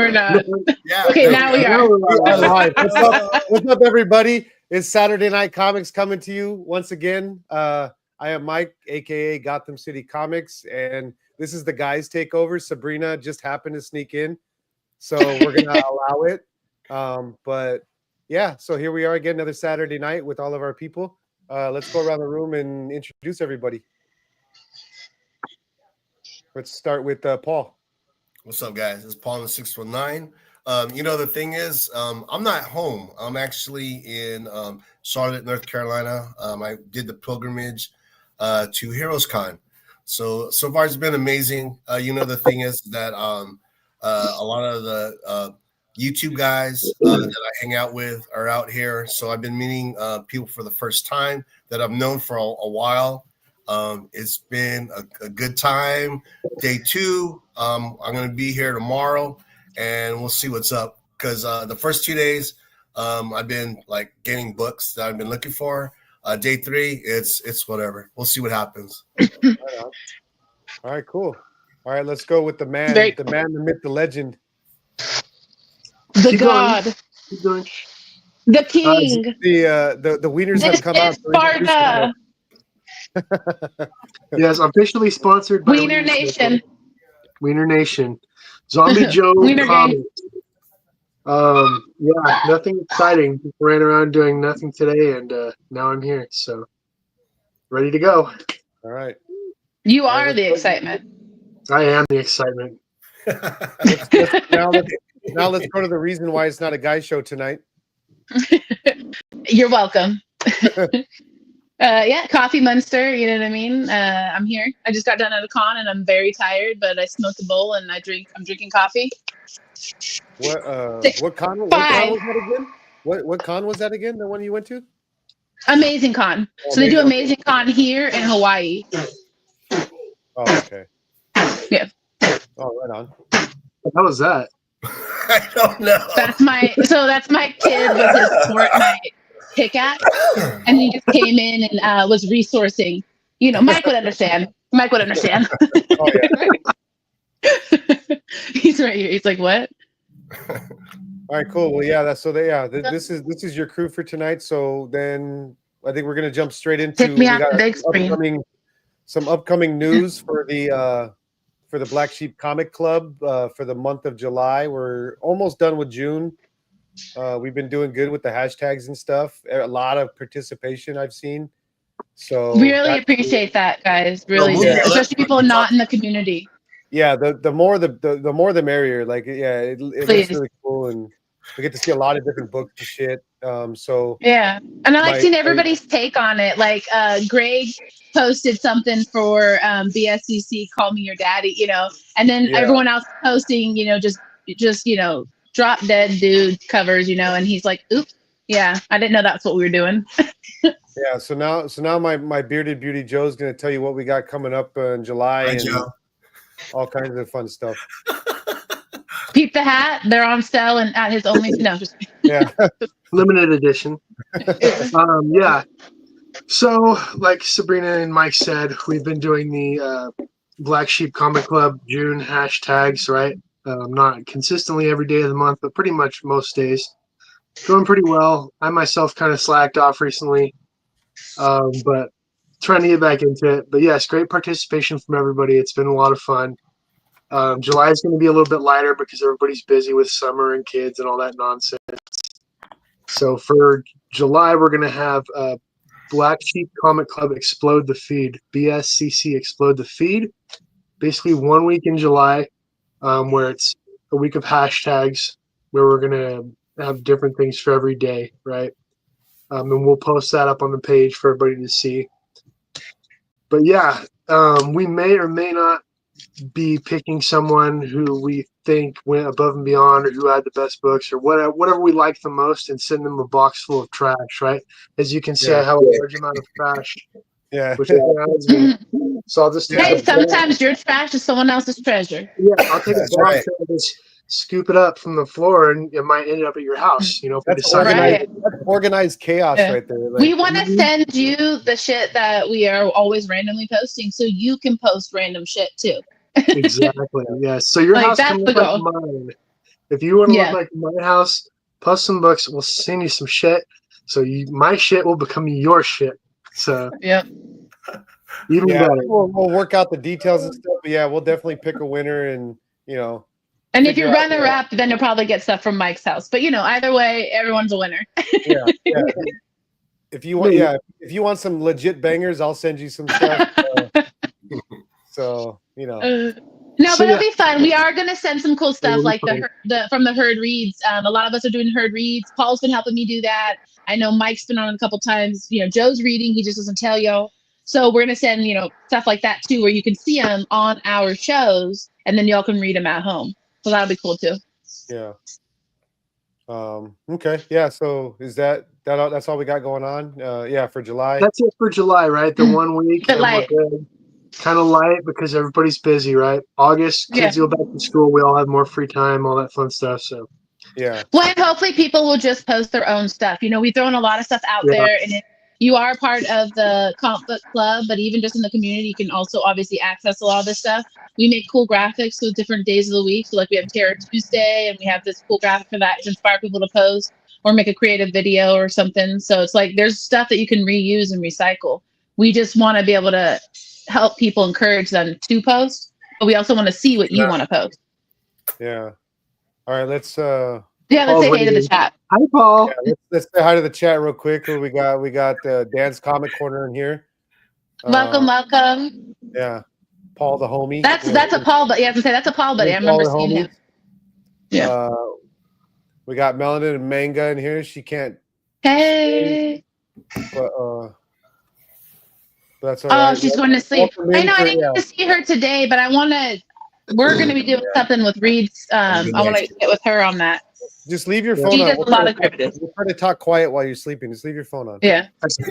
we're not. Yeah. Okay, now we are. We are live. What's up, everybody? It's Saturday Night Comics coming to you once again. I am Mike, aka Gotham City Comics, and this is the guys takeover. Sabrina just happened to sneak in, so we're gonna allow it. But yeah, so here we are again, another Saturday night with all of our people. Let's go around the room and introduce everybody. Let's start with Paul. What's up, guys? It's Paul in the 619. The thing is, I'm not home. I'm actually in Charlotte, North Carolina. I did the pilgrimage to Heroes Con. So far it's been amazing. The thing is that a lot of the YouTube guys that I hang out with are out here. So I've been meeting people for the first time that I've known for a while. It's been a good time. Day 2, I'm going to be here tomorrow, and we'll see what's up. Because the first 2 days, I've been like getting books that I've been looking for. Day 3, it's whatever. We'll see what happens. All right, cool. All right, let's go with the man, the myth, the legend, the God, the King. The wieners have come out. Sparta. Yes, officially sponsored by Wiener Nation. Wiener Nation. Zombie Joe Comics. Yeah, nothing exciting. Just ran around doing nothing today, and now I'm here. So ready to go. All right. You are the excitement. I am the excitement. Now let's go to the reason why it's not a guy show tonight. You're welcome. Yeah, coffee monster, you know what I mean? I'm here. I just got done at a con and I'm very tired, but I smoked a bowl and I'm drinking coffee. What con was that again? What con was that again? The one you went to? Amazing Con. So they do Amazing Con here in Hawaii. Oh, okay. Yeah. Oh, right on. How was that? I don't know. That's my kid with his Fortnite pickaxe, and he just came in and was resourcing. Mike would understand. Oh, yeah. He's right here. He's like, what? All right, cool. Well, yeah, this is your crew for tonight. So then I think we're gonna jump straight into some upcoming news for the Black Sheep Comic Club for the month of July. We're almost done with June. We've been doing good with the hashtags and stuff. A lot of participation I've seen. So really appreciate that, guys. Really do. Especially people not in the community. Yeah, the more the merrier. Like, yeah, it looks really cool, and we get to see a lot of different books and shit. So yeah, and I like seeing everybody's take on it. Like Greg posted something for BSCC, Call Me Your Daddy, and then everyone else posting, just drop dead dude covers, and he's like, oops, yeah, I didn't know that's what we were doing. Yeah, so now my bearded beauty Joe's gonna tell you what we got coming up in July. Hi, and Joe. All kinds of fun stuff. Peep the hat, they're on sale and at his only limited edition. Yeah. So, like Sabrina and Mike said, we've been doing the Black Sheep Comic Club June hashtags, right? Not consistently every day of the month, but pretty much most days. Going pretty well. I myself kind of slacked off recently, but trying to get back into it. But yes, great participation from everybody. It's been a lot of fun. July is going to be a little bit lighter because everybody's busy with summer and kids and all that nonsense. So for July, we're going to have Black Sheep Comic Club Explode the Feed, BSCC Explode the Feed. Basically 1 week in July, where it's a week of hashtags where we're going to have different things for every day, right? And we'll post that up on the page for everybody to see. But yeah, we may or may not be picking someone who we think went above and beyond or who had the best books or whatever we like the most and send them a box full of trash, right? As you can see, I have a large amount of trash. Yeah. Which so I'll just sometimes your trash is someone else's treasure. Yeah, I'll take a box and just scoop it up from the floor and it might end up at your house, if we decide. That's organized chaos right there. Like, we want to send you the shit that we are always randomly posting so you can post random shit too. Exactly. Yes. So your house can look like mine. If you want to look like my house, post some books. We'll send you some shit. So my shit will become your shit. So even better. We'll work out the details and stuff. But yeah, we'll definitely pick a winner, and And if you're runner up, then you'll probably get stuff from Mike's house. But either way, everyone's a winner. Yeah. If you want some legit bangers, I'll send you some stuff. No, but it'll be fun. We are gonna send some cool stuff like the from the herd reads. A lot of us are doing herd reads. Paul's been helping me do that. I know Mike's been on a couple times. Joe's reading. He just doesn't tell y'all. So we're gonna send stuff like that too, where you can see them on our shows, and then y'all can read them at home. So that'll be cool too. Yeah. Okay. Yeah. So is that's all we got going on? For July. That's it for July, right? The 1 week. Kind of light because everybody's busy, right? August, kids go back to school. We all have more free time, all that fun stuff. So, yeah. Well, and hopefully people will just post their own stuff. We've thrown a lot of stuff out there, and you are part of the Comp Book Club, but even just in the community, you can also obviously access a lot of this stuff. We make cool graphics with different days of the week. So, like, we have Terror Tuesday, and we have this cool graphic for that to inspire people to post or make a creative video or something. So it's like there's stuff that you can reuse and recycle. We just want to be able to help people, encourage them to post, but we also want to see what you want to post. Yeah. All right, let's say hey to the chat. Hi, Paul. Yeah, let's say hi to the chat real quick. We got Dan's Comic Corner in here. Welcome. Yeah. Paul the homie. That's a Paul, but that's a Paul buddy. I remember seeing him. Yeah. We got Melanin and Manga in here. She can't. Hey. But that's all right. She's going to sleep. I know I didn't get to see her today, but we're going to be doing something with Reed's. I want to get with her on that. Just leave your phone on. She does a lot of cryptids. We'll try to talk quiet while you're sleeping. Just leave your phone on. Yeah.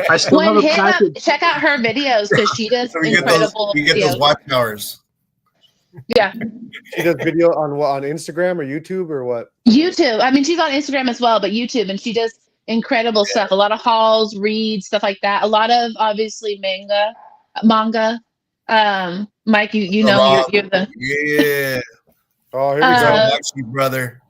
I still have a package. Check out her videos because she does incredible videos. You get those watch hours. Yeah. She does video on Instagram or YouTube or what? YouTube. I mean, she's on Instagram as well, but YouTube, and she does incredible stuff. A lot of hauls, reads, stuff like that. A lot of obviously manga. Mike, you're the Oh, here we go. Actually, brother.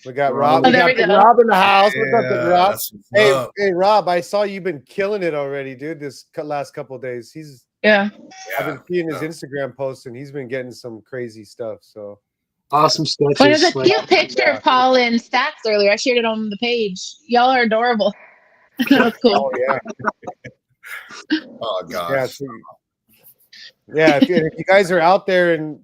We got Rob. We got Rob in the house. What's up, Rob? Hey, Rob, I saw you've been killing it already, dude. This last couple of days, I've been seeing his Instagram posts, and he's been getting some crazy stuff. So awesome sketches. But there's a cute picture of Paul in Stacks earlier. I shared it on the page. Y'all are adorable. That's cool. Oh yeah. Oh gosh. Yeah. If you guys are out there, and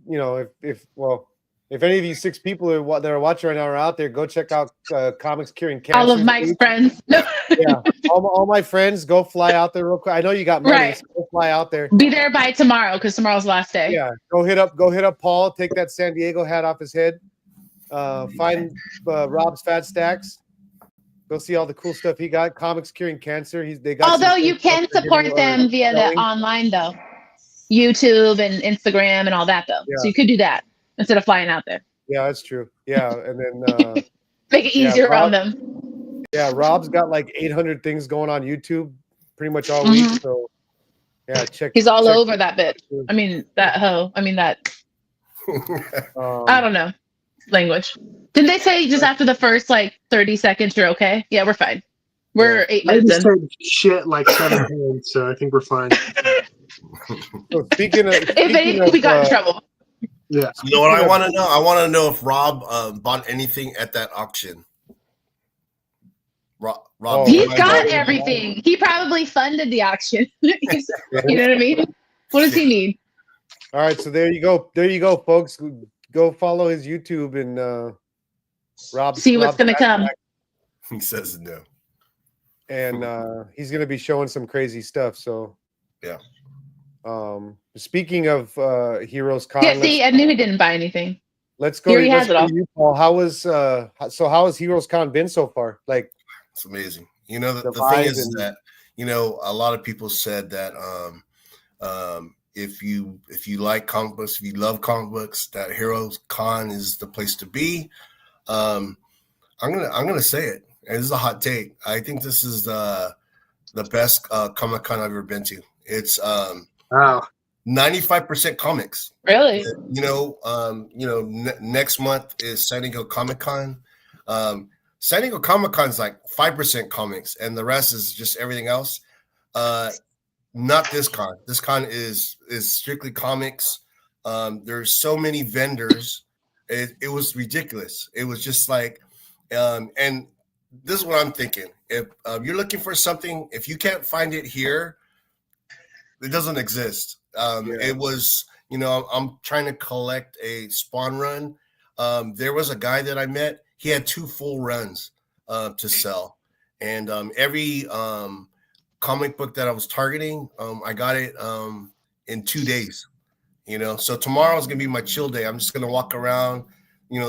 if any of you 6 people that are watching right now are out there, go check out Comics Curing Cancer. All of Mike's friends. Yeah, all my friends, go fly out there real quick. I know you got money, so go fly out there. Be there by tomorrow because tomorrow's last day. Yeah, go hit up Paul. Take that San Diego hat off his head. Find Rob's Fat Stacks. Go see all the cool stuff he got. Comics Curing Cancer. Although you can support them via the online though, YouTube and Instagram and all that though. Yeah. So you could do that instead of flying out there. Yeah, that's true. Yeah, and then make it easier on them. Yeah, Rob's got like 800 things going on YouTube pretty much all week. So yeah, He's all over that bit. I mean that hoe. I mean that. I don't know language. Didn't they say just after the first 30 seconds you're okay? Yeah, we're fine. We're 8 minutes in. I just said shit like 7 times, so I think we're fine. So speaking of, if anything, we got in trouble. Yeah. You know what I want to know? I want to know if Rob bought anything at that auction. Rob, he's got everything. He probably funded the auction. You know what I mean? What does he need? All right, so there you go, folks. Go follow his YouTube and Rob. See what's going to come. He says no. And he's going to be showing some crazy stuff. So yeah. Speaking of Heroes Con, see, I knew he didn't buy anything. Let's go. Let's go to you, Paul. How has Heroes Con been so far? It's amazing. The thing is that a lot of people said that if you like comic books, if you love comic books, that Heroes Con is the place to be. I'm gonna say it. And this is a hot take. I think this is the best Comic Con I've ever been to. It's wow. 95% comics. Really? Next month is San Diego Comic Con. San Diego Comic Con is like 5% comics, and the rest is just everything else. Not this con. This con is strictly comics. There's so many vendors. It was ridiculous. It was just like, and this is what I'm thinking. If you're looking for something, if you can't find it here, it doesn't exist. It was, I'm trying to collect a Spawn run. There was a guy that I met. He had 2 full runs to sell, and every comic book that I was targeting, I got it in 2 days. So tomorrow is gonna be my chill day. I'm just gonna walk around,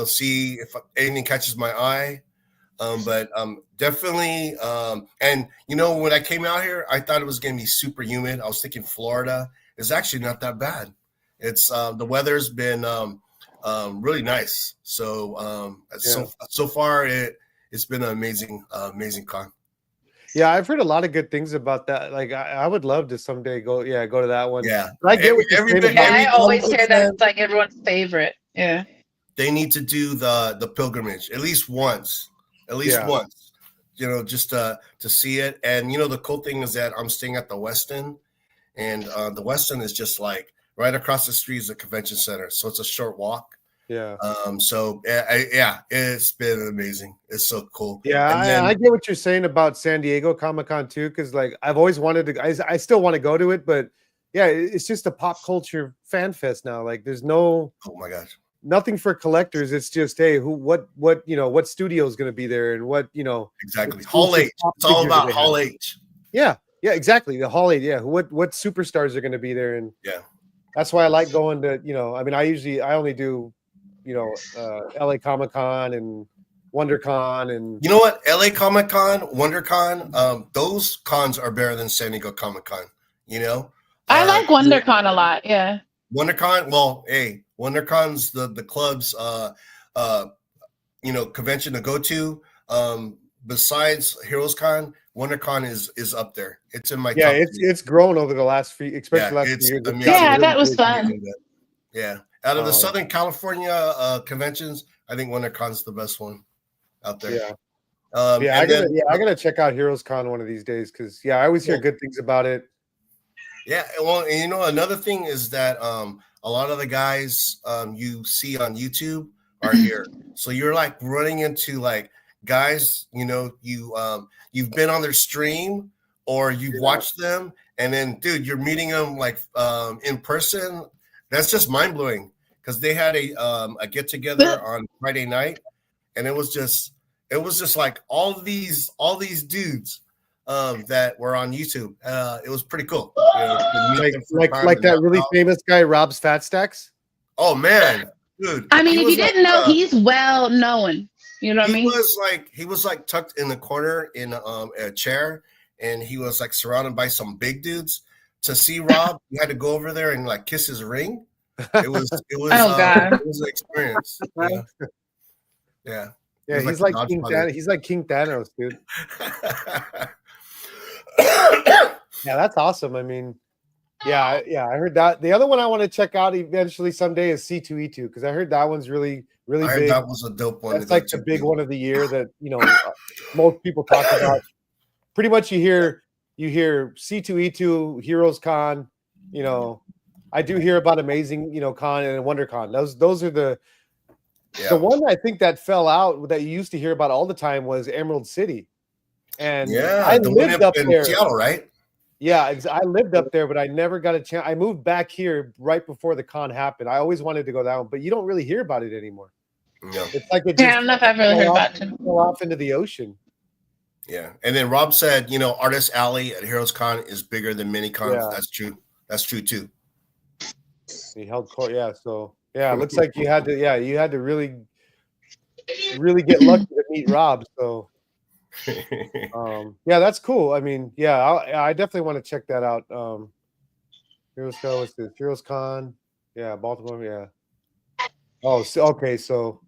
see if anything catches my eye. But definitely, and when I came out here, I thought it was gonna be super humid. I was thinking Florida. It's actually not that bad. It's the weather's been really nice. So so far it's been an amazing con. Yeah, I've heard a lot of good things about that. Like, I would love to someday go to that one. Yeah, I get what you're saying. I always hear that it's like everyone's favorite. Yeah, they need to do the pilgrimage at least once, just to see it. And the cool thing is that I'm staying at the Westin, and the Westin is just like right across the street is the convention center, so it's a short walk. Yeah. It's been amazing. It's so cool. Yeah, I get what you're saying about San Diego Comic-Con too, because like I've always wanted to. I still want to go to it, but yeah, it's just a pop culture fan fest now. Like, there's no. Oh my gosh. Nothing for collectors. It's just, hey, what studio is going to be there, and exactly Hall H. It's all about Hall H. Yeah, exactly. The Hall H. Yeah, what superstars are going to be there, and that's why I like going to. I only do. LA Comic Con and WonderCon, and LA Comic Con, WonderCon, those cons are better than San Diego Comic Con. I like WonderCon a lot. Yeah, WonderCon. Well, hey, WonderCon's the club's convention to go to. Besides Heroes Con, WonderCon is up there. It's in my top it's grown over the last few, especially last few years. Yeah, that was fun. Yeah. Out of the Southern California conventions, I think WonderCon's the best one out there. I gotta check out Heroes Con one of these days, because I always hear good things about it. Yeah, well, and another thing is that a lot of the guys you see on YouTube are here, so you're like running into like guys, you've been on their stream or you've watched them, and then dude, you're meeting them like in person. That's just mind blowing, because they had a get together on Friday night, and it was just like all these dudes that were on YouTube. It was pretty cool. Like that really famous guy, Rob's Fat Stacks. Oh man, dude! I mean, if you didn't know, he's well known. You know what I mean? He was like tucked in the corner in a chair, and he was like surrounded by some big dudes. To see Rob, you had to go over there and like kiss his ring. It was oh god, it was an experience. Yeah. He's like King Thanos. He's like King Thanos, dude. Yeah, that's awesome. I mean, I heard that. The other one I want to check out eventually someday is C2E2, because I heard that one's really big. That was a dope one. That's like the big one of the year that most people talk about. Pretty much you hear C2E2, Heroes Con, I do hear about Amazing, Con and WonderCon. Those are the one I think that fell out that you used to hear about all the time was Emerald City. And I lived up there. Seattle, right? Yeah, I lived up there, but I never got a chance. I moved back here right before the con happened. I always wanted to go that one, but you don't really hear about it anymore. No. It's like I don't know if I've really heard about it. Go off into the ocean. Yeah, and then Rob said, Artist Alley at Heroes Con is bigger than mini cons. Yeah. That's true. That's true too. He held court. Yeah, so it looks like you had to really get lucky to meet Rob. So that's cool. I mean, I definitely want to check that out. Heroes Con, what's this? Heroes Con, Baltimore, Oh, so, okay, so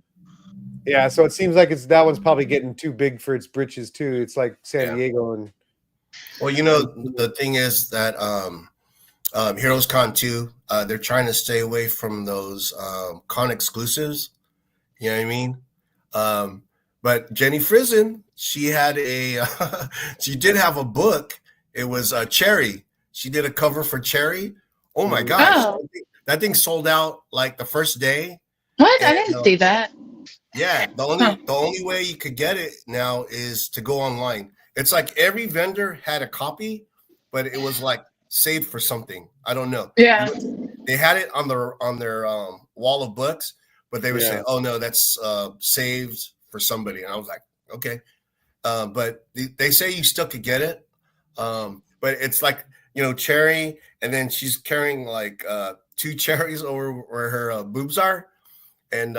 so it seems like that one's probably getting too big for its britches too. It's like San Diego and. Well, the thing is that Heroes Con 2. They're trying to stay away from those con exclusives. You know what I mean? But Jenny Frizen, she had she did have a book. It was Cherry. She did a cover for Cherry. Oh my gosh. Oh. That thing sold out like the first day. What? And, I didn't see that. Yeah, the only way you could get it now is to go online. It's like every vendor had a copy, but it was like saved for something. I don't know. Yeah. They had it on their wall of books, but they would say, "Oh no, that's saved for somebody." And I was like, "Okay," but they say you still could get it, but it's like cherry, and then she's carrying like 2 cherries over where her boobs are, and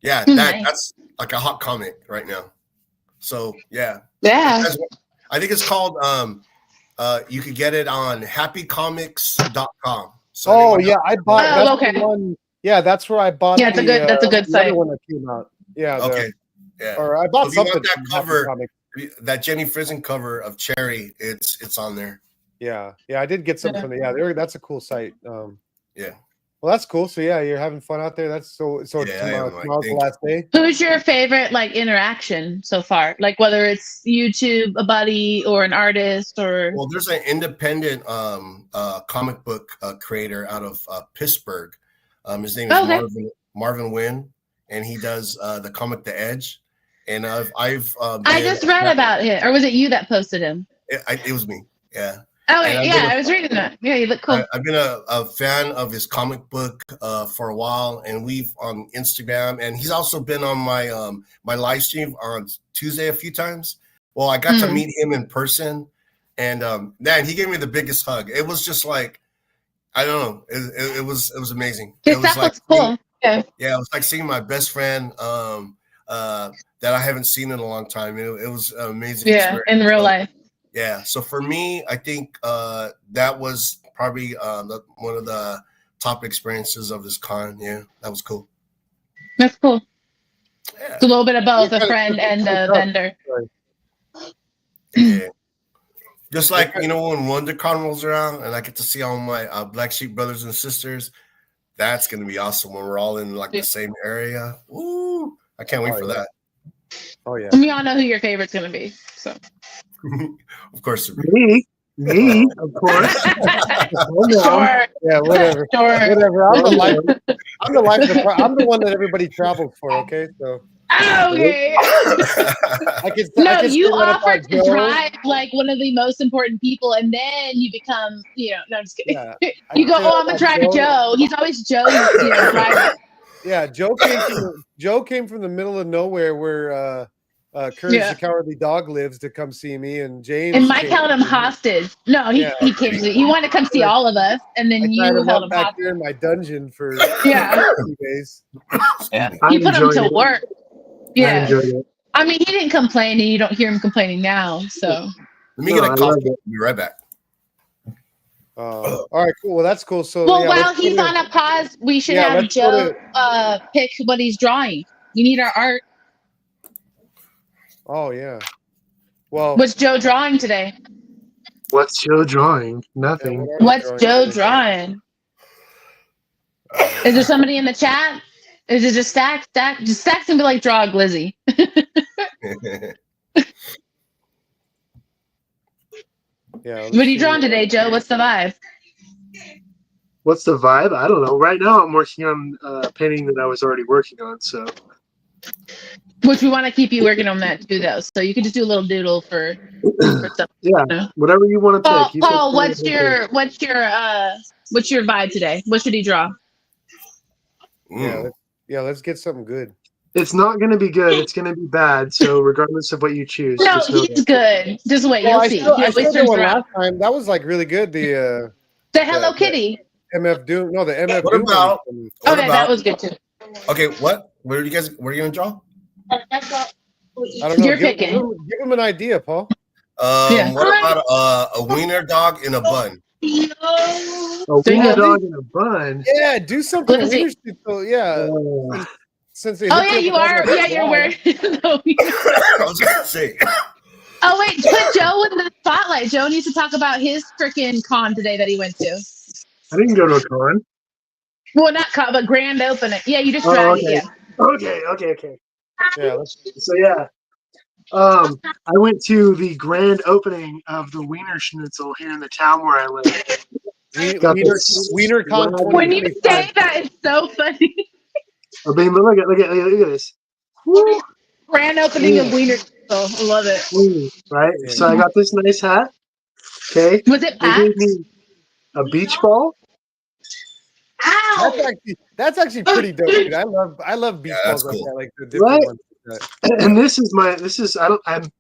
that's like a hot comic right now. So yeah. I think it's called. You could get it on happycomics.com. So I bought. That's the one. Yeah, that's where I bought. Yeah, that's a good site. Other one that came out. Yeah. Okay. Yeah. Or I bought something. That cover, that Jenny Frizen cover of Cherry, it's on there. Yeah. I did get something from there. That's a cool site. Yeah. Well, that's cool. So yeah, you're having fun out there. That's tomorrow's the last day. Who's your favorite interaction so far? Like whether it's YouTube, a buddy, or an artist, or well, there's an independent comic book creator out of Pittsburgh. His name is Marvin Wynn, and he does the comic The Edge. And I just read about him, or was it you that posted him? It was me. Yeah. Oh, I was reading that. Yeah, you look cool. I've been a fan of his comic book for a while, and we've on Instagram, and he's also been on my my live stream on Tuesday a few times. Well, I got to meet him in person, and man, he gave me the biggest hug. It was just like, I don't know, it was amazing. It was like cool. Yeah, it was like seeing my best friend that I haven't seen in a long time. It was an amazing. Yeah, in real life. Yeah, so for me, I think that was probably one of the top experiences of this con. Yeah, that was cool. That's cool. Yeah. It's a little bit of both, a friend and a vendor. Yeah. Just like, when WonderCon rolls around and I get to see all my Black Sheep brothers and sisters, that's going to be awesome when we're all in like the same area. Woo! I can't wait for that. Oh, yeah. We all know who your favorite's going to be, so. Of course. Me, of course. Sure. Yeah, whatever. Sure. Whatever. I'm the one that everybody travels for. Okay, so. Okay. You offered to drive like one of the most important people, and then you become, no, I'm just kidding. Yeah, you go, I'm gonna drive Joe. He's always Joe's, driver. Yeah, Joe came from the middle of nowhere where Courage the Cowardly Dog lives to come see me, and James. And Mike held him hostage. No, he came. He wanted to come see all of us, and then you held him back hostage here in my dungeon for 2 days. Yeah, he put him to work. Yeah, I mean, he didn't complain, and you don't hear him complaining now. So let me get a coffee. I'll be right back. All right, cool. Well, that's cool. So, while he's on a pause, we should have Joe pick what he's drawing. You need our art. Oh yeah. Well, what's Joe drawing today? What's Joe drawing? Nothing. What's Joe drawing? Is there somebody in the chat? Is it just Stack? Just Stack's gonna be like, draw a glizzy. Yeah. What are you drawing today, Joe? What's the vibe? What's the vibe? I don't know. Right now, I'm working on a painting that I was already working on. So. Which we want to keep you working on that too, though. So you can just do a little doodle for something. Yeah, whatever you want to pick. Paul, what's your vibe today? What should he draw? Yeah, let's get something good. It's not going to be good. It's going to be bad. So regardless of what you choose, no, he's good. Just wait, you'll see. I did one last time. That was like really good. The Hello Kitty. MF Doom. No, the MF what Doom. About? That was good too. Okay, what? Where are you gonna draw? I don't know. You're picking. Give him an idea, Paul. What about a wiener dog in a bun? A wiener dog in a bun. Yeah, do something interesting. So, yeah. Since they you are. Yeah, you're wearing. I was gonna say. Oh wait, put Joe in the spotlight. Joe needs to talk about his freaking con today that he went to. I didn't go to a con. Well, not con, but grand opening. Yeah, you just Oh, drag it. okay. Yeah. Okay. Yeah. So yeah, I went to the grand opening of the Wiener Schnitzel here in the town where I live. WienerCon When you 2025. say that, it's so funny. Oh, babe, look at this. Woo, Grand opening of Wiener. Oh, I love it. right? Yeah. So I got this nice hat. Okay. Was it They gave packed? me a beach ball. Ow! That's actually pretty dope, dude. I love beach that's balls like cool. that, like the different Right? ones. Like that. And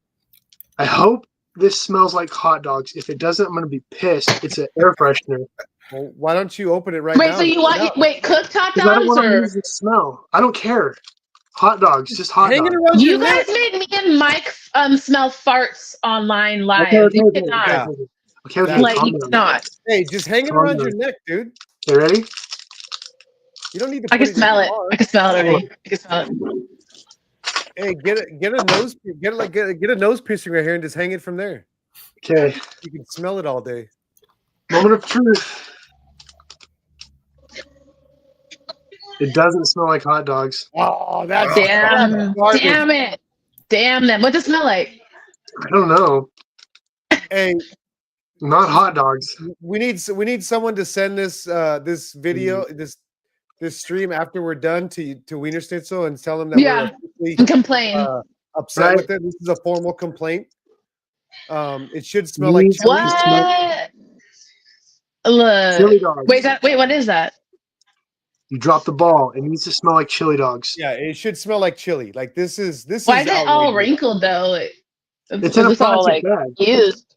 I hope this smells like hot dogs. If it doesn't, I'm gonna be pissed. It's an air freshener. Well, why don't you open it right Wait, now? so you want cooked hot Because I don't dogs want to or lose the smell. I don't care. Hot dogs, just hot Hang it dogs. around your you guys neck. made me and Mike smell farts online live. Okay, You cannot. Yeah. okay, Like calm you down. cannot. Hey, just hang it Calm around down. your neck, dude. Okay, ready? You don't need to I put can smell in it. your car. I can smell it already. I can smell it. Hey, get a nose piercing right here and just hang it from there. Okay. You can smell it all day. Moment of truth. It doesn't smell like hot dogs. Oh, that's Damn it. Damn them. What does it smell like? I don't know. Hey, Not hot dogs. we need someone to send this this video this stream after we're done to Wiener Schnitzel and tell them that Yeah. we're And complain. upset Right. with it. This is a formal complaint. It should smell like Needs to chili. What? Look. Chili dogs. Wait, what is that? You dropped the ball. It needs to smell like chili dogs. Yeah, it should smell like chili. Like this is Why is it all outrageous. wrinkled though? It's in a all plastic like bag. used.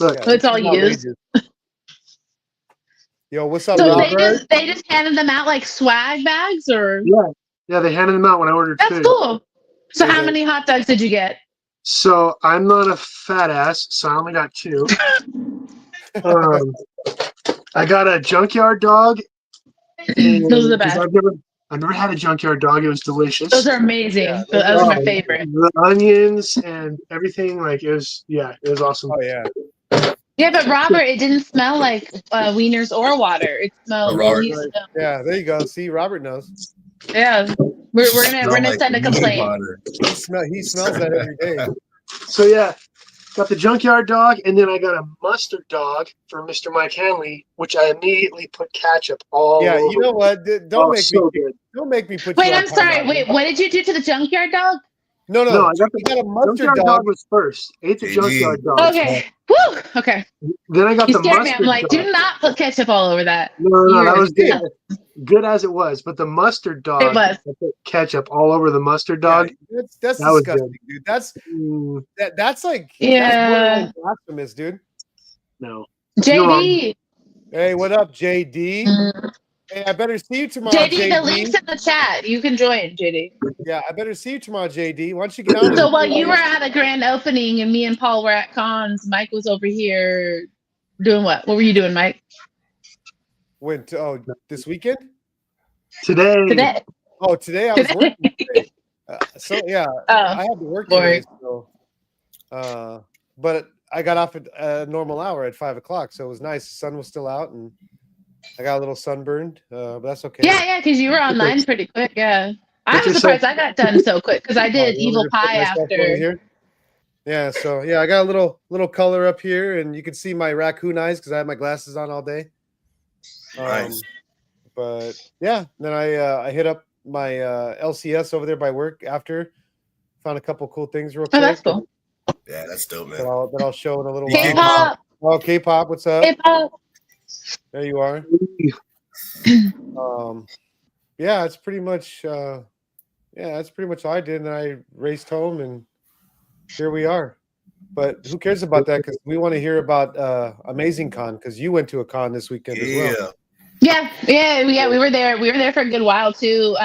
Look, Yeah, It's all this is used. outrageous. Yo, what's up, So Robert? they just handed them out like swag bags or yeah, they handed them out when I ordered that's food. cool. So Yeah, how many hot dogs did you get? So I'm not a fat ass, so I only got 2. I got a junkyard dog. Those are the 'cause best. I've never had a junkyard dog. It was delicious. Those are amazing. Yeah, those are my favorite. The onions and everything, like it was awesome. Oh yeah. Yeah, but Robert, it didn't smell like wieners or water. It smelled. Robert. Yeah, there you go. See, Robert knows. Yeah, we're gonna send a complaint. He smells that every day. So yeah, got the junkyard dog, and then I got a mustard dog for Mr. Mike Hanley, which I immediately put ketchup all Yeah, over. you know what? Don't make me put. Wait, you on I'm sorry. timeout. Wait, what did you do to the junkyard dog? No, No, I got you got a mustard junkyard dog. dog was first. Ate the GG. junkyard dog. Okay. Woo. Okay. Then I got You the scared me. mustard I'm like, dog. do not put ketchup all over that. No, that was Yeah. good as it was. But the mustard dog, It was. I put ketchup all over the mustard dog. Yeah, that's That was disgusting, dude. That's like Yeah. that's borderline blasphemous, dude. No. JD. Hey, what up, JD? Mm. Hey, I better see you tomorrow, JD, the JD. link's in the chat. You can join, JD. Yeah, I better see you tomorrow, JD. Why don't you get on? So while you were at a grand opening and me and Paul were at cons, Mike was over here doing what? What were you doing, Mike? This weekend? Today. Oh, today I was working. Today. So yeah, Oh, I had to work boring. today. So, but I got off at a normal hour at 5 o'clock, so it was nice. The sun was still out, and I got a little sunburned, but that's okay. Yeah, because you were online pretty quick. Yeah, I was surprised I got done so quick because I did You Evil want me to put Pie myself over after. here? Yeah, so yeah, I got a little color up here, and you can see my raccoon eyes because I had my glasses on all day. Nice. But yeah, then I hit up my LCS over there by work after. Found a couple cool things real quick. Oh, that's cool. Yeah, that's dope, man. That I'll show in a little Yeah. while. K-pop. Oh, K-pop, what's up? K-pop. There you are. Yeah, it's pretty much that's pretty much all I did. And then I raced home, and here we are. But who cares about that? Because we want to hear about Amazing Con, because you went to a con this weekend as well. Yeah. We were there. We were there for a good while too.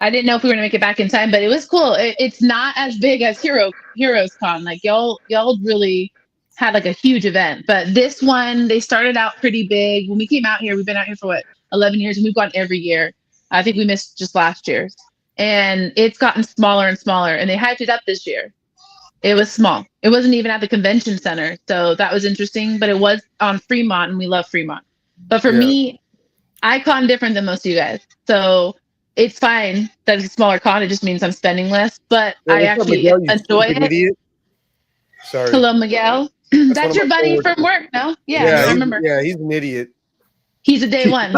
I didn't know if we were gonna make it back in time, but it was cool. It's not as big as Heroes Con. Like y'all really had like a huge event. But this one, they started out pretty big. When we came out here, we've been out here for what, 11 years, and we've gone every year. I think we missed just last year's. And it's gotten smaller and smaller, and they hyped it up this year. It was small. It wasn't even at the convention center. So that was interesting, but it was on Fremont, and we love Fremont. But for me, I con different than most of you guys. So it's fine that it's a smaller con. It just means I'm spending less. But I What's up, actually Miguel? You enjoy stupid it. idiot. Sorry. Hello, Miguel. That's one That's of your my buddy coworkers. from work, no? Yeah, Yeah, I remember. he's an idiot. He's a day one.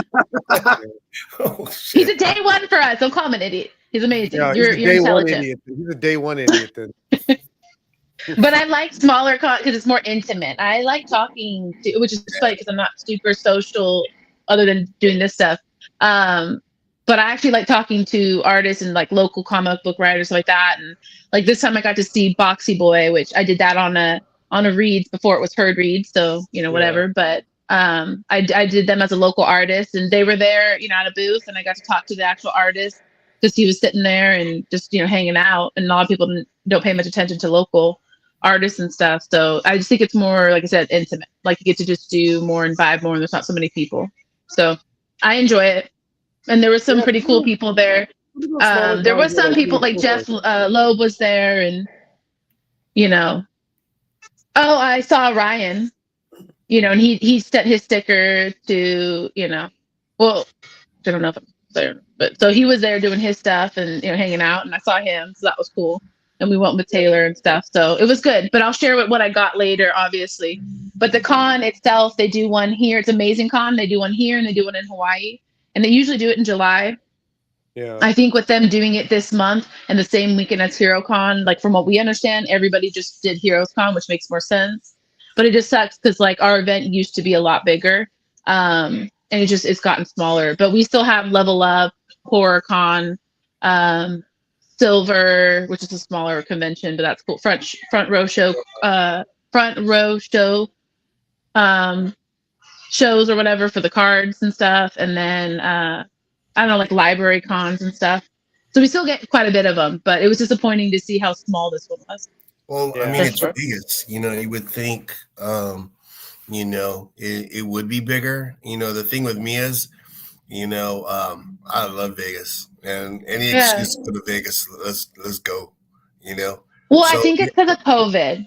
Oh He's a shit! day one for us. Don't call him an idiot. He's amazing. Yeah, You're he's a day one intelligent. idiot. He's a day one idiot then. But I like smaller con because it's more intimate. I like talking to, which is funny because I'm not super social other than doing this stuff. But I actually like talking to artists and like local comic book writers like that. And like this time I got to see Boxy Boy, which I did that on a Reads before it was Heard Reads, so whatever. But I did them as a local artist, and they were there, at a booth, and I got to talk to the actual artist because he was sitting there and just hanging out. And a lot of people don't pay much attention to local artists and stuff. So I just think it's more, like I said, intimate. Like you get to just do more and vibe more, and there's not so many people. So I enjoy it. And there were some pretty cool people there. There was some people like Jeff Loeb was there, and oh, I saw Ryan, and he sent his sticker to, well, I don't know if I'm there, but so he was there doing his stuff and hanging out, and I saw him, so that was cool. And we went with Taylor and stuff, so it was good. But I'll share what I got later, obviously. But the con itself, they do one here. It's Amazing Con. They do one here and they do one in Hawaii, and they usually do it in July. Yeah. I think with them doing it this month and the same weekend as HeroCon, like from what we understand, everybody just did HeroesCon, which makes more sense. But it just sucks because like our event used to be a lot bigger, and it's gotten smaller. But we still have Level Up, HorrorCon, Silver, which is a smaller convention, but that's cool. Front row show, shows or whatever for the cards and stuff, and then I don't know, like library cons and stuff. So we still get quite a bit of them, but it was disappointing to see how small this one was. Well, I mean, it's Vegas. You would think, it would be bigger. The thing with me is, I love Vegas, and any excuse to go to Vegas, let's go. Well, so, I think it's because of COVID,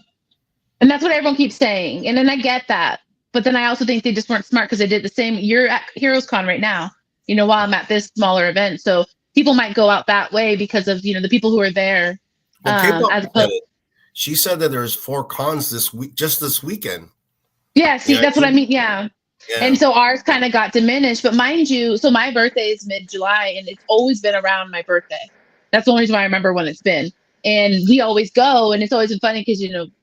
and that's what everyone keeps saying, and then I get that, but then I also think they just weren't smart because they did the same. You're at HeroesCon right now, while I'm at this smaller event, so people might go out that way because of the people who are there. Well, she said that there's 4 cons this week, just this weekend. Yeah, see, that's what I mean. Yeah. And so ours kind of got diminished, but mind you, so my birthday is mid-July, and it's always been around my birthday. That's the only reason why I remember when it's been. And we always go, and it's always been funny because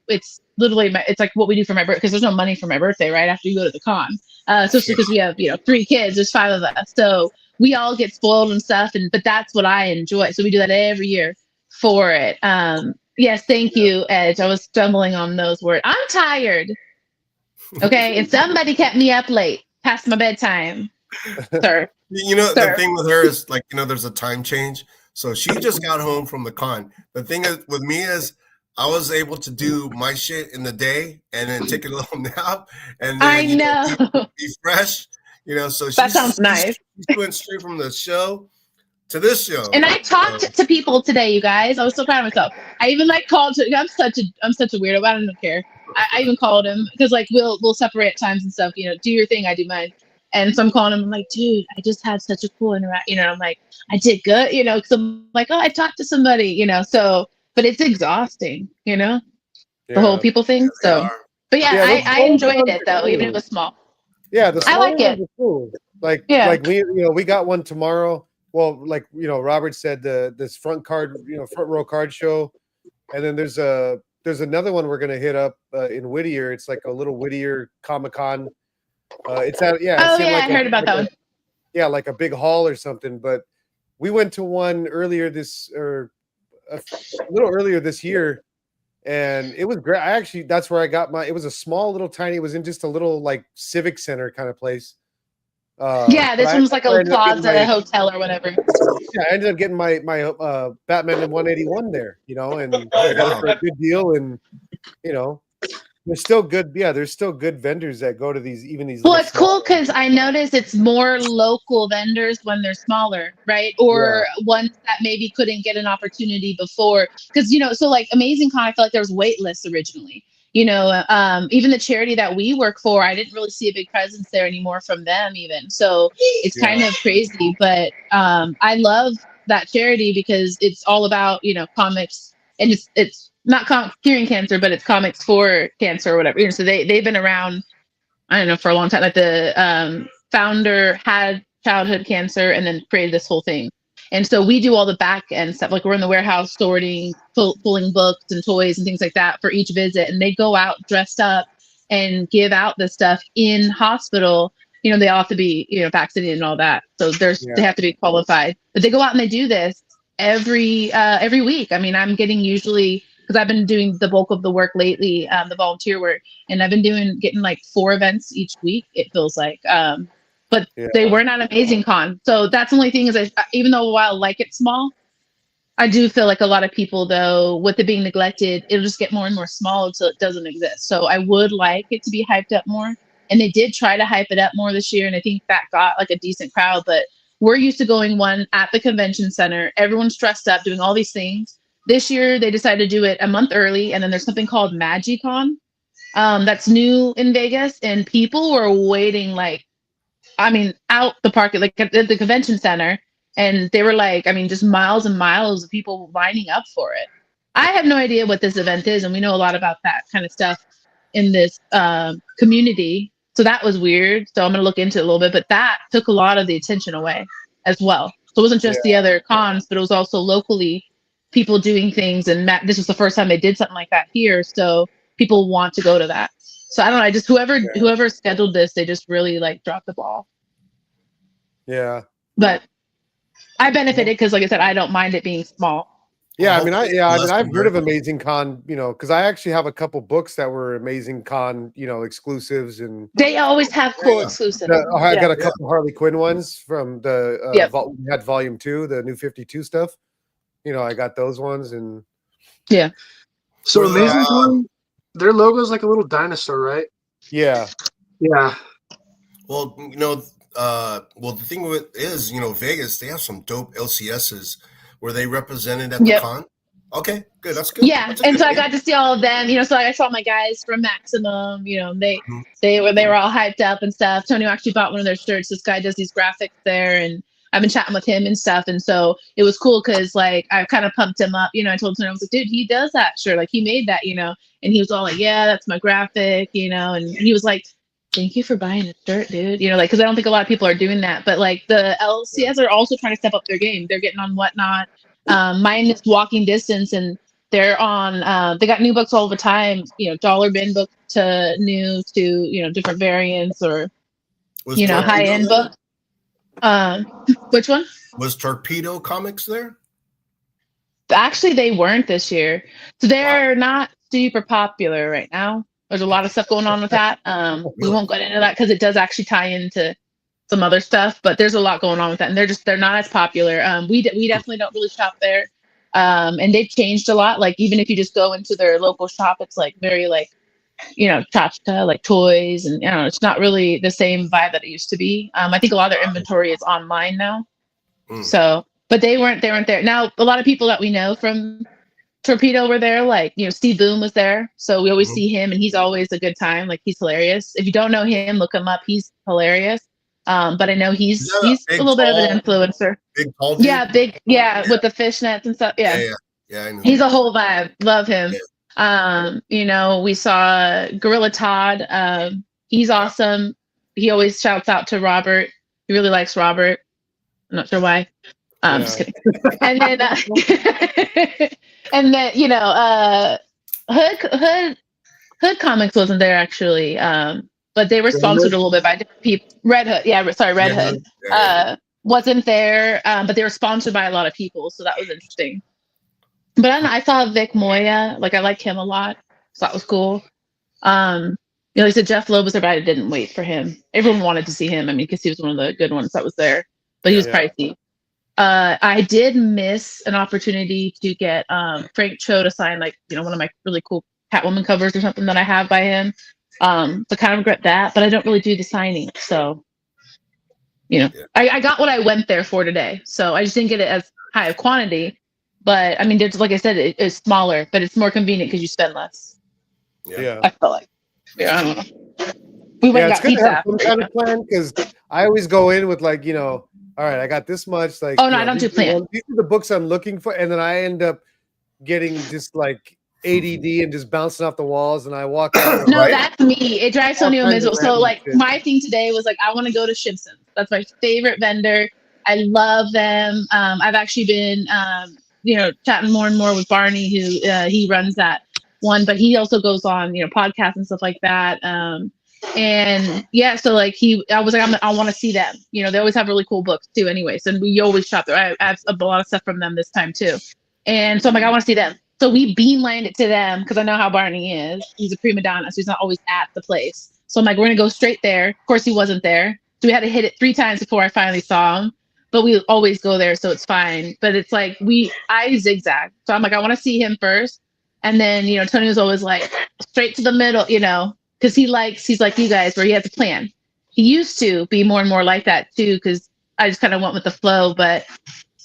it's literally it's like what we do for my birthday, because there's no money for my birthday right after you go to the con. Especially because we have 3 kids, there's 5 of us, so we all get spoiled and stuff. But that's what I enjoy. So we do that every year for it. Yes, thank you, Edge. I was stumbling on those words. I'm tired. Okay, and somebody kept me up late past my bedtime, sir. The thing with her is like, there's a time change. So she just got home from the con. The thing is with me is I was able to do my shit in the day and then take a little nap and then I know be fresh. So that sounds nice. She's going straight from the show to this show. And I talked to people today, you guys. I was so proud of myself. I even called. I'm such a weirdo. I don't care. I even called him because like we'll separate times and stuff. Do your thing, I do mine. And so I'm calling him. I'm like, dude, I just had such a cool interaction. I'm like, I did good. Because I'm like, oh, I talked to somebody. So, but it's exhausting. The whole people thing. So, but yeah, I enjoyed it though, even if it was small. Yeah, I like it. Cool. Like we got one tomorrow. Well, like Robert said, this front row card show, and then there's another one we're gonna hit up in Whittier. It's like a little Whittier Comic-Con. It's at I heard about that one. Yeah, like a big hall or something. But we went to one a little earlier this year, and it was great. That's where I got it was a small little tiny. It was in just a little like civic center kind of place. This one's like a plaza hotel or whatever. Yeah, I ended up getting my Batman 181 there, and I got it for a good deal, and there's still good. Yeah, there's still good vendors that go to these. Well, it's cool because I noticed it's more local vendors when they're smaller, right? Or ones that maybe couldn't get an opportunity before, because so like Amazing Con, I felt like there was wait lists originally. Even the charity that we work for, I didn't really see a big presence there anymore from them even. So it's kind of crazy, but I love that charity because it's all about, comics, and it's not curing cancer, but it's comics for cancer or whatever. So they've been around, I don't know, for a long time. Like the founder had childhood cancer and then created this whole thing. And so we do all the back end stuff. Like we're in the warehouse sorting, pulling books and toys and things like that for each visit. And they go out dressed up and give out this stuff in hospital. They all have to be, vaccinated and all that. So they have to be qualified. But they go out and they do this every week. I mean, I'm getting usually, because I've been doing the bulk of the work lately, the volunteer work, and I've been getting like 4 events each week, it feels like. But they were not amazing con. So that's the only thing is, even though while I like it small, I do feel like a lot of people, though, with it being neglected, it'll just get more and more small until it doesn't exist. So I would like it to be hyped up more. And they did try to hype it up more this year. And I think that got like a decent crowd. But we're used to going one at the convention center. Everyone's dressed up, doing all these things. This year, they decided to do it a month early. And then there's something called MagiCon that's new in Vegas. And people were waiting out the park, like at the convention center. And they were like, just miles and miles of people lining up for it. I have no idea what this event is. And we know a lot about that kind of stuff in this community. So that was weird. So I'm going to look into it a little bit. But that took a lot of the attention away as well. So it wasn't just the other cons, but it was also locally people doing things. And this was the first time they did something like that here. So people want to go to that. So I don't know. Just whoever scheduled this, they just really dropped the ball. Yeah. But I benefited because, like I said, I don't mind it being small. Yeah, I've heard of Amazing Con, because I actually have a couple books that were Amazing Con, exclusives, and they always have cool exclusives. I got a couple Harley Quinn ones from the we had Volume 2, the New 52 stuff. I got those ones, and So Amazing Con, their logo's like a little dinosaur, right? Yeah. Yeah. Well, the thing with is, Vegas, they have some dope LCSs where they represented at the con. Okay, good. That's good. Yeah, and so I got to see all of them. So I saw my guys from Maximum. They were all hyped up and stuff. Tony actually bought one of their shirts. This guy does these graphics there, and I've been chatting with him and stuff. And so it was cool because I kind of pumped him up. I told him, I was like, dude, he does that shirt. He made that. And he was all like, yeah, that's my graphic. And he was like, thank you for buying a shirt, dude. Because I don't think a lot of people are doing that. But the LCS are also trying to step up their game. They're getting on Whatnot. Mine is Walking Distance, and they're on. They got new books all the time. Dollar bin book to new to different variants or high end books. Which one? Was Torpedo Comics there? Actually, they weren't this year. So they're not super popular right now. There's a lot of stuff going on with that. We won't get into that because it does actually tie into some other stuff, but there's a lot going on with that. And they're not as popular. We definitely don't really shop there. And they've changed a lot. Even if you just go into their local shop, it's very tchotchke, toys, and it's not really the same vibe that it used to be. I think a lot of their inventory is online now. So, but they weren't there. Now, a lot of people that we know from Torpedo were there, Steve Boom was there. So we always see him, and he's always a good time. He's hilarious. If you don't know him, look him up. He's hilarious. But I know he's a little bit of an influencer. Big tall dude? With the fishnets and stuff. Yeah, I know. He's a whole vibe. Love him. We saw Gorilla Todd. He's awesome. He always shouts out to Robert. He really likes Robert. I'm not sure why. Just kidding. And then, Hood Comics wasn't there actually. But they were sponsored a little bit by different people. Red Hood. Red Hood. Wasn't there. But they were sponsored by a lot of people. So that was interesting. But I saw Vic Moya. I like him a lot. So that was cool. He said Jeff Loeb was there, but I didn't wait for him. Everyone wanted to see him. Because he was one of the good ones that was there. But he was pricey. I did miss an opportunity to get Frank Cho to sign one of my really cool Catwoman covers or something that I have by him. So kind of regret that, but I don't really do the signing. So, I got what I went there for today. So I just didn't get it as high of quantity. But there's, like I said, it's smaller, but it's more convenient because you spend less. Yeah. I feel like. Yeah, I don't know. We went and It's got good to pizza. have some kind of plan because I always go in with like, all right, I got this much. Like, Oh no, I don't do plan. these are the books I'm looking for, and then I end up getting just like ADD and just bouncing off the walls, and I walk out. With, No, Right. that's me. It drives all Tonio kinds of miserable. So random like shit. my thing today was like I want to go to Shipson's. That's my favorite vendor. I love them. I've actually been chatting more and more with Barney, who he runs that one, but he also goes on podcasts and stuff like that. And yeah, so like I was like I want to see them. They always have really cool books too. Anyway, so we always shop there. I have a lot of stuff from them this time too. And so I'm like I want to see them. So we beamlined it to them because I know how Barney is. He's a prima donna, so he's not always at the place. So I'm like, we're gonna go straight there. Of course, he wasn't there, so we had to hit it 3 times before I finally saw him. But we always go there, so it's fine. But it's like I zigzag. So I'm like, I want to see him first, and then Tony was always like straight to the middle, because he's like you guys where he has a plan. He used to be more and more like that too, because I just kind of went with the flow, but.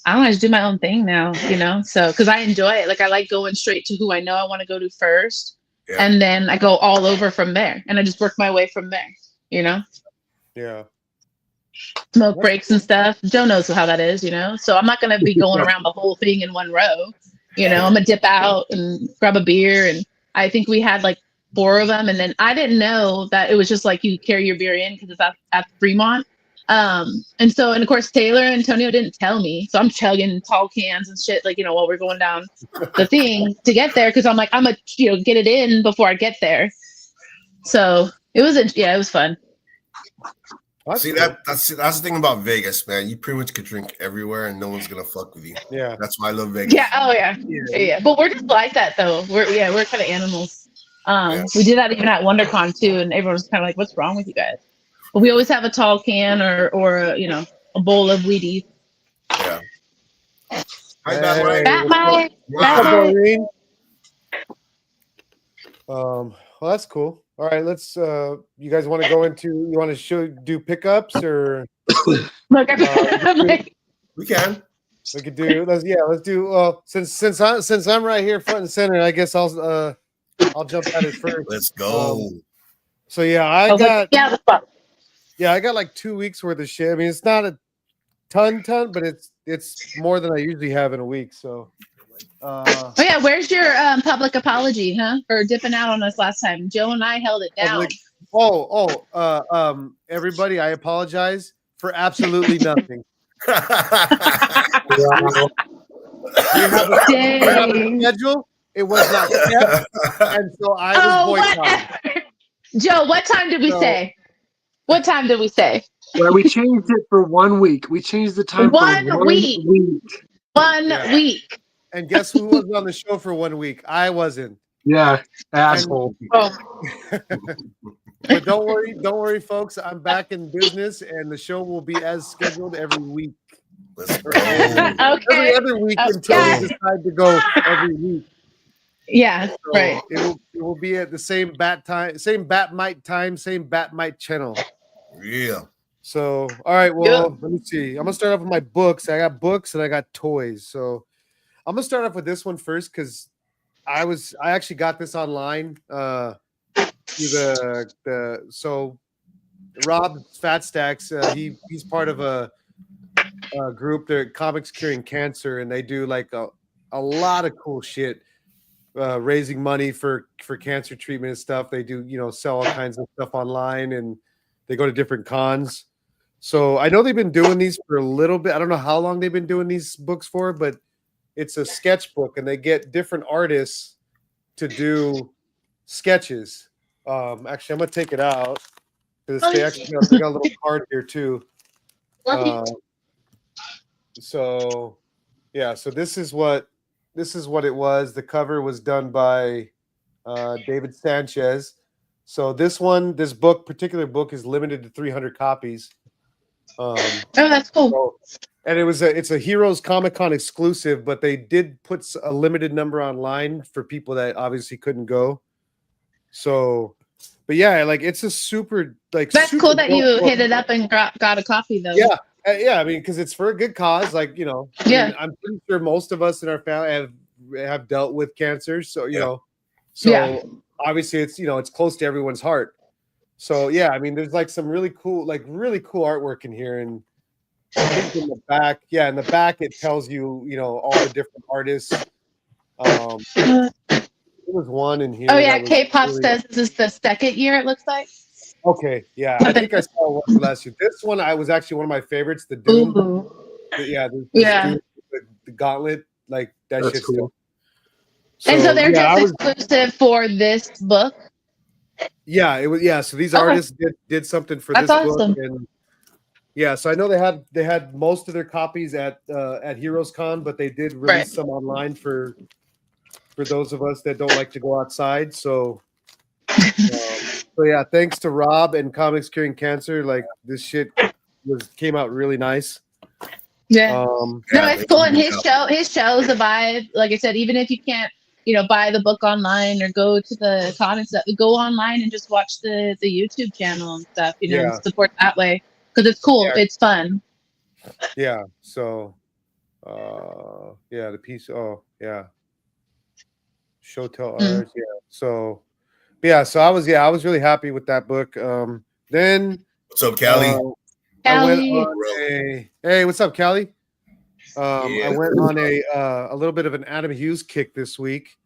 I don't know, I just do my own thing now, so because I enjoy it. Like I like going straight to who I know I want to go to first, and then I go all over from there, and I just work my way from there. Yeah. Smoke breaks and stuff. Joe knows how that is, So I'm not gonna be going around the whole thing in one row. I'm gonna dip out and grab a beer, and I think we had like 4 of them, and then I didn't know that it was just like you carry your beer in because it's at Fremont. And of course Taylor and Antonio didn't tell me, so I'm chugging tall cans and shit, like while we're going down the thing to get there, because I'm like I'm gonna get it in before I get there. So it was fun. See that's the thing about Vegas, man. You pretty much could drink everywhere and no one's gonna fuck with you. Yeah, that's why I love Vegas. Yeah. Oh yeah. But we're just like that though. We're kind of animals. We did that even at WonderCon too, and everyone was kind of like, "What's wrong with you guys?" But we always have a tall can or a bowl of Wheaties. Yeah. Hi, Bat Mike. Well, that's cool. All right, let's. You guys want to go into? You want to do pickups or? Look, we can. We could do. Let's do. Since I'm right here front and center, I guess I'll jump at it first. Let's go. So yeah, I got like 2 weeks worth of shit. I mean, it's not a ton, but it's more than I usually have in a week. So. Where's your public apology, huh? For dipping out on us last time. Joe and I held it down. Everybody, I apologize for absolutely nothing. We have a schedule. It was not kept, and so I was boycotted. Joe, what time did we say? What time did we say? Well, we changed it for 1 week. We changed the time for 1 week. 1 week. And guess who was on the show for 1 week? I wasn't. Yeah, asshole. But don't worry, folks. I'm back in business, and the show will be as scheduled every week. Let's go. Every other week until we decide to go every week. Yeah, so right. It will be at the same bat time, same Batmite time, same Batmite channel. Yeah. So, all right. Well, let me see. I'm gonna start off with my books. I got books and I got toys. So, I'm gonna start off with this one first because I actually got this online. So Rob Fat Stacks, he's part of a group, they're Comics Curing Cancer, and they do like a lot of cool shit, raising money for cancer treatment and stuff. They do sell all kinds of stuff online, and they go to different cons. So I know they've been doing these for a little bit. I don't know how long they've been doing these books for, but it's a sketchbook, and they get different artists to do sketches. Actually, I'm gonna take it out because they actually got a little card here too. So yeah, so this is what it was. The cover was done by David Sanchez. So this particular book is limited to 300 copies. That's cool. So, and it's a Heroes Comic-Con exclusive, but they did put a limited number online for people that obviously couldn't go. So, but yeah, like it's a super like. That's super cool that you book. hit it up and got a copy though. Yeah, I mean, because it's for a good cause. Like I mean, I'm pretty sure most of us in our family have dealt with cancer. So so obviously it's it's close to everyone's heart. So yeah, I mean, there's like some really cool artwork in here, and I think in the back, it tells you all the different artists. There was one in here. Oh yeah, that was K-pop really, says this is the second year. It looks like. okay. Yeah, I think I saw one last year. This one I was actually one of my favorites. The Doom. Ooh. This Doom, the Gauntlet, like that That's shit's cool. still. And so they're yeah, just exclusive for this book. Yeah, it was. Yeah, so these Okay. artists did something for That's this awesome. book, and yeah, so I know they had most of their copies at Heroes Con, but they did release some online for those of us that don't like to go outside. So, so yeah, thanks to Rob and Comics Curing Cancer, like this shit came out really nice. Yeah. No, it's cool, and his show's a vibe. Like I said, even if you can't, buy the book online or go to the con and stuff, go online and just watch the YouTube channel and stuff. And support that way because it's cool. Yeah. It's fun. Yeah. So, the piece. Oh, yeah. Showtell Arts. Yeah. So, So I was really happy with that book. Then what's up, Callie? I went on hey, what's up, Callie? I went on a little bit of an Adam Hughes kick this week.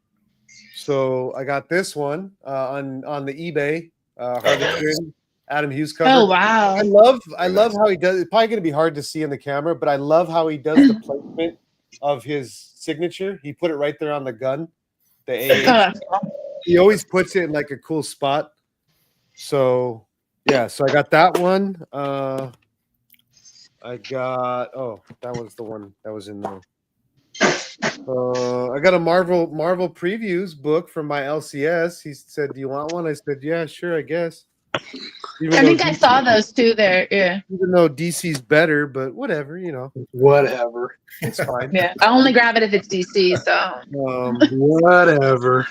So I got this one on the eBay Harley Quinn Adam Hughes cover. Oh wow! I love how he does. It's probably going to be hard to see in the camera, but I love how he does the placement of his signature. He put it right there on the gun. The AH. He always puts it in like a cool spot. So yeah, so I got that one. I got that was the one that was in there. I got a Marvel previews book from my LCS. He said, "Do you want one?" I said, "Yeah, sure, I guess." I think I saw those two there. Yeah. Even though DC's better, but whatever, Whatever. It's fine. Yeah, I only grab it if it's DC. So. Whatever.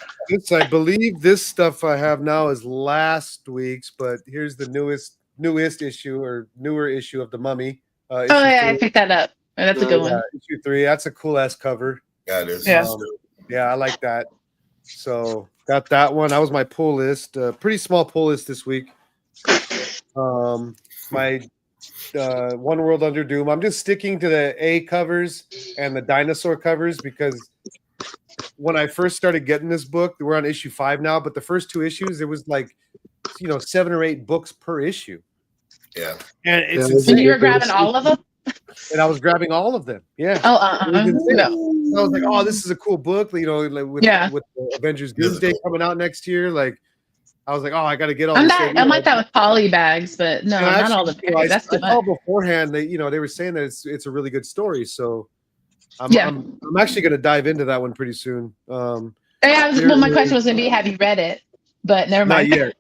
I believe this stuff I have now is last week's, but here's the newest issue or newer issue of the Mummy. Oh yeah, 3. I picked that up. That's a good one. Issue 3. That's a cool ass cover. Yeah, it is. Yeah, I like that. So got that one. That was my pull list. Pretty small pull list this week. My One World Under Doom. I'm just sticking to the A covers and the dinosaur covers because when I first started getting this book, we're on issue 5 now, but the first 2 issues, there was like 7 or 8 books per issue. Yeah. And it's insane. And you were grabbing all of them? And I was grabbing all of them. Yeah. No. I was like, oh, this is a cool book, with the Avengers Doomsday coming out next year. Like, I was like, oh, I got to get all this. I'm like that with poly bags, but no, not all the bags. That's too much. Beforehand, they were saying that it's a really good story. So I'm actually going to dive into that one pretty soon. My question was going to be, have you read it? But never mind. Not yet.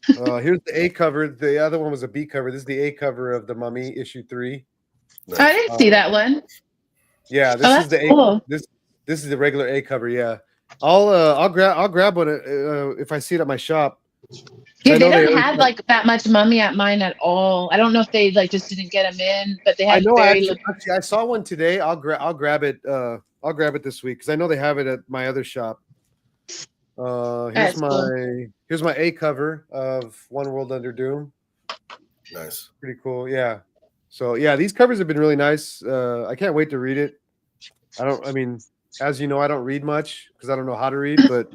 Here's the A cover. The other one was a B cover. This is the A cover of the Mummy issue 3. Nice. I didn't see that one. Yeah, this is the A. This is the regular A cover. Yeah, I'll grab one if I see it at my shop. Yeah, they don't have like that much Mummy at mine at all. I don't know if they just didn't get them in, but they have. I know. Actually, I saw one today. I'll grab it. I'll grab it this week because I know they have it at my other shop. Here's my A cover of One World Under Doom. Nice, pretty cool. Yeah. So yeah, these covers have been really nice. I can't wait to read it. As you know, I don't read much because I don't know how to read, but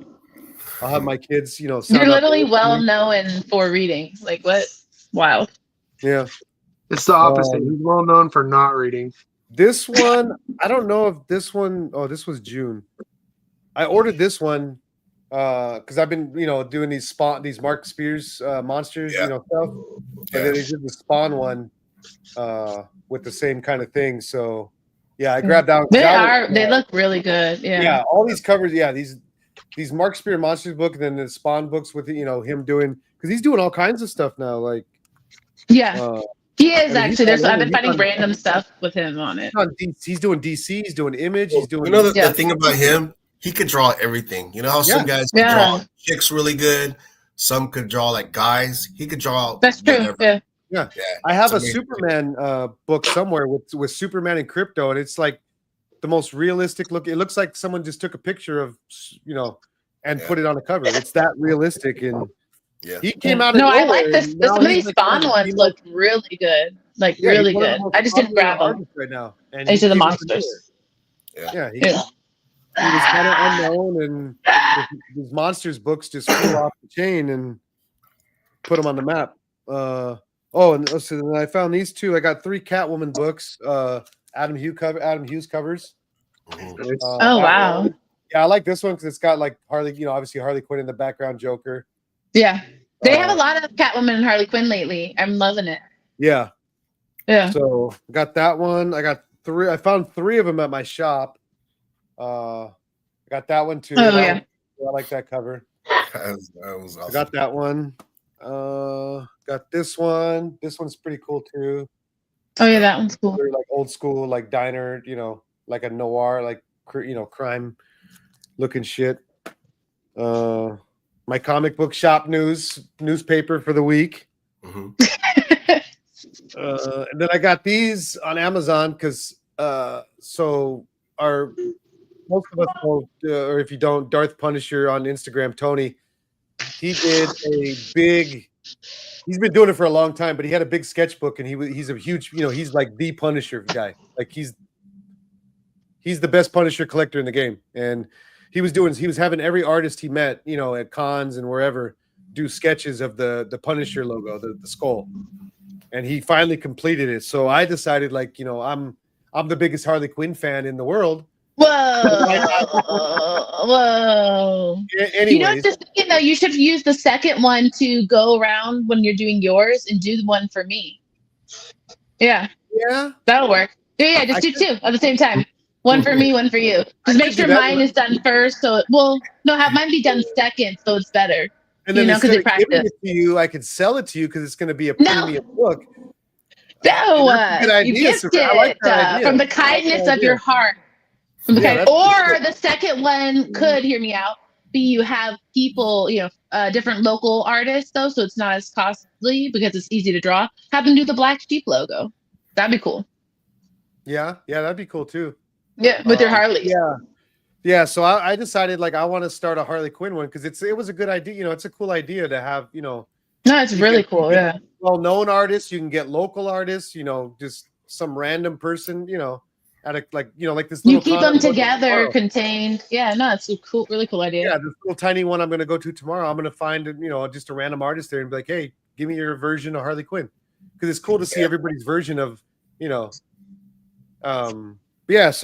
I'll have my kids, You're literally well known for reading. Like what? Wow. Yeah. It's the opposite. He's well known for not reading. This one, I don't know if this one. Oh, this was June. I ordered this one because I've been, doing these Mark Spears monsters, stuff. And then they did the Spawn one with the same kind of thing. So yeah, I grabbed out. They look really good. Yeah. Yeah, all these covers. Yeah, these Mark Spear monsters book, and then the Spawn books with him doing, because he's doing all kinds of stuff now. Like he is actually. I've been finding random stuff with him on it. He's doing DC. He's doing Image. He's doing. The thing about him, he could draw everything. You know how some guys can draw chicks really good. Some could draw like guys. He could draw. That's true. Yeah. I have a Superman book somewhere with Superman and Crypto, and it's like the most realistic look. It looks like someone just took a picture of, and put it on a cover. It's that realistic, and he came out. No, I like this. Some of these Spawn ones look really good, like really good. I just didn't grab them right now. And these are the monsters. He was kind of unknown, and these monsters books just flew off the chain and put them on the map. And so then I found these two. I got 3 Catwoman books. Adam Hughes covers. Wow. Yeah, I like this one because it's got like Harley, obviously Harley Quinn in the background, Joker. Yeah, they have a lot of Catwoman and Harley Quinn lately. I'm loving it. Yeah. So got that one. I got 3. I found 3 of them at my shop. I got that one too. Oh yeah. I like that cover. That was awesome. I got that one. Got this one. This one's pretty cool too. Oh yeah, that one's cool. They're like old school, like diner, like a noir, like crime looking shit. My comic book shop newspaper for the week. Mm-hmm. And then I got these on Amazon because most of us know, or if you don't, Darth Punisher on Instagram, Tony, he did a big. He's been doing it for a long time, but he had a big sketchbook, and he's a huge, he's like the Punisher guy. Like he's the best Punisher collector in the game, and he was having every artist he met, at cons and wherever, do sketches of the Punisher logo, the skull, and he finally completed it. So I decided, like, I'm the biggest Harley Quinn fan in the world. Whoa. Anyways. Just thinking though, you should use the second one to go around when you're doing yours and do the one for me. Yeah, that'll work. Just do 2 at the same time. One for me, one for you. Just make sure mine is done first. So have mine be done second, so it's better. And then instead of giving it to you, I could sell it to you because it's going to be a premium book. No, you gift it from the kindness of your heart. Or the second one could, hear me out, be you have people, different local artists though, so it's not as costly because it's easy to draw. Have them do the Black Sheep logo. That'd be cool. Yeah, that'd be cool too. Yeah, with your Harley. Yeah. So I decided, like, I want to start a Harley Quinn one because it was a good idea. It's a cool idea to have. No, it's really cool. Yeah. Well-known artists, you can get local artists. Just some random person. At a, like this. You keep them together, contained. Yeah, no, it's a cool, really cool idea. Yeah, this little tiny one I'm going to go to tomorrow. I'm going to find just a random artist there and be like, hey, give me your version of Harley Quinn, because it's cool to see everybody's version of So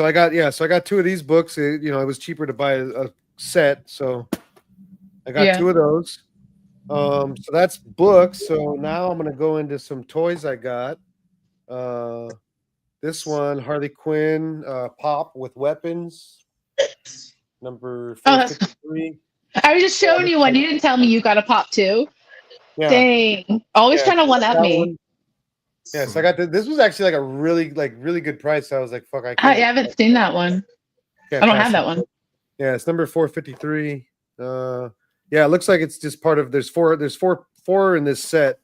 I got 2 of these books. It was cheaper to buy a set, so I got 2 of those. So that's books. So now I'm going to go into some toys I got. This one, Harley Quinn, pop with weapons, number 453. I was just showing you one. You didn't tell me you got a pop too. Yeah. Dang, always trying to one up me. One. Yeah, so I got this was actually like a really good price. So I was like, fuck, I haven't seen that one. I don't have that one. Yeah, it's number 453. It looks like it's just part of. There's four in this set.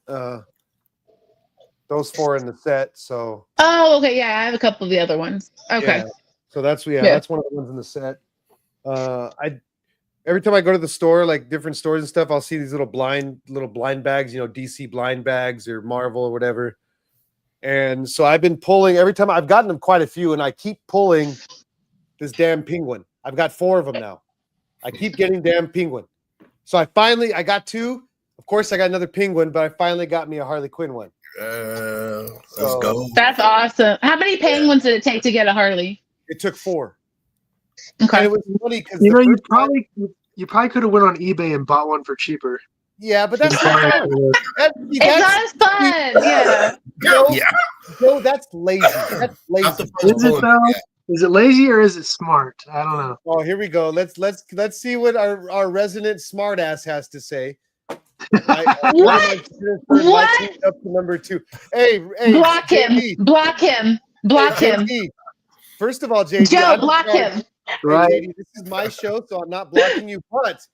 Those 4 in the set. So. Oh, okay. Yeah, I have a couple of the other ones. Okay. Yeah. So that's one of the ones in the set. Every time I go to the store, like different stores and stuff, I'll see these little blind bags, DC blind bags or Marvel or whatever. And so I've been pulling every time. I've gotten them quite a few, and I keep pulling this damn penguin. I've got 4 of them now. I keep getting damn penguin. So I got 2. Of course, I got another penguin, but I finally got me a Harley Quinn one. Let's go. That's awesome. How many penguins did it take to get a Harley? It took 4. Okay. And it was funny because you probably could have went on eBay and bought one for cheaper. Yeah, but that's not fun. It's not as fun. Yeah. No, that's lazy. That's lazy. Is it though? Yeah. Is it lazy or is it smart? I don't know. Oh, here we go. Let's see what our resident smartass has to say. What? Up to number 2. Hey, block JD. him. Block him. First of all, JD, Joe, block him. Right. JD, this is my show, so I'm not blocking you. But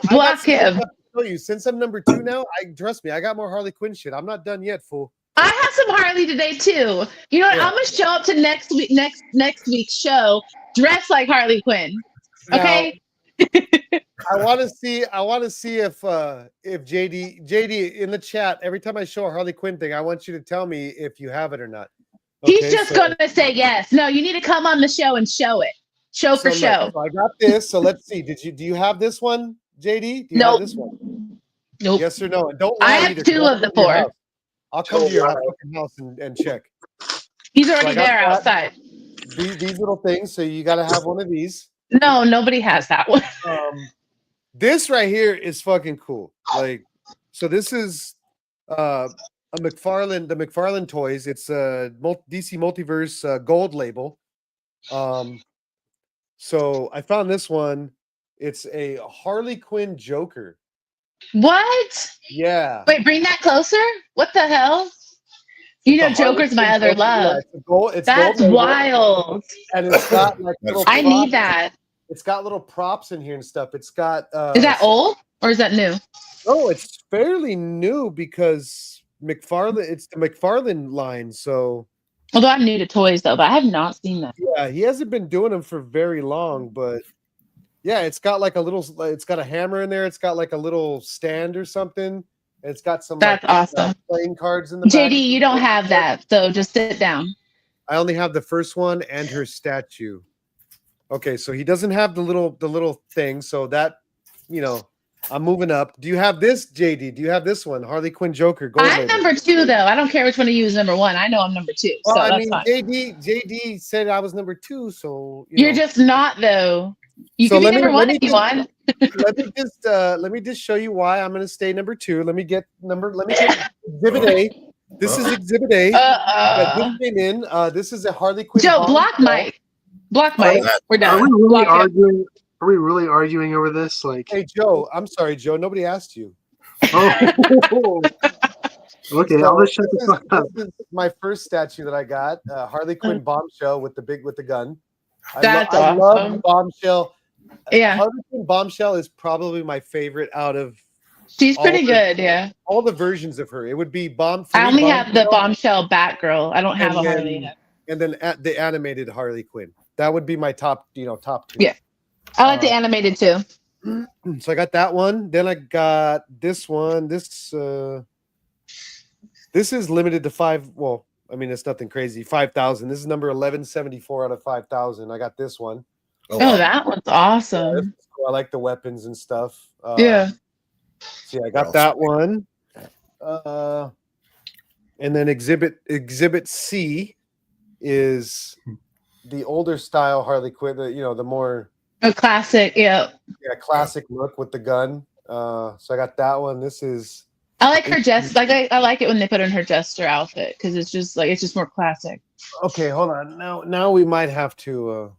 block him. Tell you, since I'm number 2 now, trust me, I got more Harley Quinn shit. I'm not done yet, fool. I have some Harley today too. You know what? I'm gonna show up to next week's show dressed like Harley Quinn. Okay. want to see if JD in the chat, every time I show a Harley Quinn thing, I want you to tell me if you have it or not. He's just gonna say yes. No, you need to come on the show and show it. Show for show. So I got this. So let's see. Do you have this one, JD? Do you have this one? Nope. Yes or no? And don't lie. I have 2 of the 4. I'll come to your fucking house and check. He's already there outside. These little things. So you got to have one of these. No, nobody has that one. This right here is fucking cool. Like, so this is the McFarlane toys. It's a DC Multiverse gold label. So I found this one. It's a Harley Quinn Joker. What? Yeah. Wait, bring that closer. What the hell? You know, Joker's my other love. That's wild. And it's got like I need that. It's got little props in here and stuff. It's got. Is that old or is that new? Oh, it's fairly new because McFarlane. It's the McFarlane line. So. Although I'm new to toys though, but I have not seen that. Yeah, he hasn't been doing them for very long, but yeah, it's got like a little. It's got a hammer in there. It's got like a little stand or something. And it's got some. That's awesome. Playing cards in the back. JD, you don't have that, so just sit down. I only have the first one and her statue. Okay, so he doesn't have the little thing. So that, I'm moving up. Do you have this, JD? Do you have this one, Harley Quinn Joker? I'm number 2 though. I don't care which one of you is number 1. I know I'm number 2. Well, so I that's mean, fine. JD said I was number 2, so you're just not though. You can be number 1 if you want. let me just show you why I'm going to stay number 2. Let me get Exhibit A. This is Exhibit A. This came in. This is a Harley Quinn. Joe, block Mike. Block Mike. We're done. Are we really arguing? Are we really arguing over this? Like, hey, Joe. I'm sorry, Joe. Nobody asked you. Oh. Okay, So I'll just shut the fuck up. this is my first statue that I got. Harley Quinn Bombshell with the gun. That's I love awesome. Bombshell. Yeah. Harley Quinn Bombshell is probably my favorite out of. She's pretty good, yeah. All the versions of her. It would be I only have the Bombshell Batgirl. I don't have a Harley. And then the animated Harley Quinn. That would be my top 2. Yeah. I like the animated too. So I got that one. Then I got this one. This is limited to 5. Well, I mean, it's nothing crazy. 5,000. This is number 1174 out of 5,000. I got this one. Oh, that one's awesome. Yeah, cool. I like the weapons and stuff. Yeah. See, I got that one. And then Exhibit C is the older style Harley Quinn. The more a classic. Yeah. Yeah, classic look with the gun. So I got that one. This is. I like her I like it when they put her in her jester outfit because it's just more classic. Okay, hold on. Now we might have to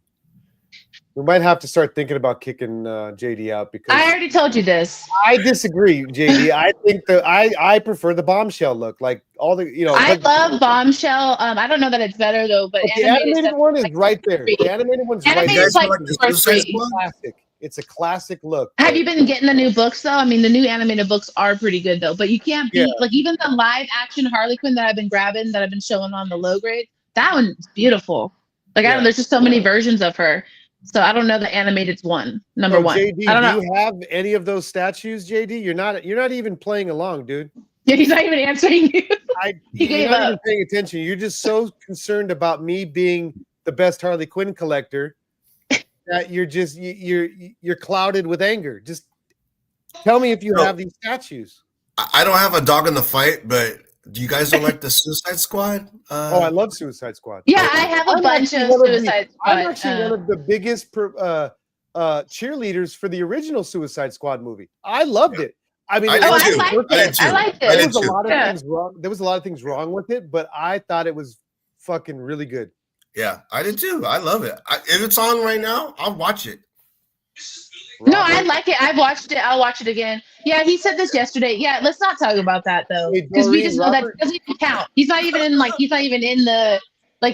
start thinking about kicking JD out because I already told you this. I disagree, JD. I think I prefer the Bombshell look. Like all the I love Bombshell. I don't know that it's better though, but the animated one is right there. The animated one's right there. Like classic. It's a classic look. Have you been getting the new books though? I mean, the new animated books are pretty good though, but you can't beat like even the live action Harley Quinn that I've been grabbing, that I've been showing on the low grade. That one's beautiful. Like there's just so many versions of her. So I don't know the animated's number 1. JD, I don't know. Do you have any of those statues, JD? You're not even playing along, dude. Yeah, he's not even answering you. You're not even paying attention. You're just so concerned about me being the best Harley Quinn collector that you're clouded with anger. Just tell me if you have these statues. I don't have a dog in the fight, but do you guys don't like the Suicide Squad? I love Suicide Squad. Yeah, I have a bunch of Suicide Squad. I'm actually one of the biggest cheerleaders for the original Suicide Squad movie. I loved it. I mean, I liked it. There was a lot of things wrong. There was a lot of things wrong with it, but I thought it was fucking really good. Yeah, I did too. I love it. If it's on right now, I'll watch it. No, I like it. I've watched it. I'll watch it again. Yeah, he said this yesterday. Yeah, let's not talk about that though, because we just know that doesn't even count. He's not even in the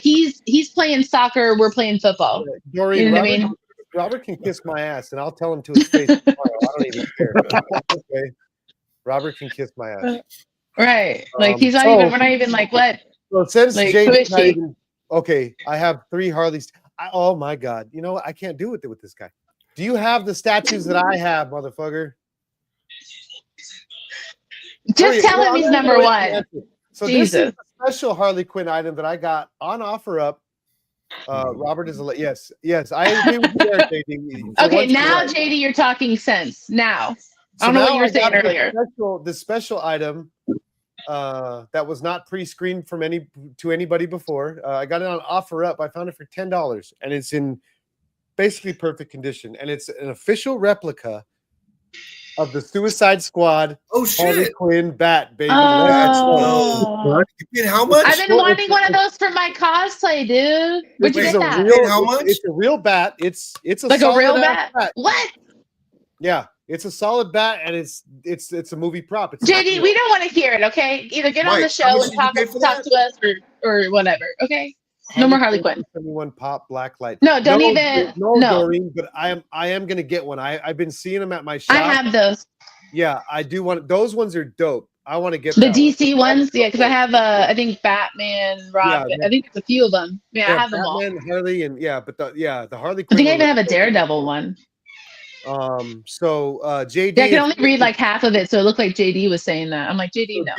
he's playing soccer. We're playing football. Doreen, you know what I mean? Robert can kiss my ass, and I'll tell him to his face tomorrow. I don't even care. Okay, Robert can kiss my ass. Right, he's not even. We're not even what. So since Jade's not even, okay, I have 3 Harleys. Oh my God, you know what? I can't do it with this guy. Do you have the statues that I have, motherfucker? Just tell him he's number one. So Jesus. This is a special Harley Quinn item that I got on OfferUp. Robert is yes. I agree with you there, JD. Okay, now JD, you're talking sense. Now, I don't know what you were saying earlier. The special item that was not pre-screened from anybody before. I got it on OfferUp. I found it for $10, and it's in basically perfect condition, and it's an official replica of the Suicide Squad. Oh shit! Harley Quinn bat, baby. Oh. How much? I've been wanting one of those for my cosplay, dude. Where'd you get that? How much? It's a real bat. It's a like a real bat? bat. What? Yeah, it's a solid bat, and it's a movie prop. It's JD, we don't want to hear it. Okay, either get on the show and talk to us, or whatever. Okay. No more Harley Quinn. 71 pop blacklight. No, don't even. No, Doreen, but I am gonna get one. I've been seeing them at my shop. I have those. Yeah, I do want those ones. Are dope. I want to get the DC ones. Yeah, because I have I think Batman, Robin. Yeah, I think it's a few of them. Yeah, I have them all. Batman, Harley, and the Harley Quinn. I think I even have a Daredevil one. So JD. Yeah, I can only read like half of it, so it looked like JD was saying that. I'm like, JD, no.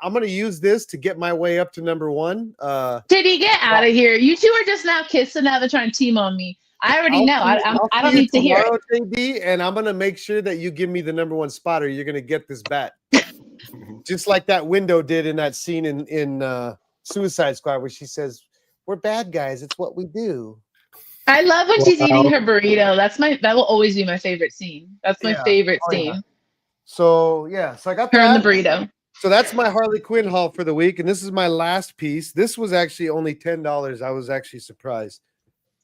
I'm gonna use this to get my way up to number one. JD, get out of here! You two are just now kissing, now they're trying to team on me. I already know. I don't need to hear it. JD, and I'm gonna make sure that you give me the number one spot, or you're gonna get this bat. Just like that window did in that scene in Suicide Squad, where she says, "We're bad guys. It's what we do." I love when she's eating her burrito. That will always be my favorite scene. That's my favorite scene. Yeah. So I got her in the burrito. So that's my Harley Quinn haul for the week, and this is my last piece. This was actually only $10. I was actually surprised,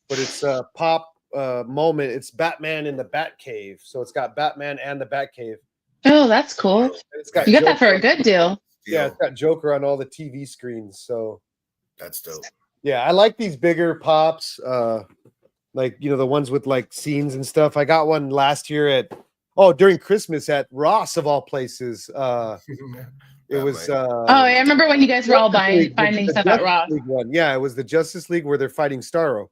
but it's a pop moment. It's Batman in the Batcave, so it's got Batman and the Batcave. Oh, that's cool. You got that for a good deal. Yeah, it's got Joker on all the TV screens, so that's dope. Yeah, I like these bigger pops, like the ones with like scenes and stuff. I got one last year during Christmas at Ross of all places. It was. I remember when you guys were all finding stuff at Ross. Yeah, it was the Justice League where they're fighting Starro.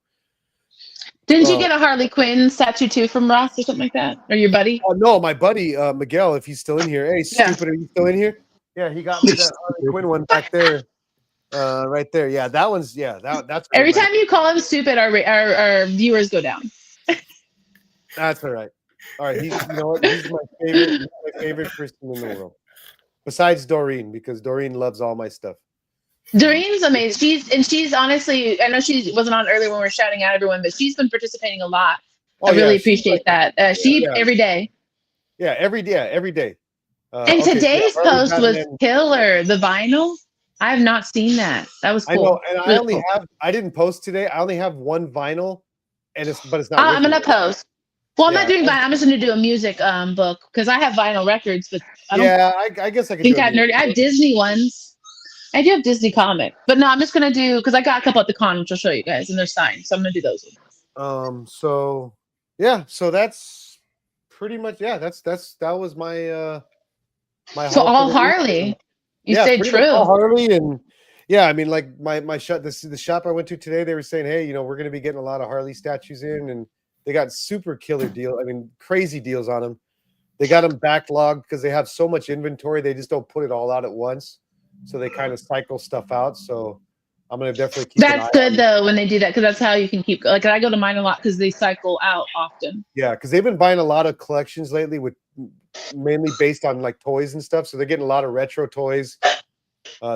Didn't you get a Harley Quinn statue too from Ross or something like that, or your buddy? Oh no, my buddy Miguel, if he's still in here. Hey, stupid, are you still in here? Yeah, he got me that Harley Quinn one back there. Right there. Yeah, that one's that's every time you call him stupid, our viewers go down. That's all right. All right, he's my favorite person in the world. Besides Doreen, because Doreen loves all my stuff. Doreen's amazing. She's honestly, I know she wasn't on earlier when we were shouting out everyone, but she's been participating a lot. I really appreciate that. Every day. Yeah, every day. And today's post was killer. The vinyl. I have not seen that. That was cool. I know, and I didn't post today. I only have one vinyl, but it's not. I'm gonna post. Well, I'm not doing vinyl. I'm just gonna do a music book because I have vinyl records, but I don't. I guess I can. Think I'm nerdy. I have Disney ones. I do have Disney comic, but no, I'm just gonna do because I got a couple at the con, which I'll show you guys, and they're signed. So I'm gonna do those. So that's pretty much that was my my. So all Harley. You stayed true. All Harley and I mean, like my shop. The shop I went to today, they were saying, hey, we're gonna be getting a lot of Harley statues in, and they got super killer deal. I mean, crazy deals on them. They got them backlogged because they have so much inventory. They just don't put it all out at once. So they kind of cycle stuff out. So I'm going to definitely keep That's good, though, when they do that, because that's how you can keep... Like, I go to mine a lot because they cycle out often. Yeah, because they've been buying a lot of collections lately with mainly based on, like, toys and stuff. So they're getting a lot of retro toys,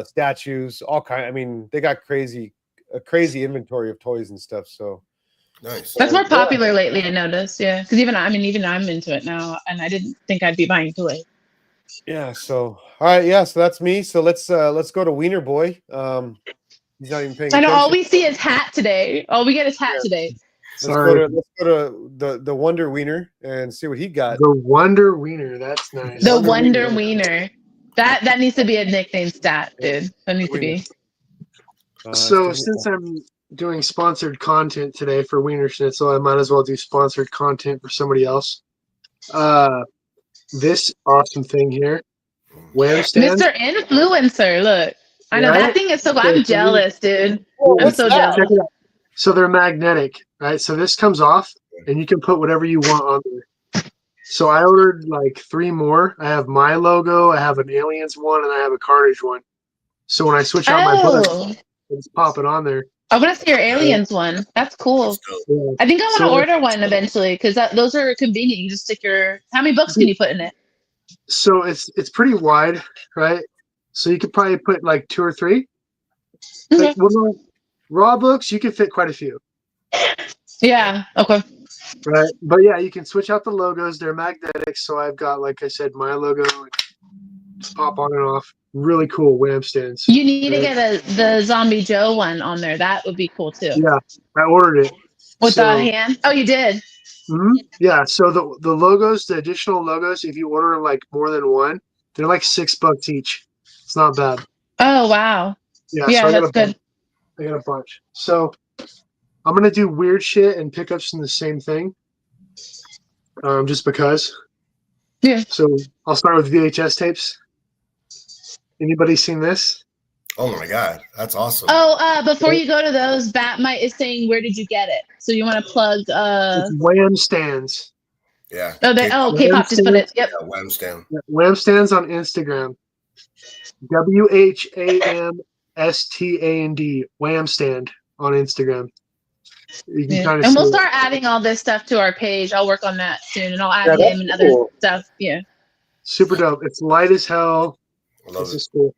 statues, all kind. I mean, they got a crazy inventory of toys and stuff. So... Nice. That's more popular lately, I noticed. Yeah, because even I'm into it now, and I didn't think I'd be buying toys. Yeah. So all right. Yeah. So that's me. So let's go to Wiener Boy. He's not even paying. I know. All we see is hat today. All we get is hat today. Let's go to the Wonder Wiener and see what he got. The Wonder Wiener. That's nice. The Wonder Wiener. That needs to be a nickname stat, dude. That needs to be. So since I'm doing sponsored content today for Wiener Schnitzel, I might as well do sponsored content for somebody else. This awesome thing here, Mr. Influencer. Look, I know that thing is so. I'm jealous, dude. I'm so jealous. So they're magnetic, right? So this comes off, and you can put whatever you want on there. So I ordered like 3 more. I have my logo, I have an Aliens one, and I have a Carnage one. So when I switch out my book, it's popping on there. I want to see your Aliens one. That's cool. Yeah. I think I want to order one eventually because those are convenient. You just stick your. How many books can you put in it? So it's pretty wide, right? So you could probably put like 2 or 3. Okay. Like, well, raw books, you can fit quite a few. Yeah. Okay. Right. But yeah, you can switch out the logos. They're magnetic. So I've got, like I said, my logo and just pop on and off. Really cool wham stands. You need to get the Zombie Joe one on there. That would be cool too. Yeah, I ordered it. With the hand? Oh, you did? Mm-hmm. Yeah. So the logos, the additional logos, if you order like more than one, they're like $6 each. It's not bad. Oh, wow. Yeah, Yeah, so that's good. I got a bunch. So I'm gonna do weird shit and pickups in the same thing. Just because. Yeah. So I'll start with VHS tapes. Anybody seen this? Oh my god, that's awesome. Oh, before you go to those, Batmite is saying, "Where did you get it?" So you want to plug? It's Wham Stands. Yeah. K-pop just put it. Yep. Yeah, Wham Stand. Yeah, Wham Stands on Instagram. WHAMSTAND. Wham Stand on Instagram. You can kind of and we'll start adding all this stuff to our page. I'll work on that soon, and I'll add him and other stuff. Yeah. Super dope. It's light as hell. I love this it. is cool.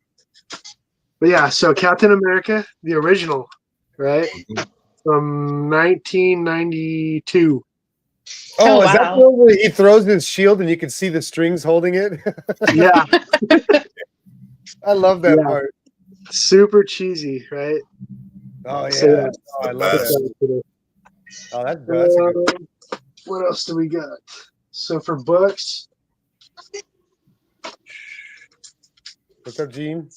But yeah, so Captain America, the original, right? From 1992. Oh, is that the one where he throws his shield and you can see the strings holding it? Yeah. I love that part. Super cheesy, right? Oh, yeah. So, I love that. Oh, that's good. What else do we got? So for books. What's up, Gene?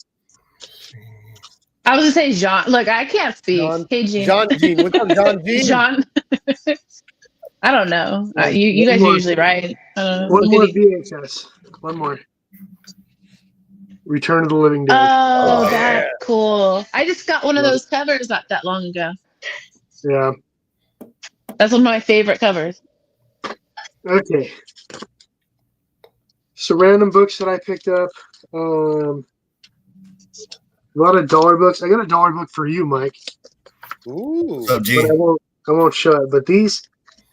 I was gonna say Jean. Look, I can't speak. Hey, Gene. John Gene. What's up, John Gene? John. I don't know. You guys are usually right. One more VHS. One more. Return of the Living Dead. Oh, that's cool. I just got one of those covers not that long ago. Yeah. That's one of my favorite covers. Okay. So random books that I picked up. A lot of dollar books. I got a dollar book for you, Mike. Ooh. What's up, G? I won't show it. But these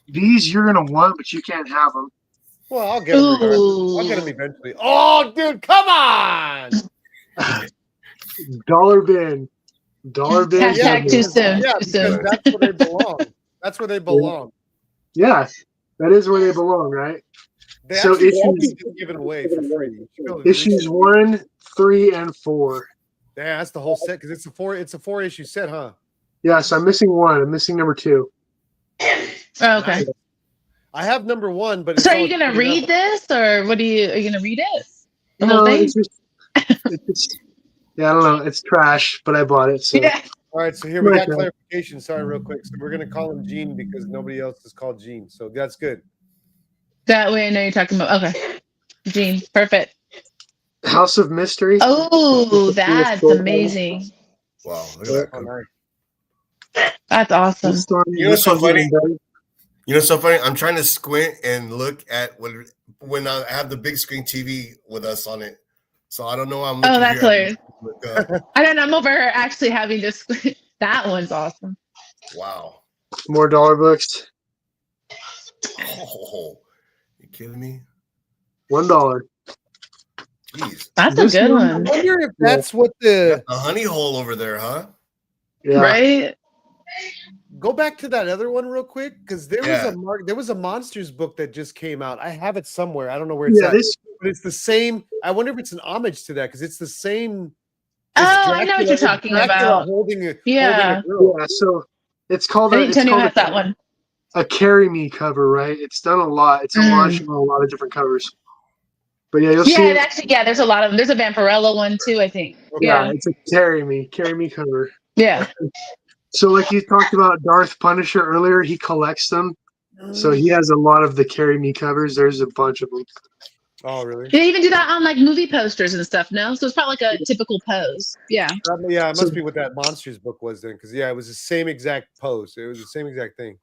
you're gonna want, but you can't have them. Well, I'll get them. I'll get them eventually. Oh, dude, come on! Dollar bin. Hashtag too soon. Yeah, too soon. That's where they belong. That's where they belong. Yeah, that is where they belong, right? They so issues given away for free. Issues 1, 3, and 4. Yeah, that's the whole set because it's a 4-issue set, huh? Yeah, so I'm missing 1. I'm missing number 2. Oh, okay. I have number 1, but so are you gonna read this, or are you gonna read it? The no, whole thing? it's just yeah, I don't know. It's trash, but I bought it. So. Yeah. All right, so here we got clarification. Sorry, real quick. So we're gonna call him Gene because nobody else is called Gene. So that's good. That way I know you're talking about. Okay, Gene, perfect. House of Mystery. Oh, that's amazing. Wow, look at that. That's awesome. You know what's so funny? I'm trying to squint and look at when I have the big screen TV with us on it. So I don't know. I'm looking that's hilarious. I don't know. I'm over here actually having to squint. That one's awesome. Wow. More dollar books. Oh, you kidding me? $1. Jeez. That's a good one. I wonder if that's what the honey hole over there, huh? Yeah. Right. Go back to that other one real quick because there was a Monsters book that just came out. I have it somewhere. I don't know where it's at. But it's the same. I wonder if it's an homage to that because it's the same. I know what you're talking about. Holding a yeah. So it's called. I didn't tell you about that one. A Carry Me cover, right? It's done a lot. It's a launch on a lot of different covers. But yeah, you'll see. Yeah, actually, there's a lot of them. There's a Vampirella one too, I think. Yeah, it's a Carry Me cover. Yeah. So, like you talked about Darth Punisher earlier, he collects them. So he has a lot of the Carry Me covers. There's a bunch of them. Oh, really? They even do that on like movie posters and stuff. No, so it's probably like a typical pose. Yeah. Yeah, it must be what that Monsters book was then, because it was the same exact pose. It was the same exact thing.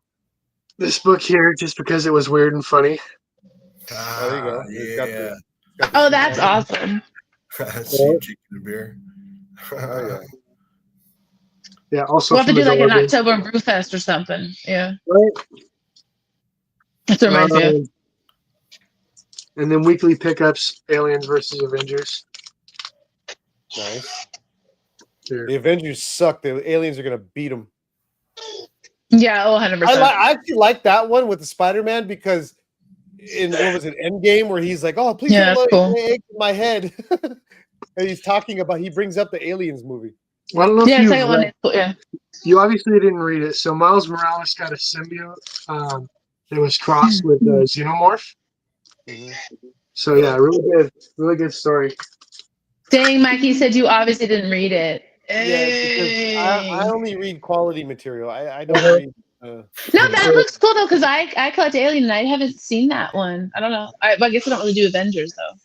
this book here just because it was weird and funny. There you go. It's got Yeah. Oh, that's awesome. See, chicken and beer. Oh, yeah. Yeah, also We'll have to from do like an Adorable. October Brew Fest or something. Yeah. Right? That's what reminds me of. And then weekly pickups, Aliens versus Avengers. Nice. Here. The Avengers suck. The aliens are gonna beat them. Yeah, 100%. I actually like that one with the Spider-Man because in what was it, Endgame, where he's like, "Oh, please Yeah, don't that's let cool. my egg in my head," and he's talking about. He brings up the Aliens movie. Well, I don't know Yeah, if second one is cool. Yeah. you obviously didn't read it. So Miles Morales got a symbiote that was crossed with Xenomorph. Mm-hmm. So yeah, really good story. Dang, Mikey said you obviously didn't read it. Yeah, because Hey. I only read quality material. I don't read. No, that looks cool though, because I collect Alien and I haven't seen that one. I don't know. I guess I don't really do Avengers though.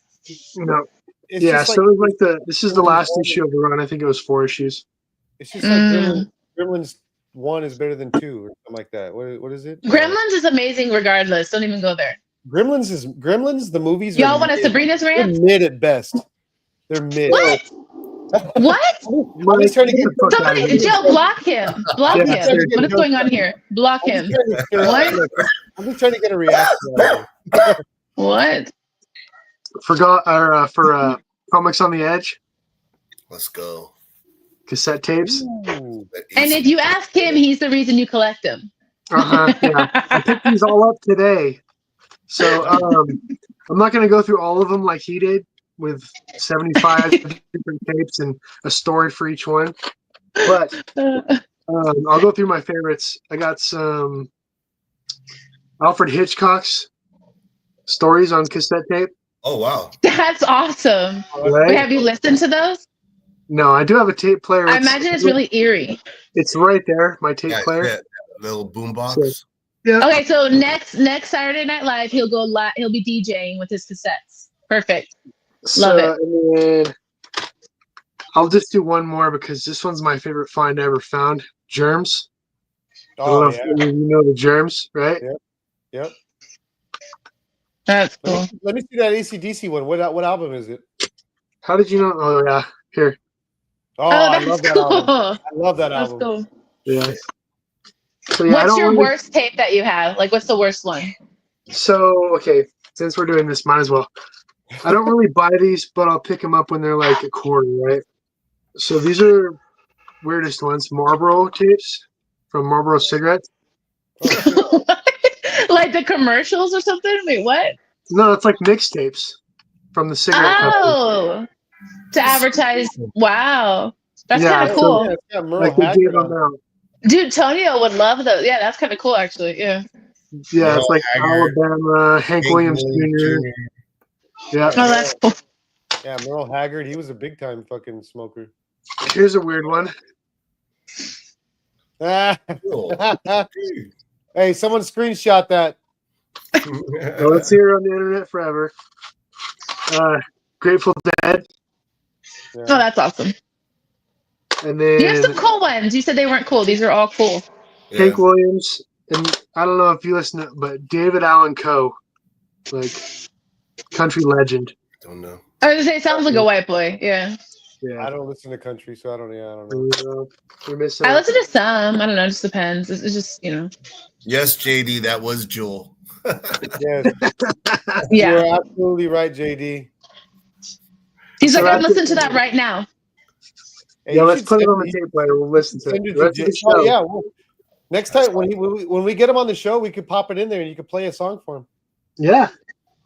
It's Yeah, just so like, it was like this is the last issue of the run. I think it was 4 issues. it's just like Gremlins 1 is better than 2 or something like that. What is it? Gremlins is amazing regardless. Don't even go there. Gremlins. The movies. Y'all want a Sabrina's They're rant? mid at best. They're mid. What? What? I'm just trying to get Somebody, Joe, block him. Block Yeah, him. seriously. What is going on here? Block him. What? I'm just trying to get a reaction. What? Forgot for Comics on the Edge Let's go. cassette tapes. Ooh. And if you ask him, he's the reason you collect them. Yeah, I picked these all up today. So I'm not going to go through all of them like he did with 75 different tapes and a story for each one. But I'll go through my favorites. I got some Alfred Hitchcock's stories on cassette tape. Oh wow, That's awesome. Right? Wait, have you listened to those? No, I do have a tape player. I imagine it's really eerie. It's right there, my tape player. Yeah, little boombox. Yeah. Okay, so next Saturday Night Live, he'll go live. He'll be DJing with his cassettes. Perfect. Love it. And then I'll just do one more because this one's my favorite find I ever found. Germs. Oh, I don't know if you know the Germs, right? Yep. That's cool. Let me see that AC/DC one. What album is it? How did you know? Oh yeah, here. Oh, I that's love that cool. album. I love that That's album. cool. Yeah. So yeah, What's your worst tape that you have? Like, what's the worst one? So okay, since we're doing this, might as well. I don't really buy these, but I'll pick them up when they're like $0.25, right? So these are weirdest ones. Marlboro tapes from Marlboro cigarettes. Like the commercials or something? Wait, what? No, it's like mixtapes from the cigarette company. Oh, to advertise. Wow, that's Yeah, kind of cool. Yeah, it's got Merle Like they Haggard gave them on it. out. Dude, Tonio would love those. Yeah, that's kind of cool, actually. Yeah. Yeah, it's Merle like Haggard, Alabama, Hank Williams Jr. Yeah. Oh, that's cool. Yeah, Merle Haggard. He was a big time fucking smoker. Here's a weird one. Cool. Hey, someone screenshot that. So it's here on the internet forever. Grateful Dead. Yeah. Oh, that's awesome. And then You have some cool ones. You said they weren't cool. These are all cool. Hank Williams. And I don't know if you listen to but David Allan Coe. Like country legend. Don't know. I was gonna say, it sounds like a white boy. Yeah. Yeah. I don't listen to country, so I don't know. You're missing I out. listen to some. I don't know. It just depends. It's just, Yes, JD, that was Jewel. Yes, Yeah. you're absolutely right, JD. He's So like, I'm that's listening to it. that right now. Hey, Yeah, you let's should put it send on the me- tape player. We'll listen to send it. it The rest of the oh, show. yeah. Next time when we get him on the show, we could pop it in there and you could play a song for him. Yeah.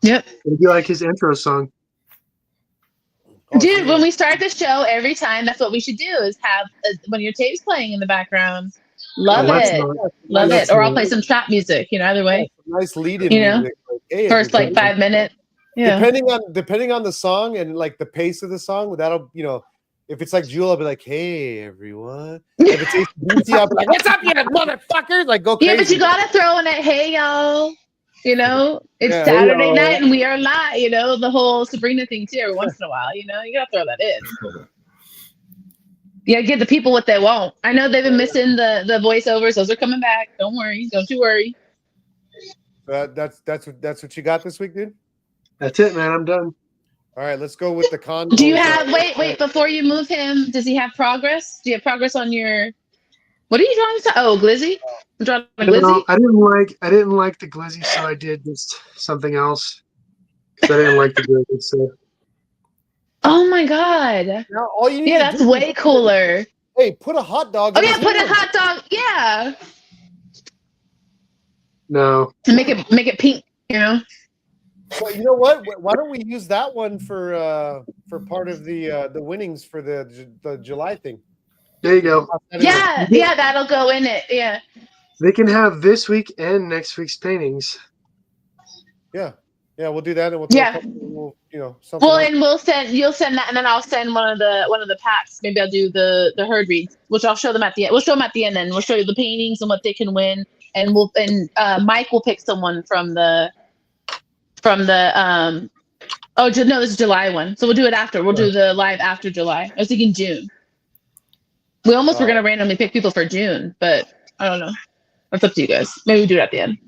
Yep. It'd be like his intro song. Oh, Dude, sweet. when we start the show, every time, that's what we should do is have one of your tapes playing in the background. Love Well, that's it. not- Love that's it. Or I'll not- play some trap music, either way. Nice lead-in You know, music. Like, hey, First, like, everybody. 5 minutes. Yeah. Depending on the song and like the pace of the song, that'll if it's like Jewel, I'll be like, hey everyone. If it's AC/DC, I'll be like, what's up, you motherfuckers? Like go crazy. Yeah, but you gotta throw in a hey y'all. It's Yeah. Saturday Hey, y'all. night and we are live. The whole Sabrina thing too. Every once in a while, you gotta throw that in. You gotta give the people what they want. I know they've been missing the voiceovers. Those are coming back. Don't worry. Don't you worry. That's what you got this week, dude. That's it, man. I'm done. All right, let's go with the con. Do you have wait before you move him? Does he have progress? Do you have progress on your? What are you drawing? Oh, Glizzy. I'm drawing a Glizzy. No, I didn't like the Glizzy, so I did just something else. I didn't like the Glizzy, so. Oh my god! Now, all you need Yeah, that's way cooler. Hey, put a hot dog. Oh yeah, put a hot dog. Yeah. No. And make it pink. You know. Well, you know what? Why don't we use that one for part of the winnings for the July thing? There you go. Yeah, that'll go in it. Yeah. They can have this week and next week's paintings. Yeah, we'll do that, and we'll something. Well, and you'll send that, and then I'll send one of the packs. Maybe I'll do the herd reads, which I'll show them at the end. We'll show them at the end, and we'll show you the paintings and what they can win, and Mike will pick someone from the this is July one, so we'll do it after. We'll do the live after July. I was thinking June. We almost were gonna randomly pick people for June, but I don't know. That's up to you guys. Maybe we do it at the end.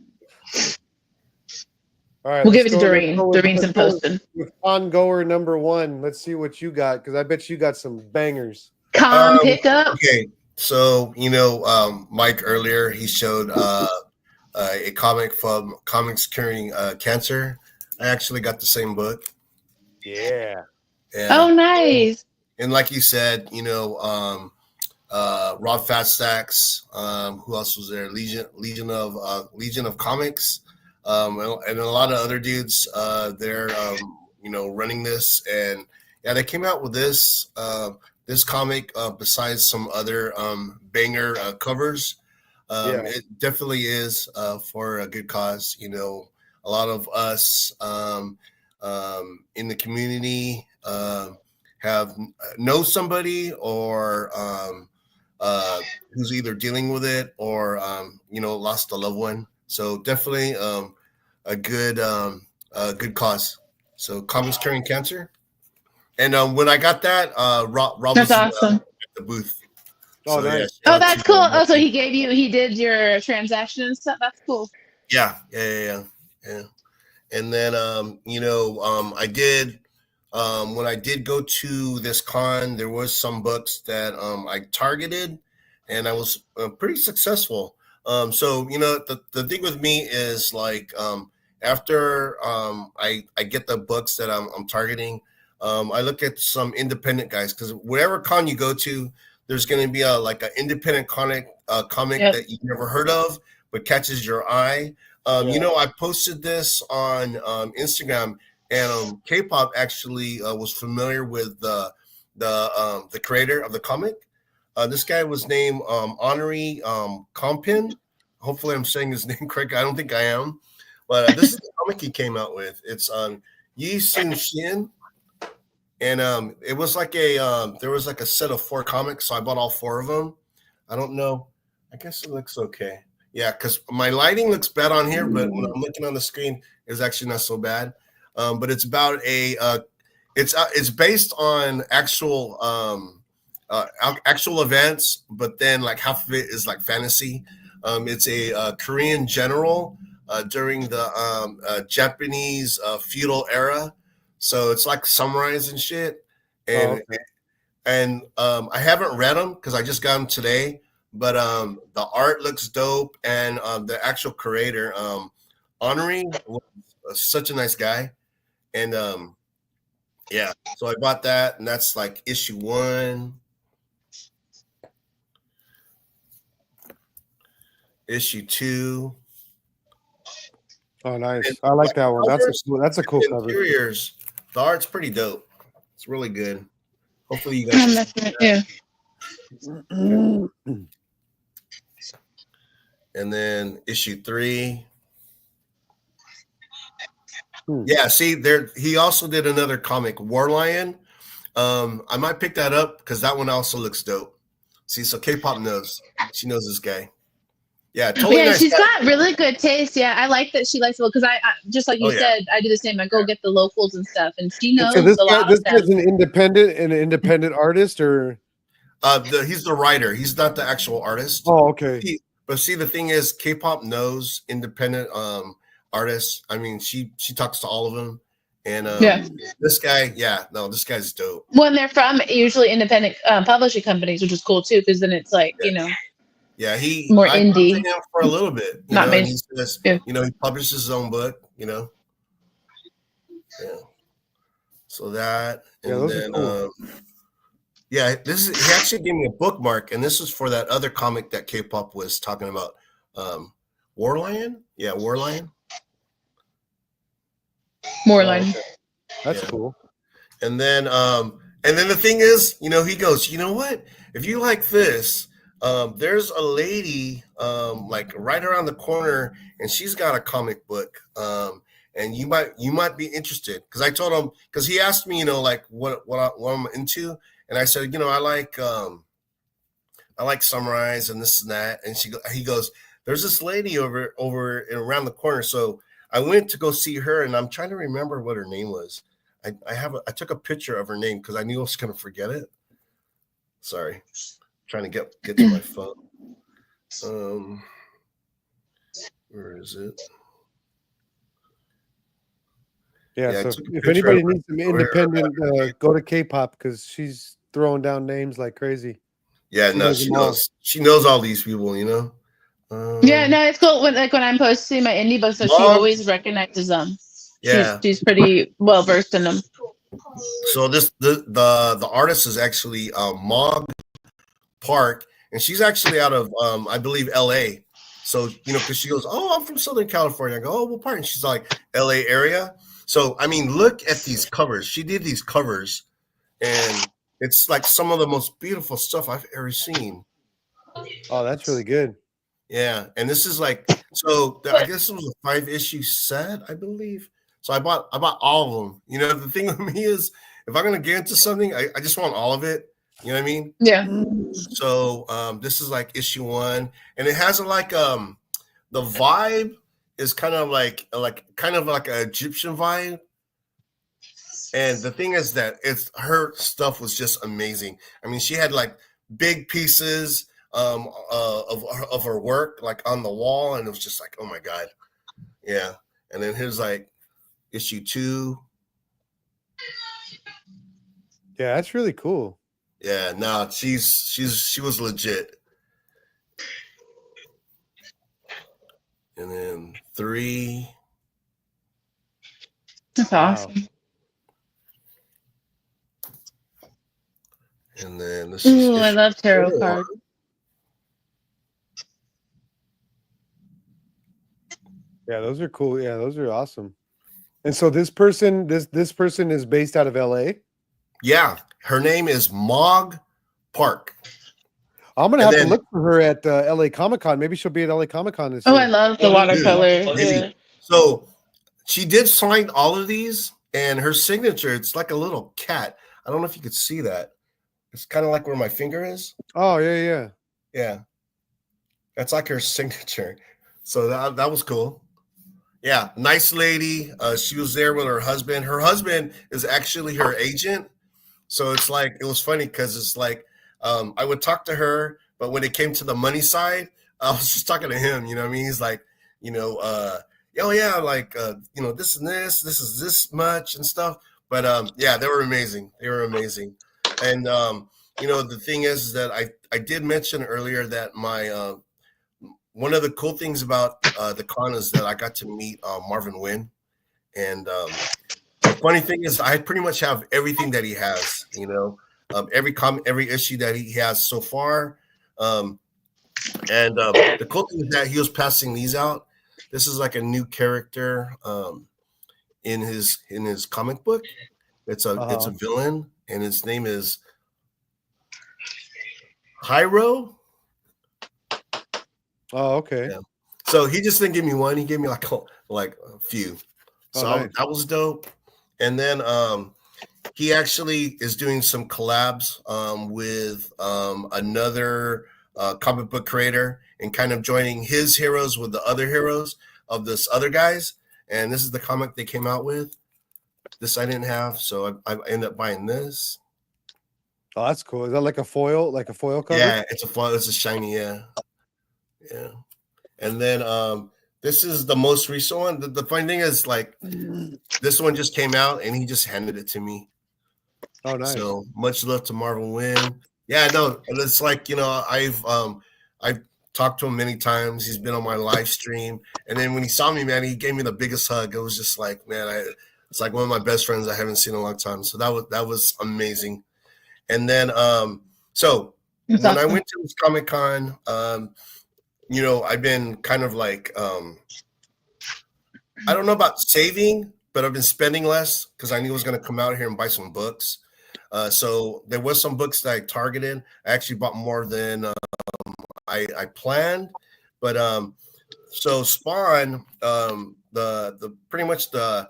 All right, we'll give it to Doreen. Doreen's in posting. With ongoer number 1, let's see what you got, because I bet you got some bangers. Pickup. Okay, so Mike earlier he showed a comic from Comics Curing Cancer. I actually got the same book. Yeah. Oh, nice. And like you said, Rob Fatstacks. Who else was there? Legion of Comics. And a lot of other dudes they're running this, and they came out with this comic besides some other banger covers. It definitely is for a good cause. A lot of us in the community know somebody or who's either dealing with it or lost a loved one. So definitely a good cause. So Comics Curing Cancer. And when I got that, Rob that's was awesome. At the booth. Oh, so, nice. Oh, that's cool. Oh, so he did your transaction and stuff. That's cool. Yeah. And then I did when I did go to this con, there was some books that I targeted, and I was pretty successful. So the thing with me is like after I get the books that I'm targeting, I look at some independent guys, because whatever con you go to, there's going to be an independent comic that you've never heard of but catches your eye. I posted this on Instagram, and K-pop actually was familiar with the creator of the comic. This guy was named Honorary Compin. Hopefully I'm saying his name correct. I don't think I am. But this is the comic he came out with. It's on Yi Sun Shin. And it was there was a set of 4 comics, so I bought all 4 of them. I don't know. I guess it looks okay. Yeah, because my lighting looks bad on here, but when I'm looking on the screen, it's actually not so bad. But it's about it's based on actual events, but then half of it is fantasy. It's a Korean general during the Japanese feudal era, so it's samurais and shit. And I haven't read them because I just got them today. But the art looks dope, and the actual creator, Honorary, was such a nice guy. And so I bought that, and that's issue 1. Issue 2. Oh, nice. I like that one. That's a cool cover. Interiors, the art's pretty dope. It's really good. Hopefully you guys And then issue 3. Yeah, see there. He also did another comic, War Lion. I might pick that up because that one also looks dope. See, so K-pop knows. She knows this guy. Yeah, totally. Yeah, nice she's guy. got really good taste. Yeah, I like that she likes it because I just like you said, I do the same. I go get the locals and stuff, and she knows so this a lot this of guy's them. an independent artist, or he's the writer. He's not the actual artist. Oh, okay. But see, the thing is, K-pop knows independent artists. I mean, she talks to all of them. And Yeah. this guy, this guy's dope. When they're from usually independent publishing companies, which is cool too, because then it's like, you know, Yeah, more I talked indie. to him for a little bit, Not and he based. says, Yeah. he publishes his own book, Yeah. So that, and those are then, cool. he actually gave me a bookmark, and this is for that other comic that K-pop was talking about, War Lion. Yeah, War Lion. More line. That's cool. And then the thing is, he goes, you know what? If you like this, there's a lady like right around the corner, and she's got a comic book, and you might be interested. Because I told him, because he asked me, like what I'm into, and I said, I like Summarize and this and that, and he goes, there's this lady over around the corner. So I went to go see her, and I'm trying to remember what her name was. I took a picture of her name because I knew I was going to forget it. Sorry, trying to get to my phone. Where is it? Yeah, so if anybody needs some independent, go to K-pop because she's throwing down names like crazy. Yeah, she knows. She knows all these people, Yeah, no, it's cool. When I'm posting my indie books, so she always recognizes them. Yeah, she's pretty well versed in them. So the artist is actually Mog Park, and she's actually out of I believe L.A. So because she goes, oh, I'm from Southern California. I go, oh, what part? And she's like L.A. area. So I mean, look at these covers. She did these covers, and it's like some of the most beautiful stuff I've ever seen. Oh, that's really good. Yeah, and this is like, so I guess it was a 5-issue set, I believe. So I bought all of them. The thing with me is, if I'm gonna get into something, I just want all of it. You know what I mean? Yeah. So this is like issue 1, and it has like the vibe is kind of like an Egyptian vibe. And the thing is that her stuff was just amazing. I mean, she had like big pieces of her work like on the wall, and it was just like, oh my god, yeah. And then here's like issue 2. Yeah, that's really cool. Yeah, no, she was legit. And then 3. That's awesome. And then this is. Ooh, I love tarot cards. Yeah, those are cool. Yeah, those are awesome. And so this person is based out of LA? Yeah, her name is Mog Park. I'm gonna have to look for her at LA Comic-Con. Maybe she'll be at LA Comic-Con this year. Oh, I love the watercolor. Yeah. So she did sign all of these, and her signature, it's like a little cat. I don't know if you could see that. It's kind of like where my finger is. Oh, yeah. Yeah. That's like her signature. So that was cool. Yeah, nice lady. She was there with her husband. Her husband is actually her agent. So it's like, it was funny because it's like, I would talk to her, but when it came to the money side, I was just talking to him. You know what I mean? He's like, oh yeah, like, this and this is this much and stuff. But yeah, they were amazing. And the thing is that I did mention earlier that my one of the cool things about the con is that I got to meet Marvin Wynn, and the funny thing is I pretty much have everything that he has. Every issue that he has so far, and the cool thing is that he was passing these out. This is like a new character in his comic book. It's a villain, and his name is Hyro. Oh, okay. Yeah. So he just didn't give me one. He gave me like a few. So nice. That was dope. And then he actually is doing some collabs with another comic book creator and kind of joining his heroes with the other heroes of this other guys. And this is the comic they came out with. This I didn't have, so I ended up buying this. Oh, that's cool. Is that like a foil cover? Yeah, it's a foil. It's a shiny, yeah. And then This is the most recent one. The funny thing is, like, this one just came out, and he just handed it to me. Oh, nice. So much love to Marvin Wynn. Yeah, no, it's like, I've talked to him many times. He's been on my live stream, and then when he saw me, man, he gave me the biggest hug. It was just like, man, it's like one of my best friends I haven't seen in a long time. So that was amazing. And then so That's when I awesome. went to this Comic-Con, I've been kind of like I don't know about saving, but I've been spending less because I knew I was going to come out here and buy some books. So there was some books that I targeted. I actually bought more than I planned, but so Spawn, the pretty much the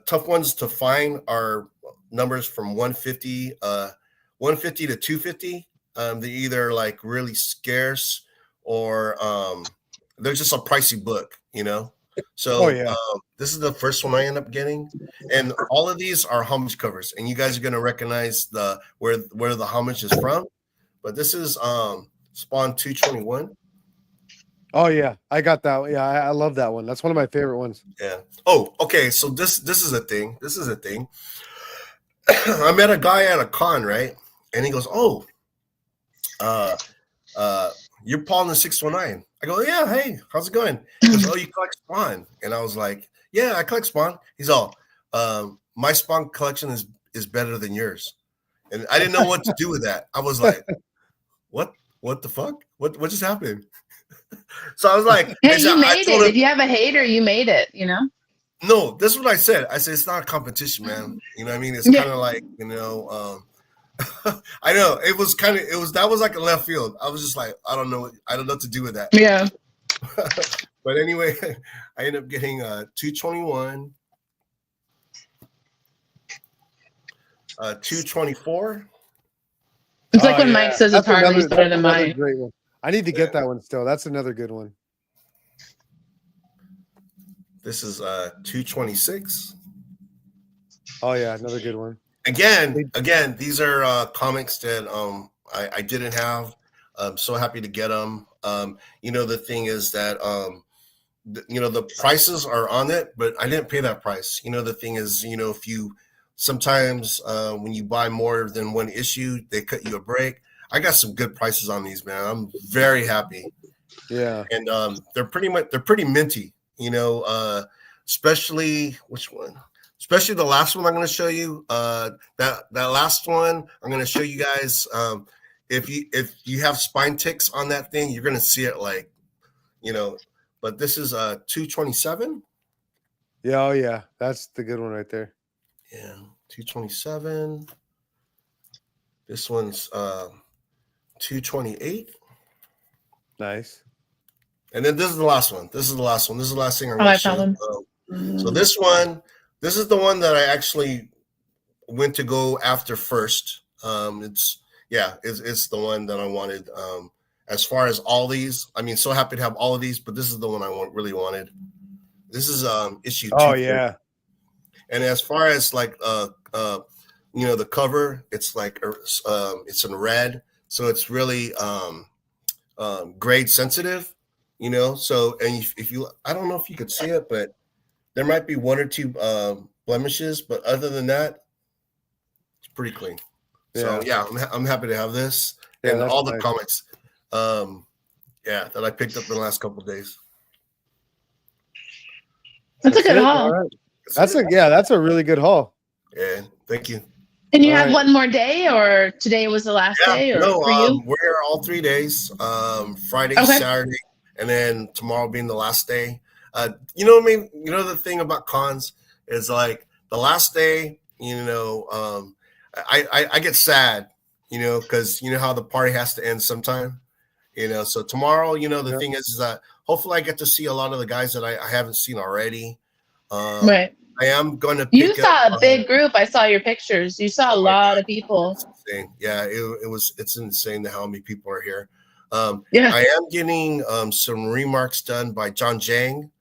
tough ones to find are numbers from 150 to 250. They're either like really scarce or they're just a pricey book, So this is the first one I end up getting, and all of these are homage covers, and you guys are gonna recognize where the homage is from. But this is Spawn 221. Oh yeah, I got that. Yeah, I love that one. That's one of my favorite ones. Yeah. Oh, okay. So this is a thing. This is a thing. I met a guy at a con, right? And he goes, "Oh, you're Paul in the 619." I go, "Yeah, hey, how's it going?" He goes, "Oh, you collect Spawn?" And I was like, "Yeah, I collect Spawn." He's all, "My Spawn collection is better than yours." And I didn't know what to do with that. I was like, "What? What the fuck? What just happened?" So I was like, Hey, you made it. If you have a hater, you made it, No, this is what I said. I said, it's not a competition, man. You know what I mean? It's kind of like, I know that was like a left field. I was just like, I don't know what to do with that. Yeah. But anyway, I ended up getting 221, 224. It's like when Mike says it's Harley's better than mine. Great one. I need to get that one still. That's another good one. This is 226. Oh yeah, another good one. Again, these are comics that I didn't have. I'm so happy to get them. The thing is that the prices are on it, but I didn't pay that price. The thing is, if you sometimes when you buy more than one issue, they cut you a break. I got some good prices on these, man. I'm very happy. Yeah, and they're pretty minty. Especially which one? Especially the last one I'm going to show you. That last one I'm going to show you guys. If you have spine ticks on that thing, you're going to see it like, But this is 227. Yeah, oh yeah, that's the good one right there. Yeah, 227. This one's 228. Nice. And then this is the last one. This is the last thing I'm going to show. So this is the one that I actually went to go after first. It's the one that I wanted. As far as all these, I mean, so happy to have all of these, but this is the one I really wanted. This is issue 2. Oh yeah. And as far as like the cover, it's like it's in red, so it's really grade sensitive. So, and if you, I don't know if you could see it, but there might be one or two blemishes, but other than that, it's pretty clean. Yeah. So yeah, I'm happy to have this and all the comics, that I picked up in the last couple of days. That's a good haul. Right. That's a really good haul. Yeah, thank you. And you have one more day, or today was the last day, or no, for you? We're here all 3 days. Friday, Saturday, and then tomorrow being the last day. The thing about cons is like the last day, I get sad, because how the party has to end sometime, so tomorrow, the thing is that hopefully I get to see a lot of the guys that I haven't seen already. Right. I am going to. You saw a big group. I saw your pictures. You saw a lot of people. It's insane. Yeah, it's insane how many people are here. Yeah. I am getting some remarks done by John Jang.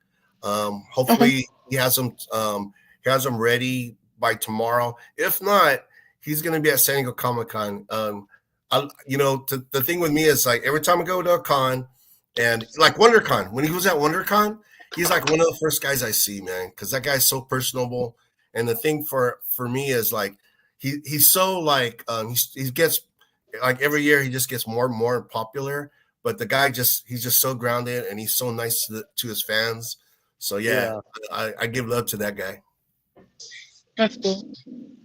Hopefully he has them ready by tomorrow. If not, he's going to be at San Diego Comic-Con. The thing with me is like every time I go to a con, and like WonderCon, when he was at WonderCon, he's like one of the first guys I see, man, because that guy's so personable. And the thing for me is like he's so like he gets like every year he just gets more and more popular. But the guy he's just so grounded and he's so nice to his fans. So yeah. I give love to that guy. That's cool.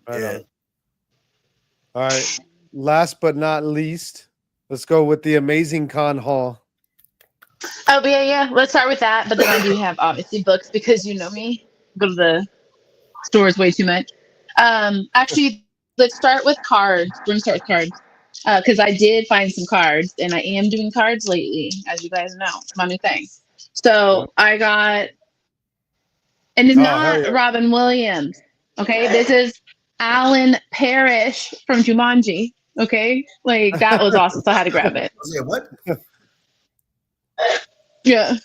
Right. All right. Last but not least, let's go with the Amazing Con Hall. Oh yeah. Let's start with that. But then I do have obviously books because you know me. Go to the stores way too much. Actually, let's start with cards. We're gonna start with cards. Because I did find some cards, and I am doing cards lately, as you guys know. It's my new thing. So I got, and it's not Robin Williams. Okay, this is Alan Parrish from Jumanji. Okay, like that was awesome. So I had to grab it. Yeah, what? Yeah,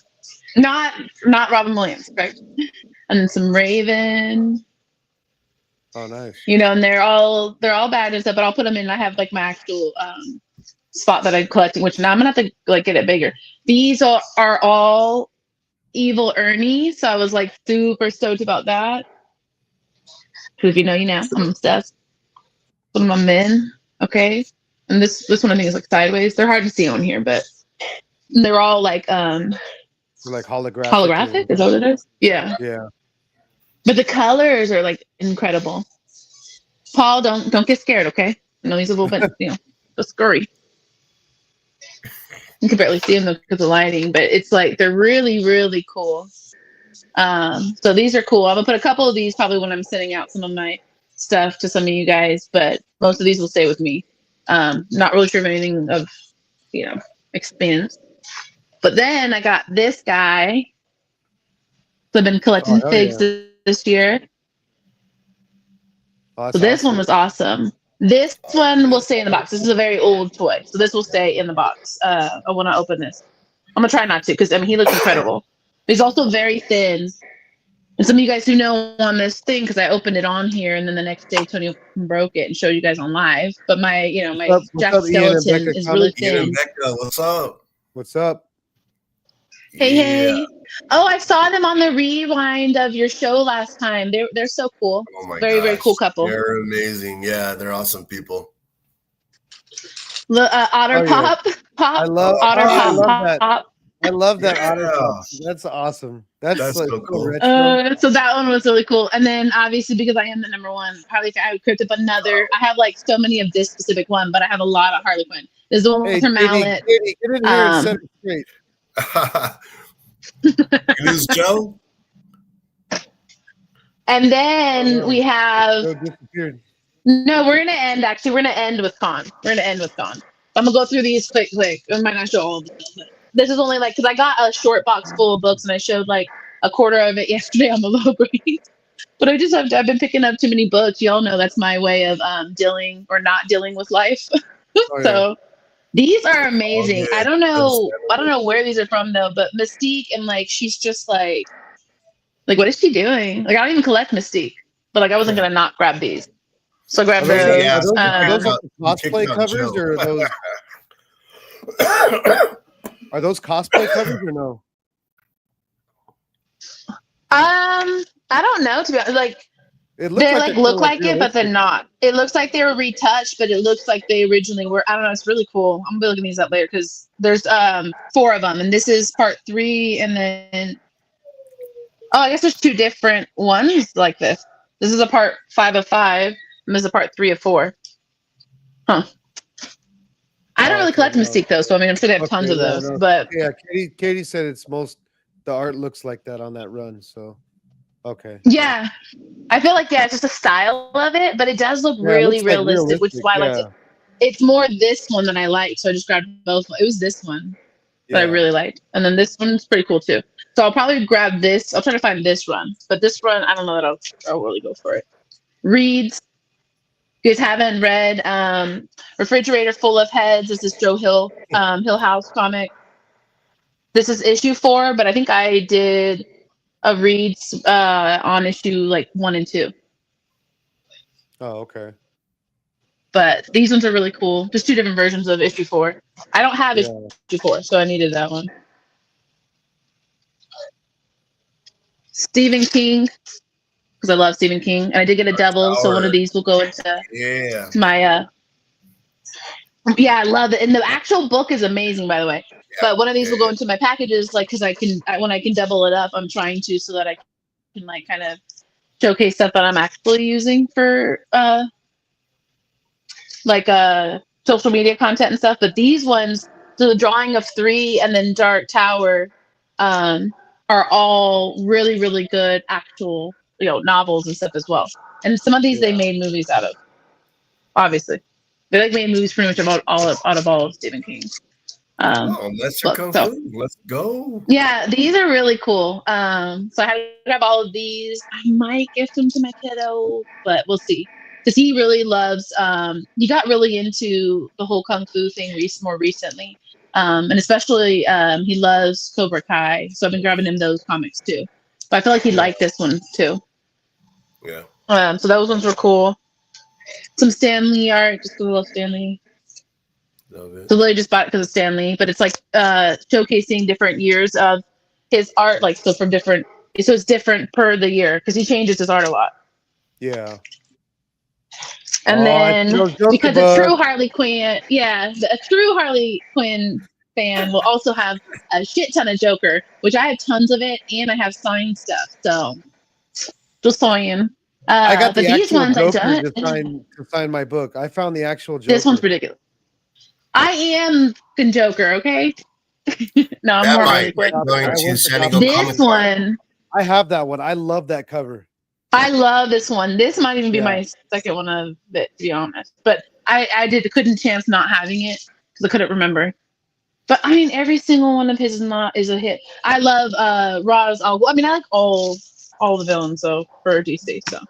not Robin Williams, correct? And then some Raven. Oh, nice. You know, and they're all bad and stuff, but I'll put them in. I have like my actual spot that I'm collecting, which now I'm gonna have to like get it bigger. These are all Evil Ernie, so I was like super stoked about that. Because if you know, you know, I'm obsessed. Put them on men, okay. And this one I think is like sideways. They're hard to see on here, but they're all like holographic. Holographic? Is that what it is? Yeah. Yeah. But the colors are like incredible. Paul, don't get scared, okay? I know he's a little bit, scurry. You can barely see him because of the lighting, but it's like they're really, really cool. So these are cool. I'm gonna put a couple of these probably when I'm sending out some of my stuff to some of you guys, but most of these will stay with me. Not really sure of anything of expense. But then I got this guy. So I've been collecting figs this year. Oh, so this one was awesome. This one will stay in the box. This is a very old toy, so this will stay in the box. I want to open this. I'm gonna try not to, because he looks incredible. He's also very thin. And some of you guys who know on this thing, because I opened it on here, and then the next day Tony broke it and showed you guys on live. But my Jack Skeleton is really thin. Ian and Becca, what's up? What's up? Hey. Oh, I saw them on the rewind of your show last time. They're so cool. Oh my very, very cool couple. They're amazing. Yeah, they're awesome people. Otter Pop. I love Otter Pop. That. I love that Otter Pop. That's awesome. That's like so cool. So that one was really cool. And then obviously because I am the number one, probably I would crypt up another. I have like so many of this specific one, but I have a lot of Harley Quinn. There's the one with her mallet. Katie, get in here and set it straight. Lose Joe. And then we have no, we're gonna end with Con. I'm gonna go through these quick. I might not show all of them. This is only because I got a short box full of books and I showed like a quarter of it yesterday on the low grade. But I've been picking up too many books. Y'all know that's my way of dealing or not dealing with life. So these are amazing. I don't know where these are from though, but Mystique and she's just like what is she doing? I don't even collect Mystique, but I wasn't gonna not grab these, so I grabbed those. Are those cosplay covers or are those cosplay covers or no? I don't know. To be honest, they look like it, but they're not. It looks like they were retouched, but it looks like they originally were. I don't know. It's really cool. I'm gonna be looking these up later because there's 4 of them, and this is part 3, and then I guess there's 2 different ones like this. This is a part 5 of 5, and this is a part 3 of 4. Huh. I don't really collect Mystique though, so I mean I'm sure they have tons of those. But yeah, Katie said the art looks like that on that run, so. Okay. Yeah, I feel like it's just a style of it, but it does look really realistic, which is why I liked it. It's more this one than I like, so I just grabbed both. It was this one that I really liked, and then this one's pretty cool too. So I'll probably grab this. I'll try to find this run, but this run I don't know that I'll really go for it. Reads. You guys haven't read Refrigerator Full of Heads. This is Joe Hill House comic. This is issue 4, but I think I did a reads on issue 1 and 2. Oh, okay. But these ones are really cool. Just 2 different versions of issue 4. I don't have issue 4, so I needed that one. Stephen King, because I love Stephen King, and I did get a double, so one of these will go into my. Yeah, I love it, and the actual book is amazing, by the way. But one of these will go into my packages, like because when I can double it up, I'm trying to so that I can like kind of showcase stuff that I'm actually using for social media content and stuff. But these ones, so the Drawing of Three and then Dark Tower, are all really, really good actual, novels and stuff as well. And some of these they made movies out of. Obviously, they like made movies pretty much about out of all of Stephen King. Lesser Kung Fu. Let's go. Yeah, these are really cool. So I had to grab all of these. I might gift them to my kiddo, but we'll see. Because he really loves. He got really into the whole kung fu thing more recently. And especially he loves Cobra Kai, so I've been grabbing him those comics too. But I feel like he'd like this one too. Yeah. So those ones were cool. Some Stan Lee art, just because I love Stan Lee. Love it. So literally just bought it because of Stan Lee, but it's like showcasing different years of his art, like so from different. So it's different per the year because he changes his art a lot. Yeah. And then because a true Harley Quinn, a true Harley Quinn fan will also have a shit ton of Joker, which I have tons of it, and I have signed stuff. So just saying. I got the actual Joker to sign my book. I found the actual Joker. This one's ridiculous. I am the Joker, okay? No, I'm more Harley Quinn. This one. I have that one. I love that cover. I love this one. This might even be my second one of it, to be honest. But I couldn't chance not having it because I couldn't remember. But I mean, every single one of his is a hit. I love Ra's al Ghul. I mean, I like all the villains for DC. So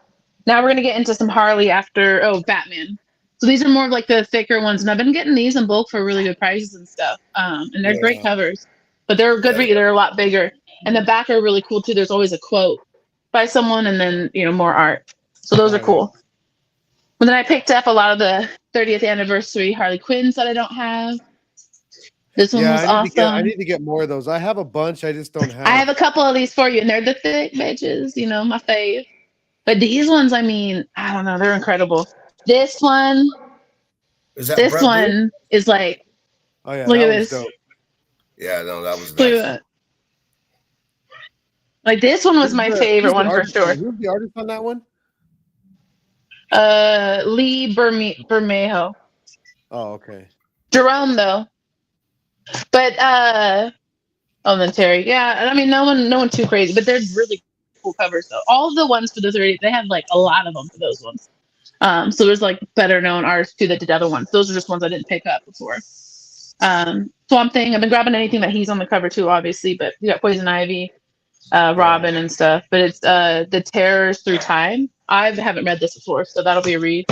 now we're gonna get into some Harley after Batman. So these are more of like the thicker ones, and I've been getting these in bulk for really good prices and stuff. And they're great covers, but they're good read. They're a lot bigger, and the back are really cool too. There's always a quote by someone, and then more art. So those are cool. And then I picked up a lot of the 30th anniversary Harley Quinns that I don't have. This one was awesome. I need to get more of those. I have a bunch. I just don't have. I have a couple of these for you, and they're the thick bitches. My fave. But these ones, I mean, I don't know. They're incredible. This one. This one is like. Oh yeah. Look at this. Dope. Yeah, no, that was nice. Look at that. Like this one was my favorite one for sure. Who's the artist on that one? Lee Bermejo. Oh, okay. Jerome though. But then Terry. Yeah, I mean no one too crazy, but they're really cool covers though. All of the ones for the 30, they have like a lot of them for those ones. So there's like better known artists too that did other ones. Those are just ones I didn't pick up before. Swamp Thing. I've been grabbing anything that he's on the cover too, obviously, but you got Poison Ivy. Robin and stuff, but it's The Terrors Through Time. I haven't read this before, so that'll be a read.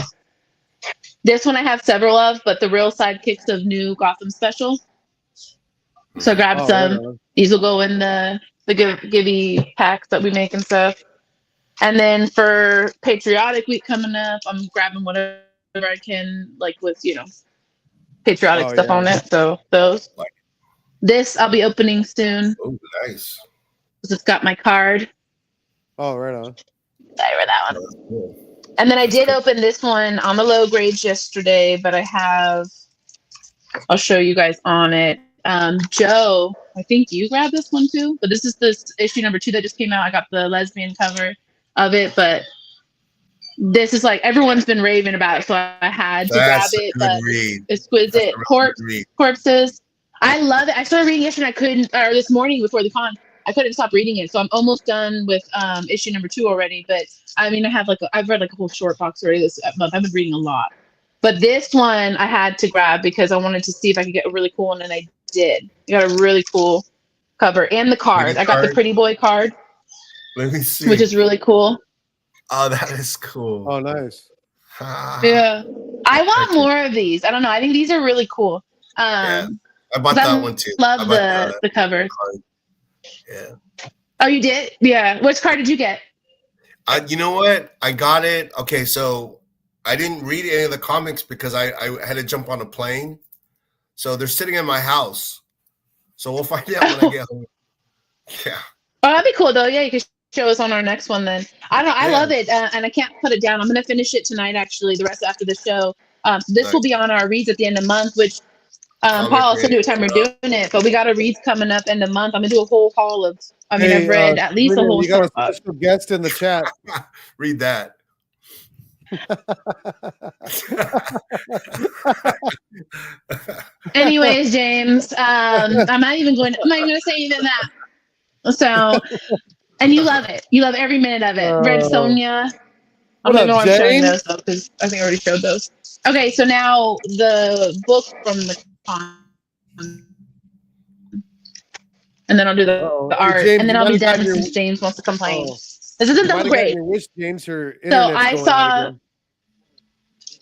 This one I have several of, but the real sidekicks of new Gotham special. So I grabbed some. Right. These will go in the givey packs that we make and stuff. And then for Patriotic Week coming up, I'm grabbing whatever I can, like with patriotic stuff on it. So those. This I'll be opening soon. Oh, nice. It's got my card. Oh, right on. I read that one. And then I did open this one on the low grades yesterday, but I'll show you guys on it. Joe, I think you grabbed this one too, but this is this issue number 2 that just came out. I got the lesbian cover of it, but this is like everyone's been raving about it, so I had to grab it. But exquisite corpses. I love it. I started reading yesterday. This morning before the con. I couldn't stop reading it, so I'm almost done with issue number 2 already. But I mean, I've read like a whole short box already this month. I've been reading a lot, but this one I had to grab because I wanted to see if I could get a really cool one, and I did. I got a really cool cover and the card. I got the Pretty Boy card. Let me see. Which is really cool. Oh, that is cool. Oh, nice. Yeah, I want more of these. I don't know. I think these are really cool. Yeah, I bought that one too. Love the covers. Yeah. Oh, you did? Yeah. Which card did you get? You know what? I got it. Okay, so I didn't read any of the comics because I had to jump on a plane. So they're sitting in my house. So we'll find out when I get home. Yeah. Oh, that'd be cool though. Yeah, you could show us on our next one then. I don't. I love it, and I can't put it down. I'm gonna finish it tonight. Actually, the rest after the show. This will be on our reads at the end of the month, which Paul, I'll send you what time we're doing it. But we got a reads coming up end of the month. I'm gonna do a whole haul of. I mean, I've read at least a whole. You got a special guest in the chat. Read that. Anyways, James, I'm not even going to say even that. So, and you love it. You love every minute of it. Red Sonja. I don't know why I'm showing those though, because I think I already showed those. Okay, so now the book from the con, and then I'll do the art, James, and then I'll be done since James wants to complain. This isn't that great. Wish, James, so I saw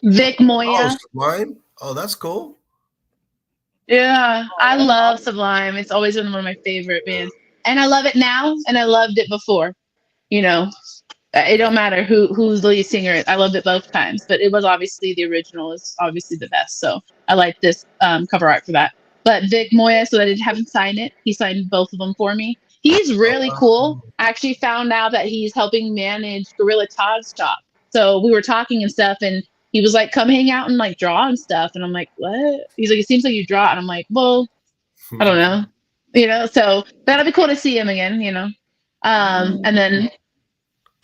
Vic Moya. Sublime? Oh, that's cool. Yeah, I love Sublime. It's always been one of my favorite bands, and I love it now, and I loved it before. You know, it don't matter who's the lead singer. I loved it both times, but it was obviously the original is obviously the best. So I like this cover art for that. But Vic Moya, so I didn't have him sign it. He signed both of them for me. He's really cool. I actually found out that he's helping manage Gorilla Todd's shop. So we were talking and stuff, and he was like, come hang out and like draw and stuff. And I'm like, what? He's like, it seems like you draw. And I'm like, well, I don't know. You know, so that'll be cool to see him again, you know. And then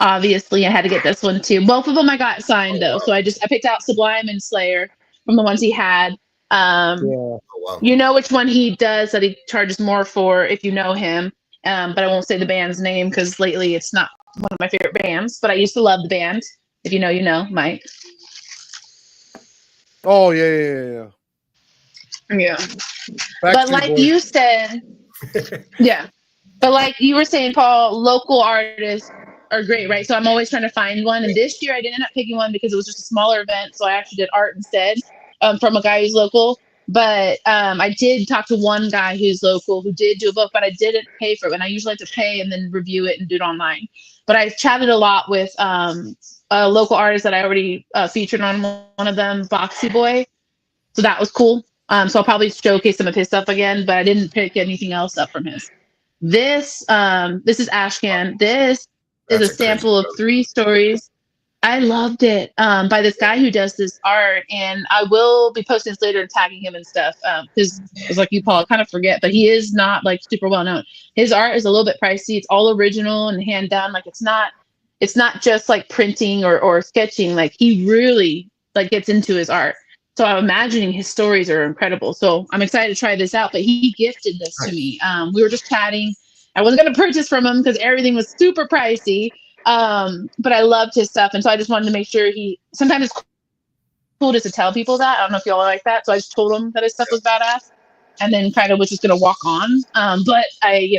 obviously I had to get this one too. Both of them I got signed though. So I picked out Sublime and Slayer from the ones he had. You know which one he does that he charges more for if you know him. But I won't say the band's name because lately it's not one of my favorite bands. But I used to love the band. If you know, you know, Mike. Oh yeah. But like you said, yeah. But like you were saying, Paul, local artists are great, right? So I'm always trying to find one. And this year I didn't end up picking one because it was just a smaller event. So I actually did art instead from a guy who's local. But I did talk to one guy who's local who did do a book, but I didn't pay for it. And I usually like to pay and then review it and do it online. But I chatted a lot with a local artist that I already featured on one of them, Boxy Boy. So that was cool. So I'll probably showcase some of his stuff again, but I didn't pick anything else up from his. This is Ashcan. This is a sample of 3 stories. I loved it by this guy who does this art, and I will be posting this later and tagging him and stuff because it's like you, Paul, I kind of forget, but he is not like super well known. His art is a little bit pricey. It's all original and hand done. Like it's not just like printing or sketching. Like he really like gets into his art. So I'm imagining his stories are incredible. So I'm excited to try this out. But he gifted this to me. We were just chatting. I wasn't going to purchase from him because everything was super pricey. But I loved his stuff. And so I just wanted to make sure sometimes it's cool just to tell people that. I don't know if y'all are like that. So I just told him that his stuff was badass and then kind of was just going to walk on. But I,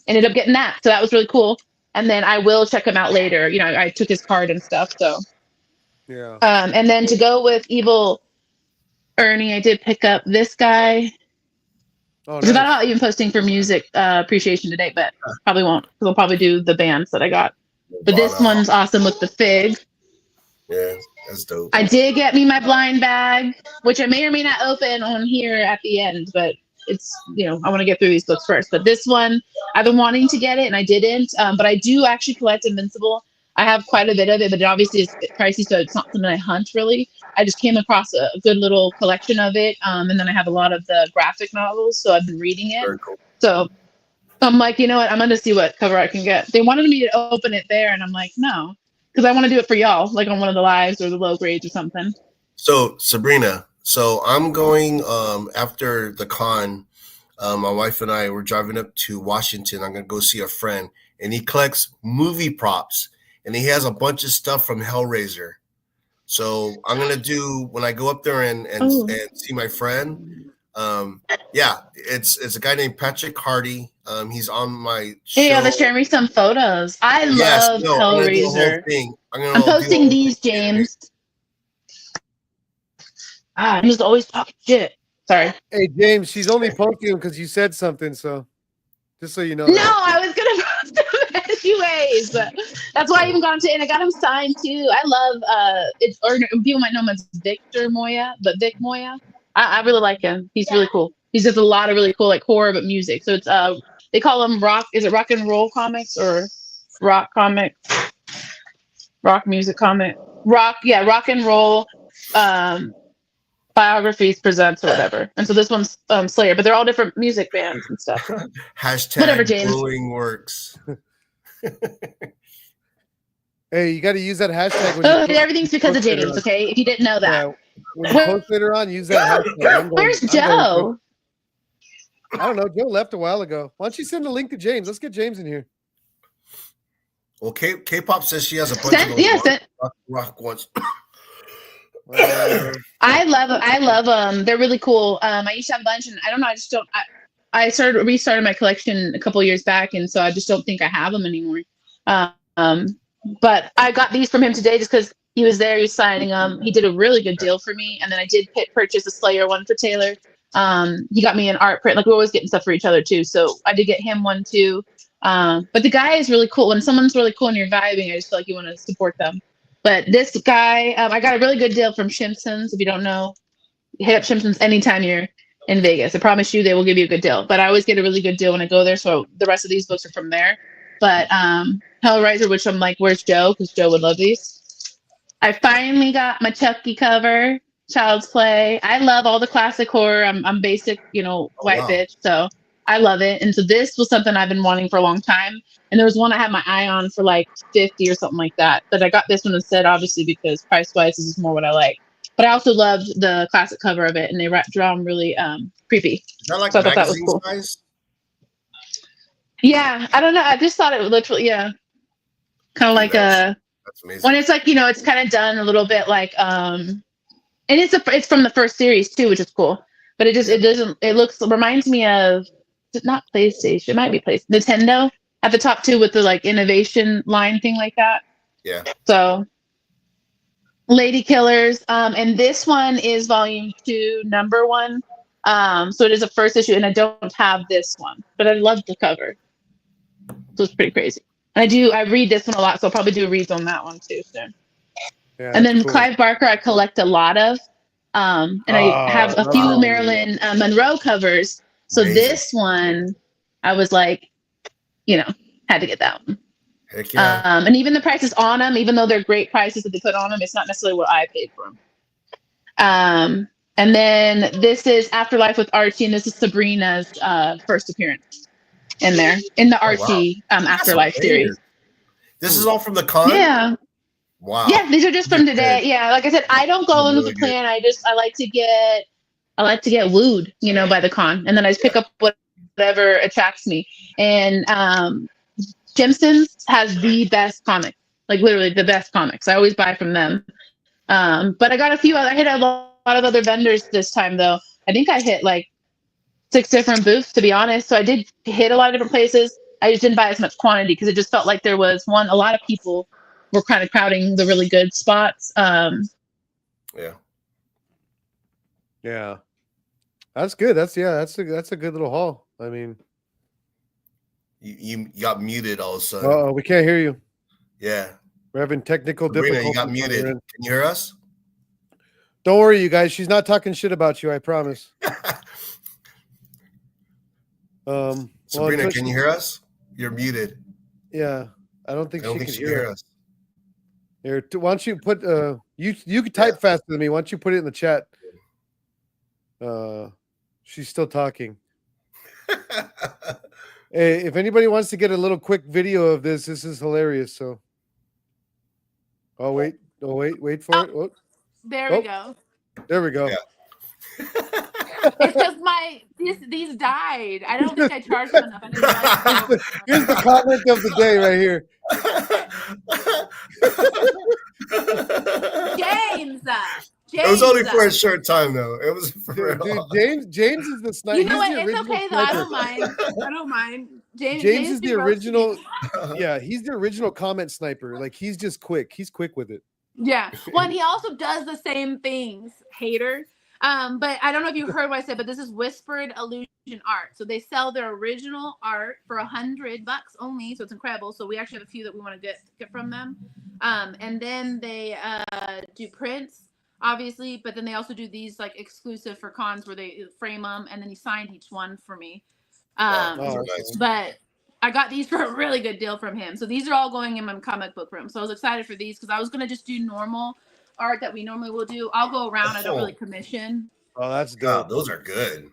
ended up getting that. So that was really cool. And then I will check him out later. I took his card and stuff. So, yeah. And then to go with Evil Ernie, I did pick up this guy. Oh, nice. About not even posting for music appreciation today, but probably won't because I'll probably do the bands that I got. But this one's awesome with the fig. Yeah, that's dope. I did get me my blind bag, which I may or may not open on here at the end, but it's, I want to get through these books first. But this one, I've been wanting to get it and I didn't. But I do actually collect Invincible. I have quite a bit of it, but it obviously is pricey, so it's not something I hunt really. I just came across a good little collection of it. And then I have a lot of the graphic novels, so I've been reading it. Very cool. So I'm like, you know what? I'm going to see what cover I can get. They wanted me to open it there, and I'm like, no, because I want to do it for y'all, like on one of the lives or the low grades or something. So, Sabrina, I'm going after the con. My wife and I were driving up to Washington. I'm going to go see a friend, and he collects movie props, and he has a bunch of stuff from Hellraiser. So I'm going to do, when I go up there and see my friend, it's a guy named Patrick Hardy. He's on my show. Yeah, they're sharing me some photos. I love Hellraiser. I'm posting these, James. I'm just always talking shit. Sorry. Hey, James, she's only posting them because you said something, so just so you know. No, I was going to post them anyways. That's why I even got him and I got him signed too. I love, or people might know him as Victor Moya, but Vic Moya. I really like him. He's really cool. He's just a lot of really cool like horror but music. So it's they call them rock. Is it rock and roll comics or rock comic, rock music comic, rock and roll biographies presents or whatever. And so this one's Slayer, but they're all different music bands and stuff. Hashtag Whatever, James. bullying works. Hey, you got to use that hashtag when you everything's because of James, okay? If you didn't know that. Yeah, when you post later on, use that hashtag. Where's Joe? I don't know. Joe left a while ago. Why don't you send a link to James? Let's get James in here. Well, K-pop says she has a bunch of rock ones. I love them. They're really cool. I used to have a bunch, and I don't know. I just don't. I restarted my collection a couple of years back, and so I just don't think I have them anymore. But I got these from him today just because he was there. He was signing them. He did a really good deal for me, and then I did purchase a Slayer one for Taylor. He got me an art print. Like, we're always getting stuff for each other too, so I did get him one too. But the guy is really cool. When someone's really cool and you're vibing, I just feel like you want to support them. But this guy, I got a really good deal from Simpsons. If you don't know, hit up Simpsons anytime you're in Vegas. I promise you they will give you a good deal. But I always get a really good deal when I go there. So the rest of these books are from there. But Hellraiser, which I'm like, where's Joe? Because Joe would love these. I finally got my Chucky cover, Child's Play. I love all the classic horror. I'm basic, white bitch. So I love it. And so this was something I've been wanting for a long time. And there was one I had my eye on for like 50 or something like that. But I got this one instead, obviously, because price-wise, this is more what I like. But I also loved the classic cover of it, and they draw them really creepy. Is that like so I thought that was cool. Size? Yeah, I don't know. I just thought it literally, kind of like that's amazing. When it's like, it's kind of done a little bit like, and it's from the first series too, which is cool. But it reminds me of, not PlayStation, it might be Nintendo at the top too, with the like innovation line thing like that. Yeah. So Lady Killers, and this one is volume 2, number 1. So it is a first issue, and I don't have this one, but I love the cover. So it's pretty crazy. And I read this one a lot, so I'll probably do reads on that one too soon. Yeah, and then cool. Clive Barker, I collect a lot of. And I have a few Marilyn Monroe covers. So amazing. This one, I was like, had to get that one. Heck yeah. And even the prices on them, even though they're great prices that they put on them, it's not necessarily what I paid for them. And then this is Afterlife with Archie, and this is Sabrina's first appearance in there, in the Archie Afterlife series. This is all from the con? Yeah. Wow. Yeah, these are just from today. Yeah, like I said, I don't go in with a plan. I like to get wooed, by the con, and then I just pick up whatever attracts me. And Jimson's has the best comics, like literally the best comics. I always buy from them. But I got a few. I hit a lot of other vendors this time, though. I think I hit like 6 different booths, to be honest. So I did hit a lot of different places. I just didn't buy as much quantity because it just felt like there was a lot of people were kind of crowding the really good spots. Yeah, that's good. That's a good little haul. I mean, you got muted all of a sudden. Oh, we can't hear you. Yeah, we're having technical difficulties. You got muted. Can you hear us? Don't worry, you guys. She's not talking shit about you. I promise. Sabrina, can you hear us? You're muted. Yeah, I don't think she can hear us. Here, why don't you put you can type faster than me. Why don't you put it in the chat? She's still talking. Hey, if anybody wants to get a little quick video of this is hilarious. So, wait for it. Oh. There we go. There we go. Yeah. It's because these died. I don't think I charged them enough. Here's the comment of the day right here. James. It was only for a short time, though. It was for James is the sniper. You know what? It's okay, though. I don't mind. James is the original. Yeah, he's the original comment sniper. Like, he's just quick. He's quick with it. Yeah. Well, and he also does the same things, hater. But I don't know if you heard what I said, but this is Whispered Illusion Art. So they sell their original art for $100 only. So it's incredible. So we actually have a few that we want to get from them. And then they do prints, obviously, but then they also do these like exclusive for cons where they frame them, and then he signed each one for me. Nice. But I got these for a really good deal from him. So these are all going in my comic book room. So I was excited for these because I was gonna just do normal art that we normally will do. I'll go around. I don't really commission. Oh, that's God, dope. those are good.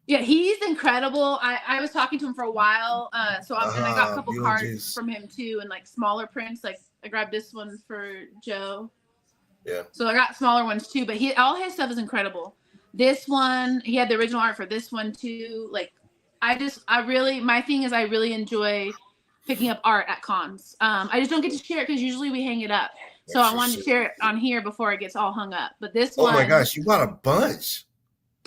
Yeah, he's incredible. I was talking to him for a while. And I got a couple cards from him too, and like smaller prints. Like I grabbed this one for Joe. Yeah. So I got smaller ones too, but all his stuff is incredible. This one, he had the original art for this one too. Like, my thing is I really enjoy picking up art at cons. I just don't get to share it because usually we hang it up. So I wanted to share it on here before it gets all hung up. But this one, oh my gosh, you got a bunch.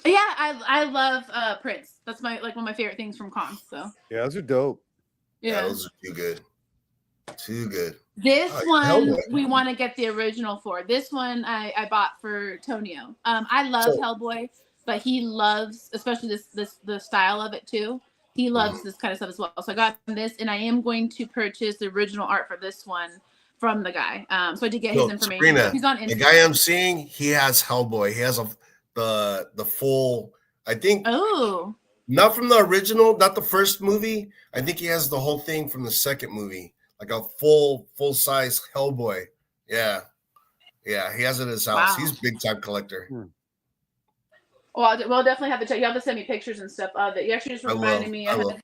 Yeah, I love prints. That's one of my favorite things from cons. So yeah, those are dope. Yeah, those are too good. Too good. This one we want to get the original for. This one I bought for Tonio. I love Hellboy, but he loves, especially the style of it too. He loves this kind of stuff as well. So I got this, and I am going to purchase the original art for this one from the guy. So I did get his information. Sabrina, he's on Instagram. The guy I'm seeing, he has Hellboy. He has the full, I think. Oh. Not from the original, not the first movie. I think he has the whole thing from the second movie, like a full size Hellboy. Yeah, he has it at his house. Wow. He's a big time collector. Well, we'll definitely have to check. You have to send me pictures and stuff of it. You actually just reminded me. I had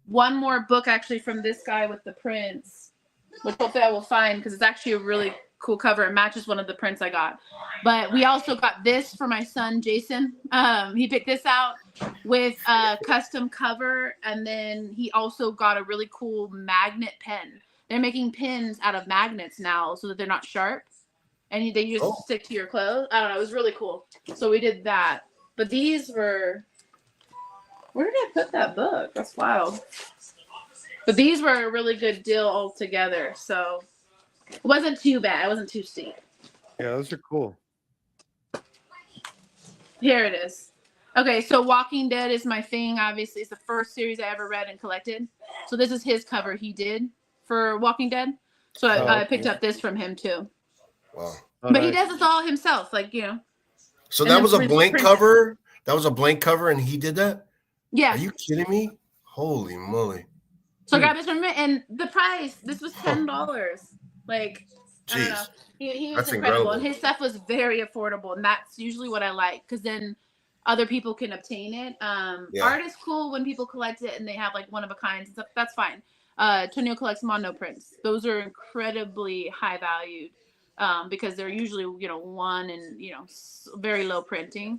one more book actually from this guy with the prints, which hopefully I will find because it's actually a really cool cover. It matches one of the prints I got. But we also got this for my son Jason. He picked this out with a custom cover, and then he also got a really cool magnet pen. They're making pins out of magnets now so that they're not sharp, and they just stick to your clothes. I don't know. It was really cool. So we did that. But these were, where did I put that book? That's wild. But these were a really good deal altogether. So it wasn't too bad. It wasn't too steep. Yeah, those are cool. Here it is. Okay, so Walking Dead is my thing. Obviously, it's the first series I ever read and collected. So this is his cover he did for Walking Dead. So I picked up this from him too. Wow. But he does this all himself, like, you know. So that was a blank cover? That was a blank cover and he did that? Yeah. Are you kidding me? Holy moly. So I got this from him, and the price, this was $10. Like, jeez. I don't know. He was incredible. And his stuff was very affordable, and that's usually what I like, because then other people can obtain it. Art is cool when people collect it and they have like one of a kind and stuff. That's fine. Tonio collects mono prints. Those are incredibly high valued. Because they're usually, one and, very low printing.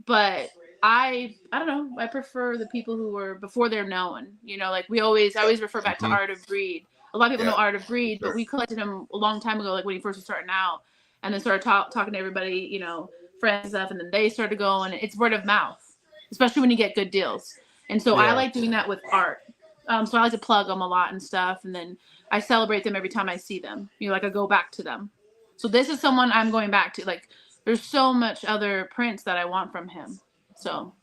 But I don't know. I prefer the people who were before they're known. Like I always refer back to Art of Greed. A lot of people know Art of Greed, but we collected him a long time ago, like when he first was starting out, and then started talking to everybody, friends and stuff, and then they started going. It's word of mouth, especially when you get good deals. And so I like doing that with art. So I like to plug them a lot and stuff, and then I celebrate them every time I see them. I go back to them. So this is someone I'm going back to. Like, there's so much other prints that I want from him. So.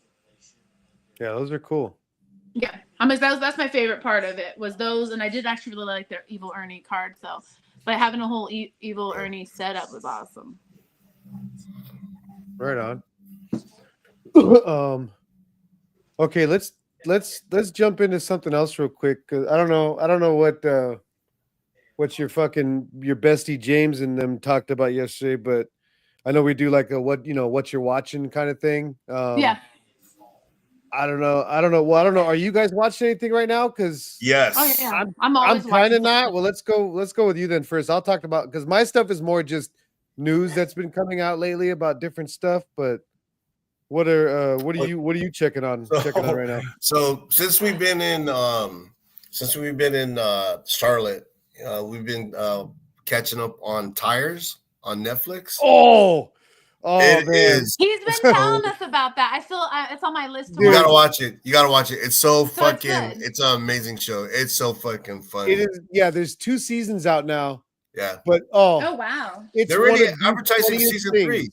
Yeah, those are cool. Yeah, that's my favorite part of it was those, and I did actually really like their Evil Ernie cards though. But having a whole Evil Ernie setup was awesome. Right on. Okay, let's jump into something else real quick. 'Cause I don't know what your bestie James and them talked about yesterday, but I know we do like a what you're watching kind of thing. Yeah. I don't know. Well, I don't know. Are you guys watching anything right now? Because yes, I'm kind of not. Well, let's go with you then first. I'll talk about, because my stuff is more just news that's been coming out lately about different stuff. But what are you checking on right now? So since we've been in Charlotte, we've been catching up on Tires on Netflix. Oh, it man. He's been telling us about that. It's on my list. You gotta watch it. It's so fucking. It's an amazing show. It's so fucking funny. It is. Yeah, there's 2 seasons out now. Yeah. But oh wow, they're already advertising season 3.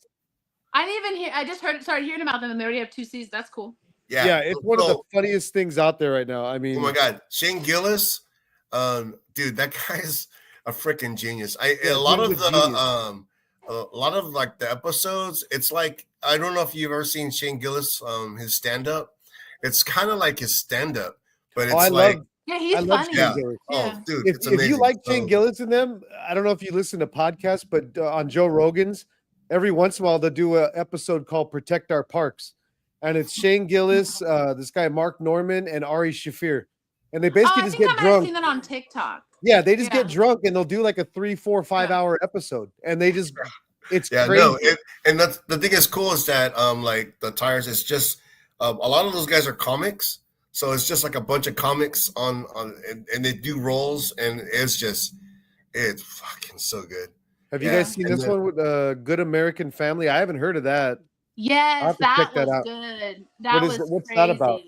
I didn't even hear. I just started hearing about them, and they already have 2 seasons. That's cool. Yeah, it's one of the funniest things out there right now. I mean, oh my god, Shane Gillis, dude, that guy's a freaking genius. A lot of like the episodes, it's like, I don't know if you've ever seen Shane Gillis, his stand-up. It's kind of like his stand-up, but it's Yeah, he's I love funny. Shane Yeah. Gillis. Oh, dude, If it's amazing. you like So- Shane Gillis and them, I don't know if you listen to podcasts, but on Joe Rogan's, every once in a while they'll do an episode called "Protect Our Parks," and it's Shane Gillis, this guy Mark Norman, and Ari Shafir, and they basically I just think get I might have drunk. seen that on TikTok. Yeah, they just get Yeah. drunk and they'll do like a 3, 4, 5 hour episode, and they just it's Yeah, crazy. no, and that's the thing is cool is that like the tires is just a lot of those guys are comics, so it's just like a bunch of comics on and they do roles, and it's fucking so good. Have you Yeah, guys seen and this then- one with Good American Family? I haven't heard of that. I'll Yes, have to that check that was out. good. That was What's crazy. that about?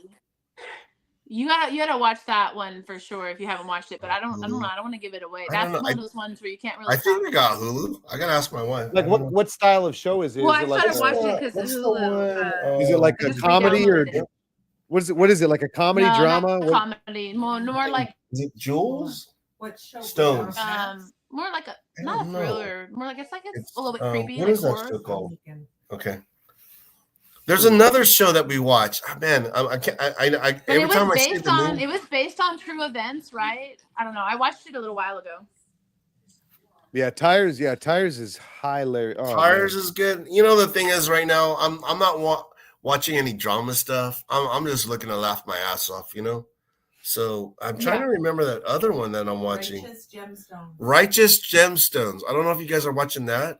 You gotta watch that one for sure if you haven't watched it. But I don't know. I don't want to give it away. I That's don't know. one of those ones where you can't really. I think talk I got about Hulu. I gotta ask my wife. Like I don't know. what style of show is it? Well, Is I it like started a- watching it because What's of the Hulu. one? is it like I a just comedy or re-downloaded it. what is it like a comedy No, drama? not comedy. More like Is it Jules? What show? Stones. more like a I not a don't know. thriller. More like it's a little bit creepy. What like is that horror. show called? Okay. There's another show that we watch. Oh, man, I can't. I But every it was time I see based the on name, it was based on true events, right? I don't know. I watched it a little while ago. Yeah, Tires. Yeah, Tires is hilarious. Oh, Tires man. is good. You know the thing is, right now I'm not watching any drama stuff. I'm just looking to laugh my ass off. You know. So I'm trying to remember that other one that I'm watching. Righteous Gemstones. Righteous Gemstones. I don't know if you guys are watching that.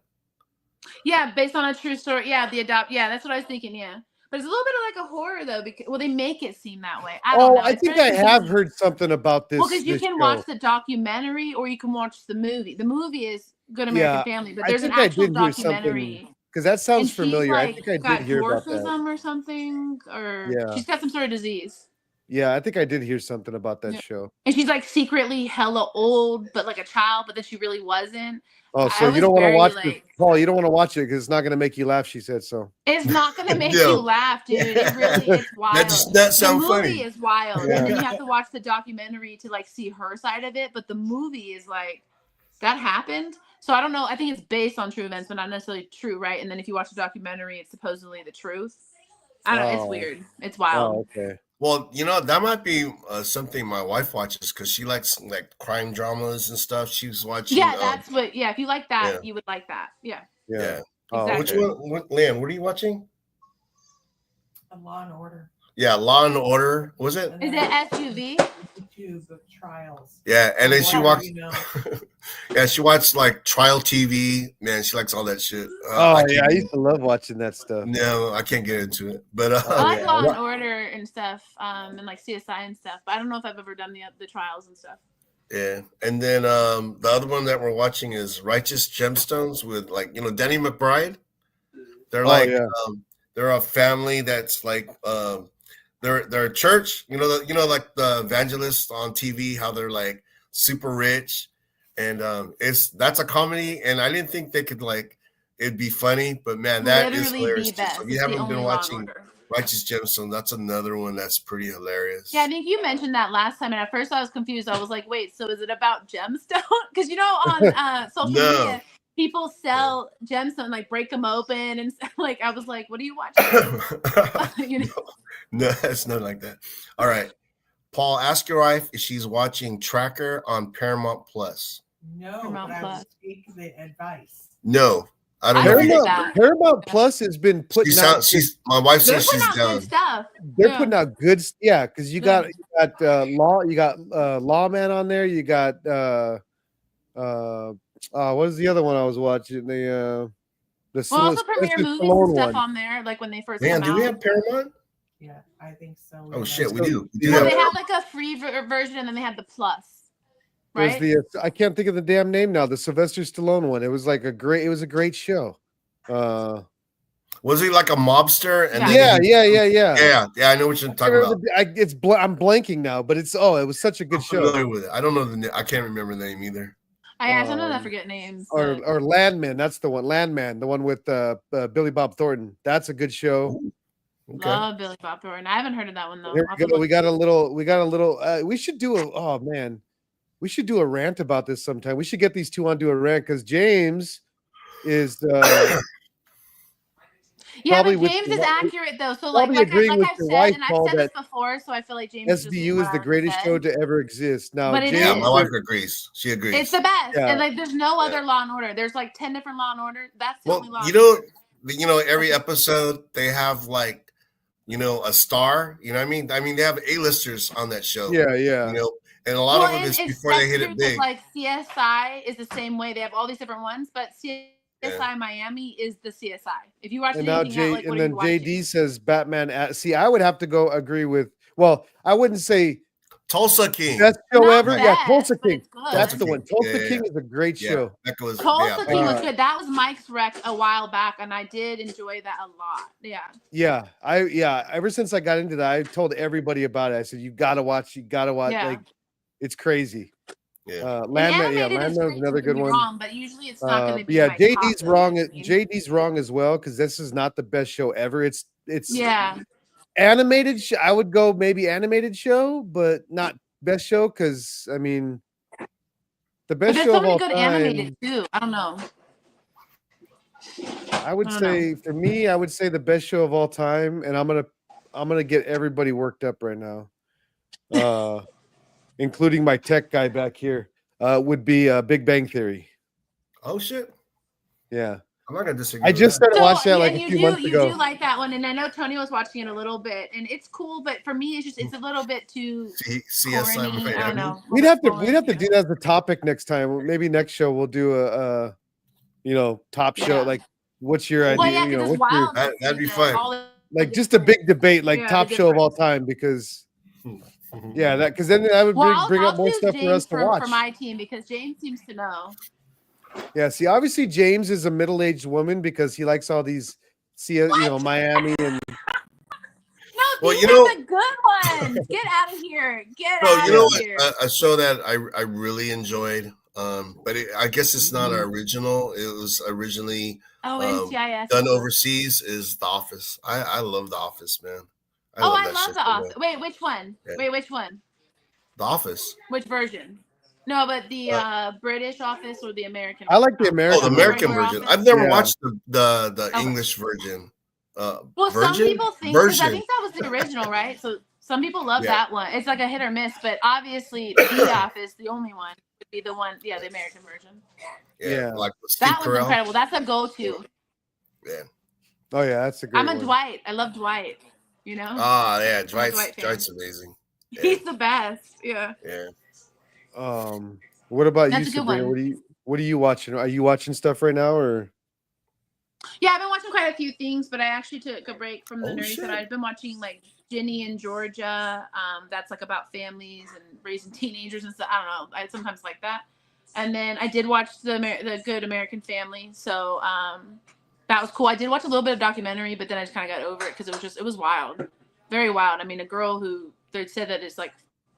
Yeah, based on a true story. Yeah, Yeah, that's what I was thinking. Yeah, but it's a little bit of like a horror though, because they make it seem that way. I don't know. I It's think very I have confusing. heard something about this. Well, because you this can show. watch the documentary or you can watch the movie. The movie is Good American Yeah, Family, but I there's an think I actual did hear something documentary. because that sounds And she's familiar. like I think I got did hear about that. dwarfism or something, or Yeah. she's got some sort of disease. Yeah, I think I did hear something about that Yeah. show. And she's like secretly hella old, but like a child, but then she really wasn't. Oh, I so you was don't want to very, watch it, like- Paul? You don't want to watch it because it's not going to make you laugh. She said so. It's not gonna make No. you laugh, dude. It really it's wild. That does not sound the movie funny. is wild, Yeah. and then you have to watch the documentary to like see her side of it. But the movie is like that happened. So I don't know. I think it's based on true events, but not necessarily true, right? And then if you watch the documentary, it's supposedly the truth. I don't know. It's Oh. weird. It's wild. Oh, okay. Well, you know that might be something my wife watches because she likes like crime dramas and stuff. She's watching. Yeah, that's what. Yeah, if you like that, yeah. you would like that. Yeah. Yeah. Yeah. Oh, Exactly. Which one, Leanne? What are you watching? A Law and Order. Yeah, Law and Order. Was it? Is it SUV? YouTube of trials. Yeah, and then she Well, walks. you know, Yeah, she watched like trial TV. Man, she likes all that shit. Oh, I yeah. I can't- used to love watching that stuff. No, I can't get into it. But I like yeah. Law and Order and stuff, and like CSI and stuff. But I don't know if I've ever done the trials and stuff. yeah, and then the other one that we're watching is Righteous Gemstones with like Danny McBride. They're like yeah. they're a family that's like they're a church. Like the evangelists on TV, how they're like super rich, and that's a comedy. And I didn't think they could like it'd be funny, but man, that is Literally hilarious. the best. So if It's you the haven't been only Law and watching Order. Righteous Gemstone, that's another one that's pretty hilarious. Yeah, I think you mentioned that last time, and at first I was confused. I was like, "Wait, so is it about gemstone?" Because on social No. media, people sell gemstone, like break them open, and like I was like, "What are you watching?" You know? No, it's not like that. All right, Paul, ask your wife if she's watching Tracker on Paramount Plus. no, Paramount but I Plus. would take the advice. No, I don't I know. heard either. that. Paramount Plus has been putting out. My wife They're says putting she's out down. good stuff. They're Yeah. putting out good. Yeah, because you Yeah. got Lawman on there. You got what is the other one I was watching? The Well, also premiere Sylvester movies and Stallone stuff one. on there, like when they first Man, come do we out. have Paramount? Yeah, I think so. Oh yeah. shit, we So- do. We do Yeah. Well, have they had like a free version, and then they had the plus, There's right? the I can't think of the damn name now. The Sylvester Stallone one. It was a great show. Was he like a mobster? And Yeah. then yeah. I know what you're talking about. I'm blanking now, but it was such a good I'm show. familiar with it. I don't know the I can't remember the name either. Sometimes I Um, forget names. Or but- Landman, that's the one. Landman, the one with Billy Bob Thornton. That's a good show. Okay. Love Billy Bob Thornton. I haven't heard of that one though. Here I'll we have to go. look. We got a little. We should do we should do a rant about this sometime. We should get these two onto a rant because James is Yeah, probably but with James your is wi- accurate though. So like probably like I agreeing like with I've your said, wife, and I've Paul, said this that before, so I feel like James is just saying SVU what is I the already greatest show said. to ever exist. Now, But it Yeah, James, my is. wife agrees. She It's agrees. the best. yeah, And like there's no Yeah. other Law and Order. There's like 10 different Law and Order. That's the Well, only Law and Order. every episode they have like, a star. You know what I mean? I mean, they have A-listers on that show. yeah. And a lot Well, of it and is it's before they that's hit true it because big. like CSI is the same way. They have all these different ones, but CSI Yeah. Miami is the CSI. If you watch And now anything else, like what are you then watching? JD says Batman. See, I would have to go agree with. Well, I wouldn't say Tulsa King. best show Not ever. Yeah, best, Tulsa but King. it's That's good. the one. Tulsa King is a great Yeah. show. That was Tulsa King was Uh, good. That was Mike's rec a while back, and I did enjoy that a lot. Yeah. Yeah. Ever since I got into that, I told everybody about it. I said, you gotta watch. Yeah. Like, it's crazy. Yeah. And Landman. Yeah, animated is Landman's great, another don't get good me one. wrong, but usually it's not going to But be yeah, my top. JD's though, wrong. you know what I mean? JD's wrong as well because this is not the best show ever. It's Yeah. animated. I would go maybe animated show, but not best show because I mean, the But best there's show so of many all good time. animated too. I don't know. I would I don't say for me, I would say the best show of all time, and I'm gonna get everybody worked up right now, including my tech guy back here. Would be Big Bang Theory. Oh shit. Yeah, I'm not gonna disagree. I with just that. started watching that like and a few months you ago. do like that one, and I know Tony was watching it a little bit, and it's cool, but for me, it's a little bit too CSI corny. I don't Miami. know. We'd have to do that as a topic next time. Maybe next show we'll do a top show. Yeah. Like, what's your idea? Well, yeah, because it's what's your, wild. That'd be fun. like just a big debate, like Yeah, top the show of all difference. time, because because then I would Well, bring I'll up more choose stuff for James us to watch. for my team because James seems to know. Yeah, see, obviously James is a middle-aged woman because he likes all these, Miami and. No, Well, these are the good ones. Get out of here. Get out of here. A show that I really enjoyed, but I guess it's not an original. It was originally NCIS. done overseas. Is The Office. I love The Office, man. I love The Office. Wait, which one? Yeah. Wait, which one? The Office. Which version? No, but the British Office or the American? I like the American. Oh, the American version. I've never watched the Okay. English version. Well, version? some people think because I Version. think that was the original, right? So some people love Yeah. that one. It's like a hit or miss, but obviously The Office, the only one, would be the one. Yeah, the American version. Yeah. Like with Steve That was Carell. incredible. That's a go-to. Yeah. Oh yeah, that's a great I'm a one. Dwight. I love Dwight. You know, Ah, yeah. Dwight fan. Dwight's amazing. Yeah. He's the best. Yeah. Yeah. What about That's you, a good Sabrina? one. What are you watching? Are you watching stuff right now, or? Yeah, I've been watching quite a few things, but I actually took a break from the nerdy shit. side. I've been watching like Ginny in Georgia. That's like about families and raising teenagers and stuff. I don't know. I sometimes like that. And then I did watch the Good American Family. So that was cool. I did watch a little bit of documentary, but then I just kind of got over it because it was wild, very wild. I mean, a girl who they said that is like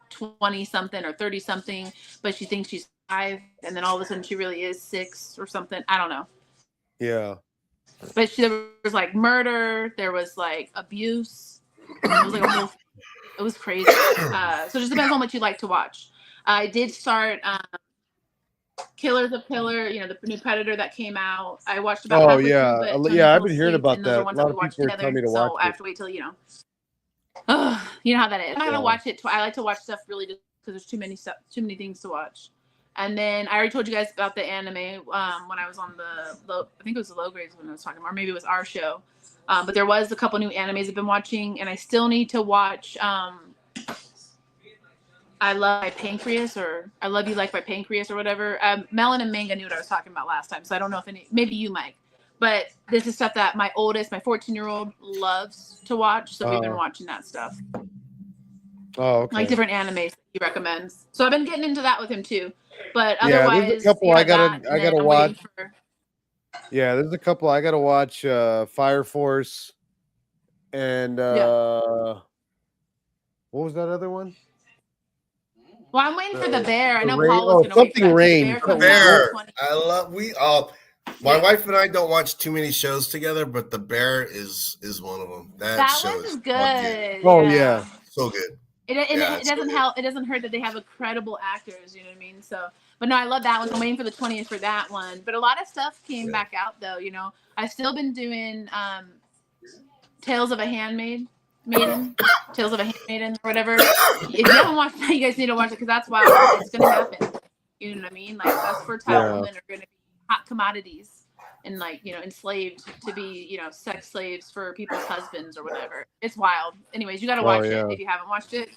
20 something or 30 something, but she thinks she's 5, and then all of a sudden she really is 6 or something. I don't know. Yeah. But there was like murder, there was like abuse. It was like it was crazy. So it just depends on what you like to watch. I did start Killers of Killer, the new Predator that came out. I watched about halfway through, but Tony I've fell been hearing asleep, about and those that. are A ones lot that of we watched people are telling me to together. watch So I have to wait till you know how that is. I'm not gonna watch it. I like to watch stuff really just because there's too many things to watch. And then I already told you guys about the anime when I was on I think it was the Low Grades when I was talking about, or maybe it was our show. But there was a couple new animes I've been watching, and I still need to watch I Love My Pancreas, or I Love You Like My Pancreas, or whatever. Melon and Manga knew what I was talking about last time, so I don't know if maybe you might. But this is stuff that my 14-year-old loves to watch, so we've been watching that stuff. Oh, okay. Like different animes that he recommends. So I've been getting into that with him too. But Yeah, otherwise, there's a couple I gotta watch. For... Yeah, there's a couple I gotta watch. Fire Force, and what was that other one? Well, I'm waiting for the Bear. I know Rain. Paul was going to wait for that. Rain. The Bear. My wife and I don't watch too many shows together, but The Bear is one of them. That show is is good. Oh yeah, so good. It doesn't help. It doesn't hurt that they have credible actors. You know what I mean? So, but no, I love that one. I'm waiting for the 20th for that one. But a lot of stuff came back out though. I've still been doing Tales of a Handmaiden, Tales of a Handmaiden, or whatever. If you haven't watched that, you guys need to watch it because that's wild. It's gonna happen. You know what I mean? Like thus fertile women are gonna be hot commodities and like enslaved to be sex slaves for people's husbands or whatever. It's wild. Anyways, you gotta watch it if you haven't watched it.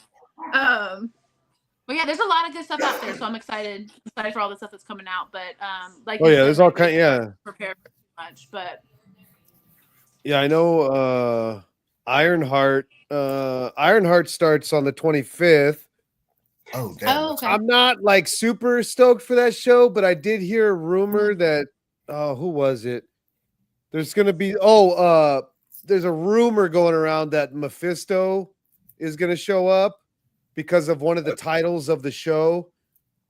But yeah, there's a lot of good stuff out there, so I'm excited for all the stuff that's coming out. But like there's all kind. Prepare for too much, but I know. Ironheart starts on the 25th. Oh, damn. Oh, okay. I'm not like super stoked for that show, but I did hear a rumor that who was it? There's gonna be there's a rumor going around that Mephisto is gonna show up because of one of the titles of the show,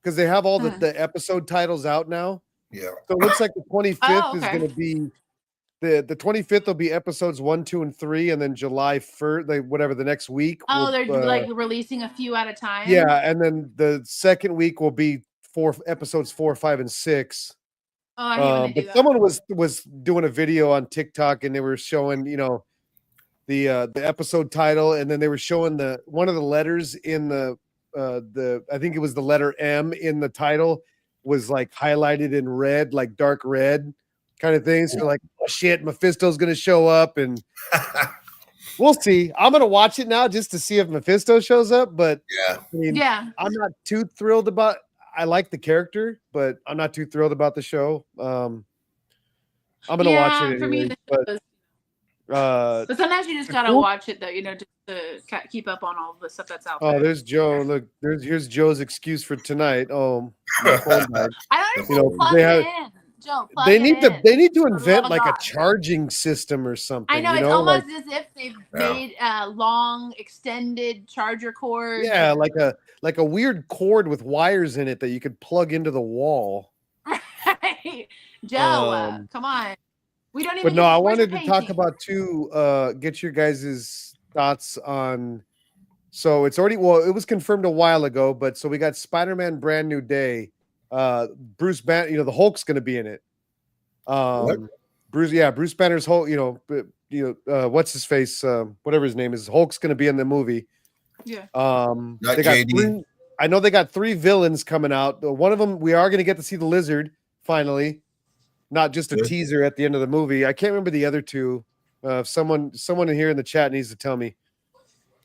because they have all the episode titles out now. Yeah. So it looks like the 25th is gonna be the 25th will be episodes 1, 2, and 3, and then July 1st, like whatever the next week. They're like releasing a few at a time. Yeah, and then the second week will be episodes 4, 5, and 6. Oh, I hate when they do but that. someone was doing a video on TikTok and they were showing, the episode title, and then they were showing one of the letters in the I think it was the letter M in the title was like highlighted in red, like dark red kind of thing. So you're like, oh shit, Mephisto's gonna show up, and we'll see. I'm gonna watch it now just to see if Mephisto shows up, but I'm not too thrilled about. I like the character, but I'm not too thrilled about the show. I'm gonna watch it anyway. But sometimes you just gotta watch it though, just to keep up on all the stuff that's out there. Oh, there's Joe. Look, here's Joe's excuse for tonight. Oh, my phone died. I don't plug it in. Joe, they need to invent like a charging system or something. I know, it's almost as if they've made a long extended charger cord. Yeah, like a weird cord with wires in it that you could plug into the wall. Right. Joe, come on. We don't even. But no, I wanted to talk about get your guys' thoughts on. So it's already it was confirmed a while ago, but so we got Spider-Man Brand New Day. Bruce Banner, the Hulk's going to be in it. Bruce Banner's Hulk, what's his face, whatever his name is, Hulk's going to be in the movie. Yeah. They got I know they got 3 villains coming out. One of them, we are going to get to see the Lizard finally, not just a teaser at the end of the movie. I can't remember the other 2. Someone in here in the chat needs to tell me.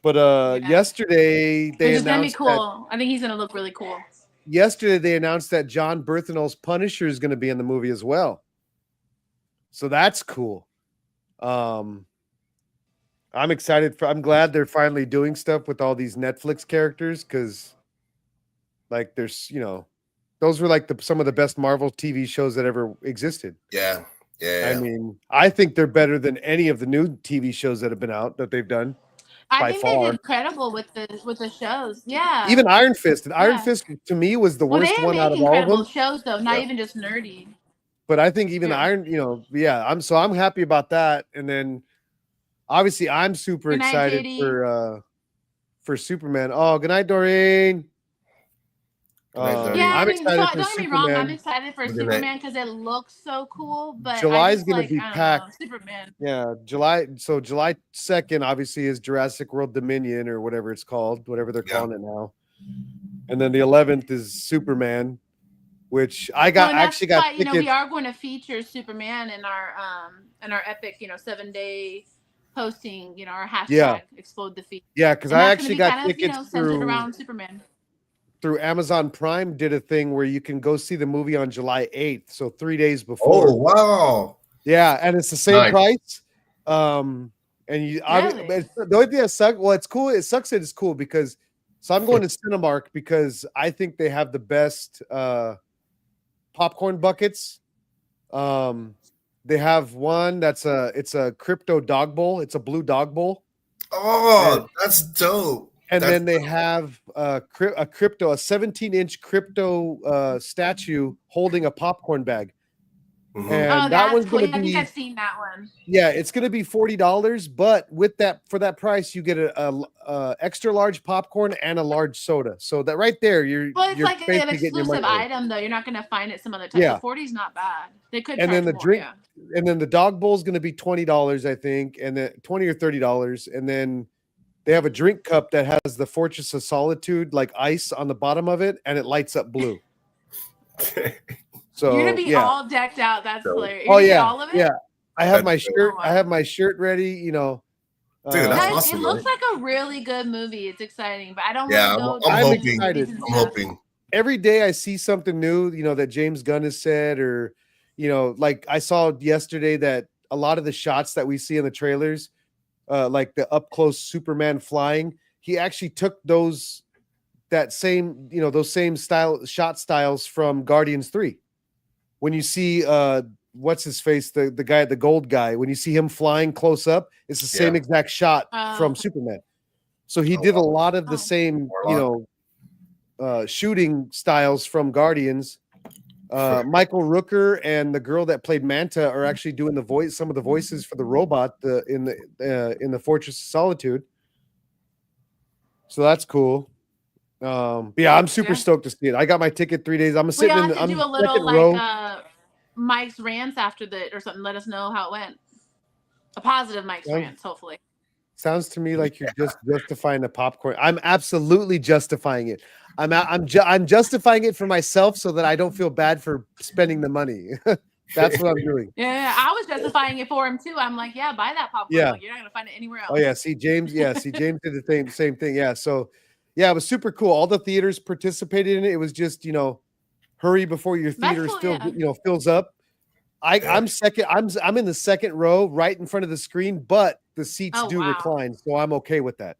But yesterday they announced, gonna be cool. I think he's gonna look really cool. Yesterday they announced that John Berthenol's Punisher is going to be in the movie as well. So that's cool. I'm excited I'm glad they're finally doing stuff with all these Netflix characters, because like there's those were like some of the best Marvel TV shows that ever existed. Yeah. I mean, I think they're better than any of the new TV shows that have been out that they've done. I think they did incredible with the shows. Yeah. Even Iron Fist. Iron Fist to me was the worst one out of all of them. Shows though, not even just nerdy. But I think even Iron, I'm happy about that. And then obviously I'm super excited for Superman. Oh, good night, Doreen. I'm excited for Superman. Don't get me wrong, I'm excited for Superman because it looks so cool. But July's gonna be packed. Superman. Yeah, July 2nd obviously is Jurassic World Dominion or whatever it's called, whatever they're calling it now. And then the 11th is Superman, which I got tickets. We are going to feature Superman in our epic 7-day posting. Our hashtag explode the feed. Yeah, because I actually got tickets centered around Superman. Through Amazon Prime did a thing where you can go see the movie on July 8th, so 3 days before. Oh wow! Yeah, and it's the same price. And the only thing that sucks, it's cool. It sucks that it's cool because I'm going to Cinemark because I think they have the best popcorn buckets. They have one that's it's a crypto dog bowl. It's a blue dog bowl. Oh, that's dope. And then they have a 17-inch crypto statue holding a popcorn bag. Mhm. And that one's cool. going Yeah, to I think be I've seen that one. yeah, it's going to be $40. But with that for that price, you get a extra large popcorn and a large soda. So that right there, Well, it's you're like an basically getting your money exclusive worth. item, though. You're not going to find it some other time. Yeah. So 40 is not bad. They could And charge then the more. drink, Yeah. and then the dog bowl is going to be $20, I think, and then $20 or $30, and then they have a drink cup that has the Fortress of Solitude like ice on the bottom of it, and it lights up blue. So You're gonna be yeah. all decked out. That's So- hilarious. You're Oh gonna get yeah, all of it? yeah. I have That's my dope. shirt. Oh, I have my shirt ready. You know, Dude, that's Guys, awesome, it looks man. like a really good movie. It's exciting, but I don't Yeah, want to go. I'm I'm hoping. excited. And I'm stuff. hoping. every day I see something new, you know, that James Gunn has said, or, you know, like I saw yesterday that a lot of the shots that we see in the trailers, like the up close Superman flying, he actually took those those same shot styles from Guardians 3. When you see what's his face, the guy, the gold guy, when you see him flying close up, it's the same exact shot from Superman. So he did a lot of the same, shooting styles from Guardians. Michael Rooker and the girl that played Manta are actually doing some of the voices for the robot in the Fortress of Solitude. So that's cool. But yeah, I'm super stoked to see it. I got my ticket 3 days. I'm sitting in. I'm do a little second row. Mike's rants after the or something. Let us know how it went. A positive Mike's rants, hopefully. Sounds to me like you're just justifying the popcorn. I'm absolutely justifying it. I'm justifying it for myself so that I don't feel bad for spending the money. That's what I'm doing. Yeah, I was justifying it for him too. I'm like, yeah, buy that popcorn. Yeah. Like, you're not gonna find it anywhere else. Oh yeah, see James. Yeah, see James did the same thing. Yeah, so yeah, it was super cool. All the theaters participated in it. It was just hurry before your theaters fills up. I'm second. I'm in the second row, right in front of the screen, but the seats recline, so I'm okay with that.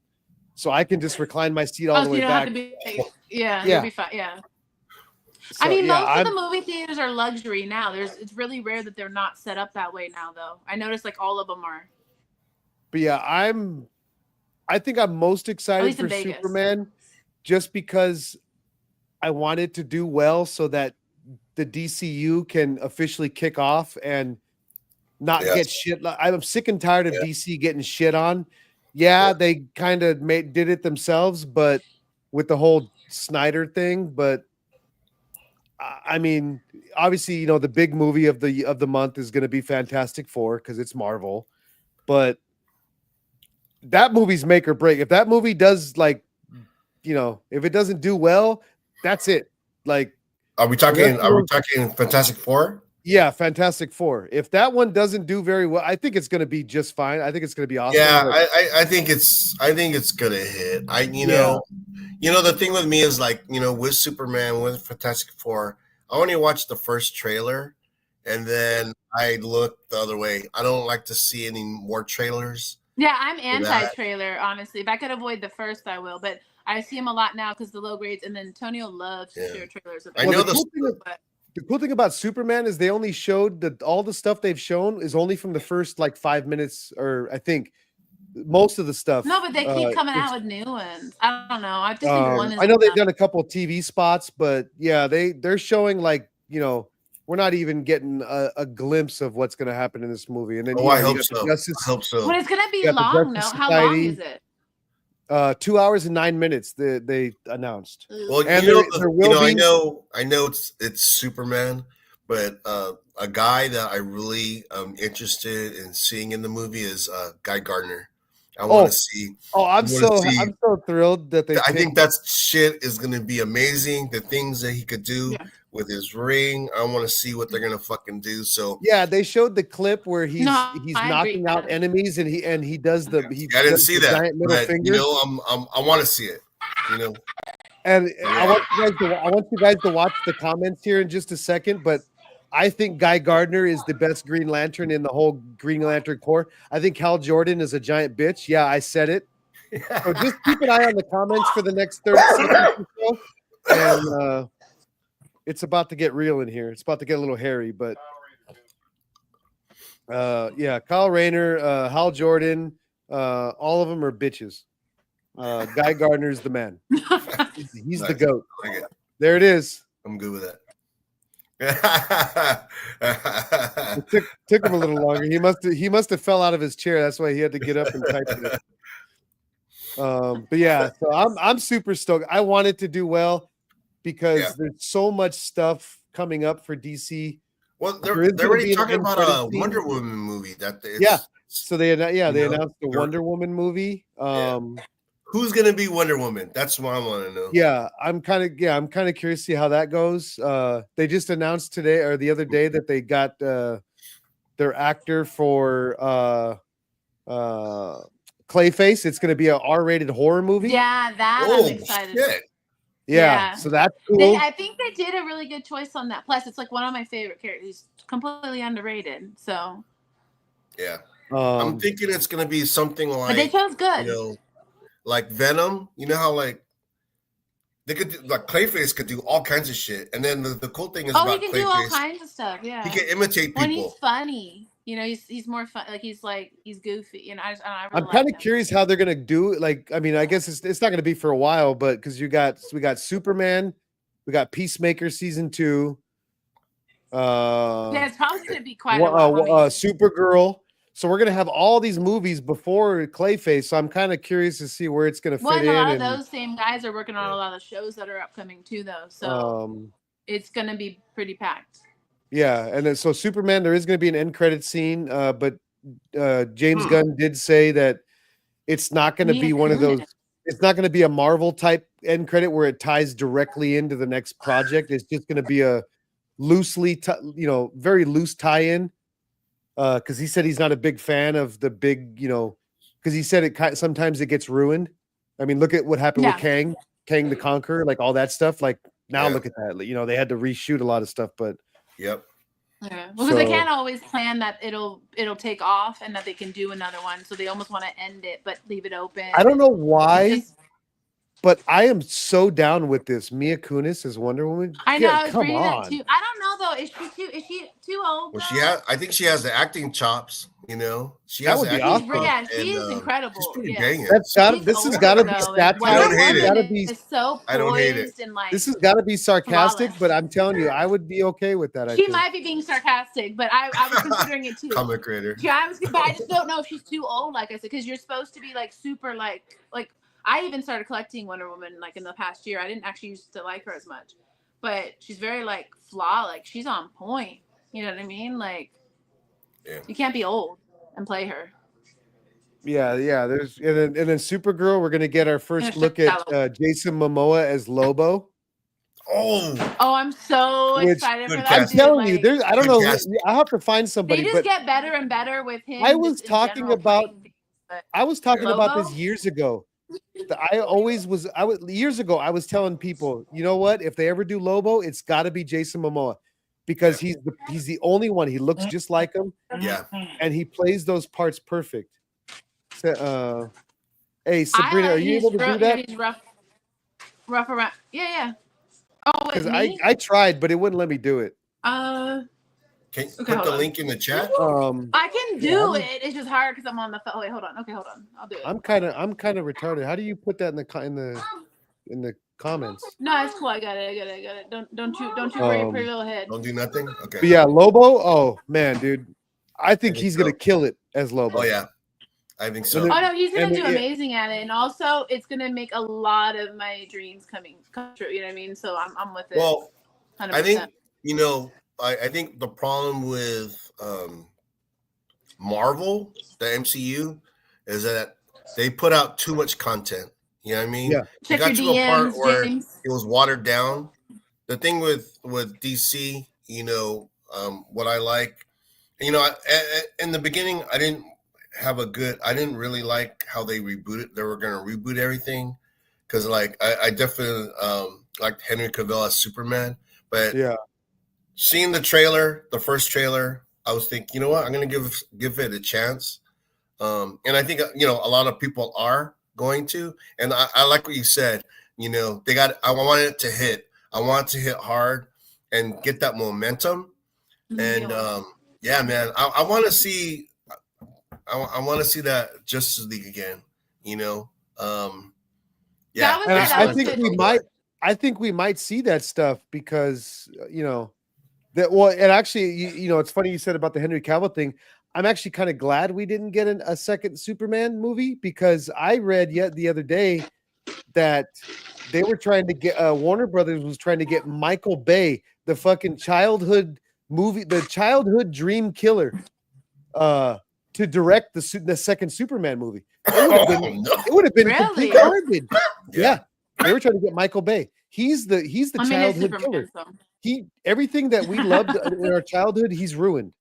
So I can just recline my seat all the way back. You'll be fine. Yeah. So, I mean, most of the movie theaters are luxury now. It's really rare that they're not set up that way now, though. I noticed like all of them are. But yeah, I think I'm most excited for Superman just because I want it to do well so that the DCU can officially kick off and not get shit. I'm sick and tired of DC getting shit on. Yeah, they kind of did it themselves, but with the whole Snyder thing. But I mean, obviously, the big movie of the month is going to be Fantastic Four because it's Marvel. But that movie's make or break. If that movie does if it doesn't do well, that's it. Like, are we talking Fantastic Four? Yeah, Fantastic Four. If that one doesn't do very well, I think it's going to be just fine. I think it's going to be awesome. Yeah, I think it's gonna hit. The thing with me is with Superman, with Fantastic Four, I only watched the first trailer, and then I look the other way. I don't like to see any more trailers. Yeah, I'm anti-trailer, honestly. If I could avoid the first, I will. But I see them a lot now because the low grades, and then Antonio loves to share trailers. I know the cool thing about Superman is they only showed that all the stuff they've shown is only from the first 5 minutes, or I think most of the stuff. No, but they keep coming out with new ones. I don't know. I just think one is. I know they've done a couple of TV spots, but yeah, they're showing we're not even getting a glimpse of what's going to happen in this movie. And then I hope so. I hope so. But it's going to be long. No, how long is it? 2 hours and 9 minutes. They announced. Well, and I know it's Superman, but a guy that I really am interested in seeing in the movie is Guy Gardner. I want to see. Oh, I'm so thrilled that I think that shit is going to be amazing. The things that he could do with his ring, I want to see what they're going to fucking do. So yeah, they showed the clip where he's knocking out enemies, and he does the. I didn't see that. Giant middle finger. I want to see it. And I want you guys to watch the comments here in just a second, but I think Guy Gardner is the best Green Lantern in the whole Green Lantern Corps. I think Hal Jordan is a giant bitch. Yeah, I said it. So just keep an eye on the comments for the next 30 seconds or so. And it's about to get real in here. It's about to get a little hairy, but yeah, Kyle Rayner, Hal Jordan, all of them are bitches. Guy Gardner's the man. He's the GOAT. There it is. I'm good with that. It took him a little longer. He must have fell out of his chair. That's why he had to get up and type it. But yeah, so I'm super stoked. I want it to do well because there's so much stuff coming up for DC. Well, they're already talking about a Wonder Woman movie. So they announced the Wonder Woman movie. Who's gonna be Wonder Woman? That's what I want to know. Yeah, I'm kind of curious to see how that goes. They just announced today or the other day that they got their actor for Clayface. It's going to be an R-rated horror movie. Yeah, I'm excited. Shit. Yeah, so that's cool. I think they did a really good choice on that. Plus, it's like one of my favorite characters. He's completely underrated. So yeah, I'm thinking it's going to be something like. But they chose good. You know, like Venom. You know how like they could do, like Clayface could do all kinds of shit, and then the cool thing is about he can Clayface, do all kinds of stuff. Yeah, he can imitate people. When he's funny. You know, he's more fun. Like he's goofy. You know, I really I'm kind of curious how they're gonna do it. Like, I mean, I guess it's not gonna be for a while, but because we got Superman, we got Peacemaker season 2. Yeah, it's probably gonna be quite a while. Supergirl. So we're gonna have all these movies before Clayface. So I'm kind of curious to see where it's gonna fit in. A lot of those same guys are working on a lot of shows that are upcoming too, though. So it's gonna be pretty packed. Yeah, and then so Superman, there is going to be an end credit scene, but James Gunn did say that it's not going to be one of those. It's not going to be a Marvel type end credit where it ties directly into the next project. It's just going to be a loosely, very loose tie-in. Because he said he's not a big fan of the big, because he said sometimes it gets ruined. I mean, look at what happened with Kang the Conqueror, like all that stuff. Like now, look at that. They had to reshoot a lot of stuff, but. Yep. Yeah, because they can't always plan that it'll take off and that they can do another one, so they almost want to end it but leave it open. I don't know why, but I am so down with this. Mila Kunis as Wonder Woman. I know. I was reading that too. I don't know though. Is she too old? Well, I think she has the acting chops. She has. That would be awesome. Yeah, she's incredible. She's pretty dang. This has got to be satire. I don't hate it. It's so I don't hate it. And like this has got to be sarcastic, but I'm telling you, I would be okay with that. She might be being sarcastic, but I was considering it too. Comic creator. Yeah, but I just don't know if she's too old. Like I said, because you're supposed to be like super like. I even started collecting Wonder Woman like in the past year. I didn't actually used to like her as much, but she's very like like she's on point. You know what I mean? Like, you can't be old and play her. Yeah. There's and then Supergirl. We're gonna get our first look at Jason Momoa as Lobo. Oh, I'm so excited for that. I'm telling you, I don't know. I have to find somebody. They just get better and better with him. I was talking about this years ago. Years ago, I was telling people, you know what? If they ever do Lobo, it's got to be Jason Momoa because he's the only one. He looks just like him. Yeah, and he plays those parts perfect. So, hey, Sabrina, are you able to do that? He's rough around. Yeah. Oh, because I tried, but it wouldn't let me do it. Can you put the link in the chat? I can do it. It's just hard because I'm on the phone. Wait, hold on. Okay, hold on. I'll do it. I'm kind of retarded. How do you put that in the comments? No, it's cool. I got it. Don't you worry your pretty little head. Don't do nothing. Okay. But yeah, Lobo. Oh man, dude, I think he's gonna kill it as Lobo. Oh yeah, I think so. Oh no, he's gonna do amazing at it, and also it's gonna make a lot of my dreams come true. You know what I mean? So I'm with it. Well, 100%. I think I think the problem with Marvel, the MCU, is that they put out too much content. You know what I mean? Yeah. It got to a part where it was watered down. The thing with DC, what I like, in the beginning, I didn't really like how they rebooted. They were going to reboot everything because, like, I definitely liked Henry Cavill as Superman, but yeah. Seeing the first trailer, I was thinking, you know what, I'm going to give it a chance. And I think, a lot of people are going to. And I like what you said. I want it to hit. I want it to hit hard and get that momentum. And, yeah, man, I want to see I want to see that Justice League again, Yeah. I think we might see that stuff because, Well, and actually, you know, it's funny you said about the Henry Cavill thing. I'm actually kind of glad we didn't get a second Superman movie because I read the other day that they were trying to get Warner Brothers was trying to get Michael Bay, the fucking childhood movie, the childhood dream killer, to direct the second Superman movie. It would have been complete garbage. Yeah, they were trying to get Michael Bay. He's the childhood killer. So. Everything that we loved in our childhood, he's ruined.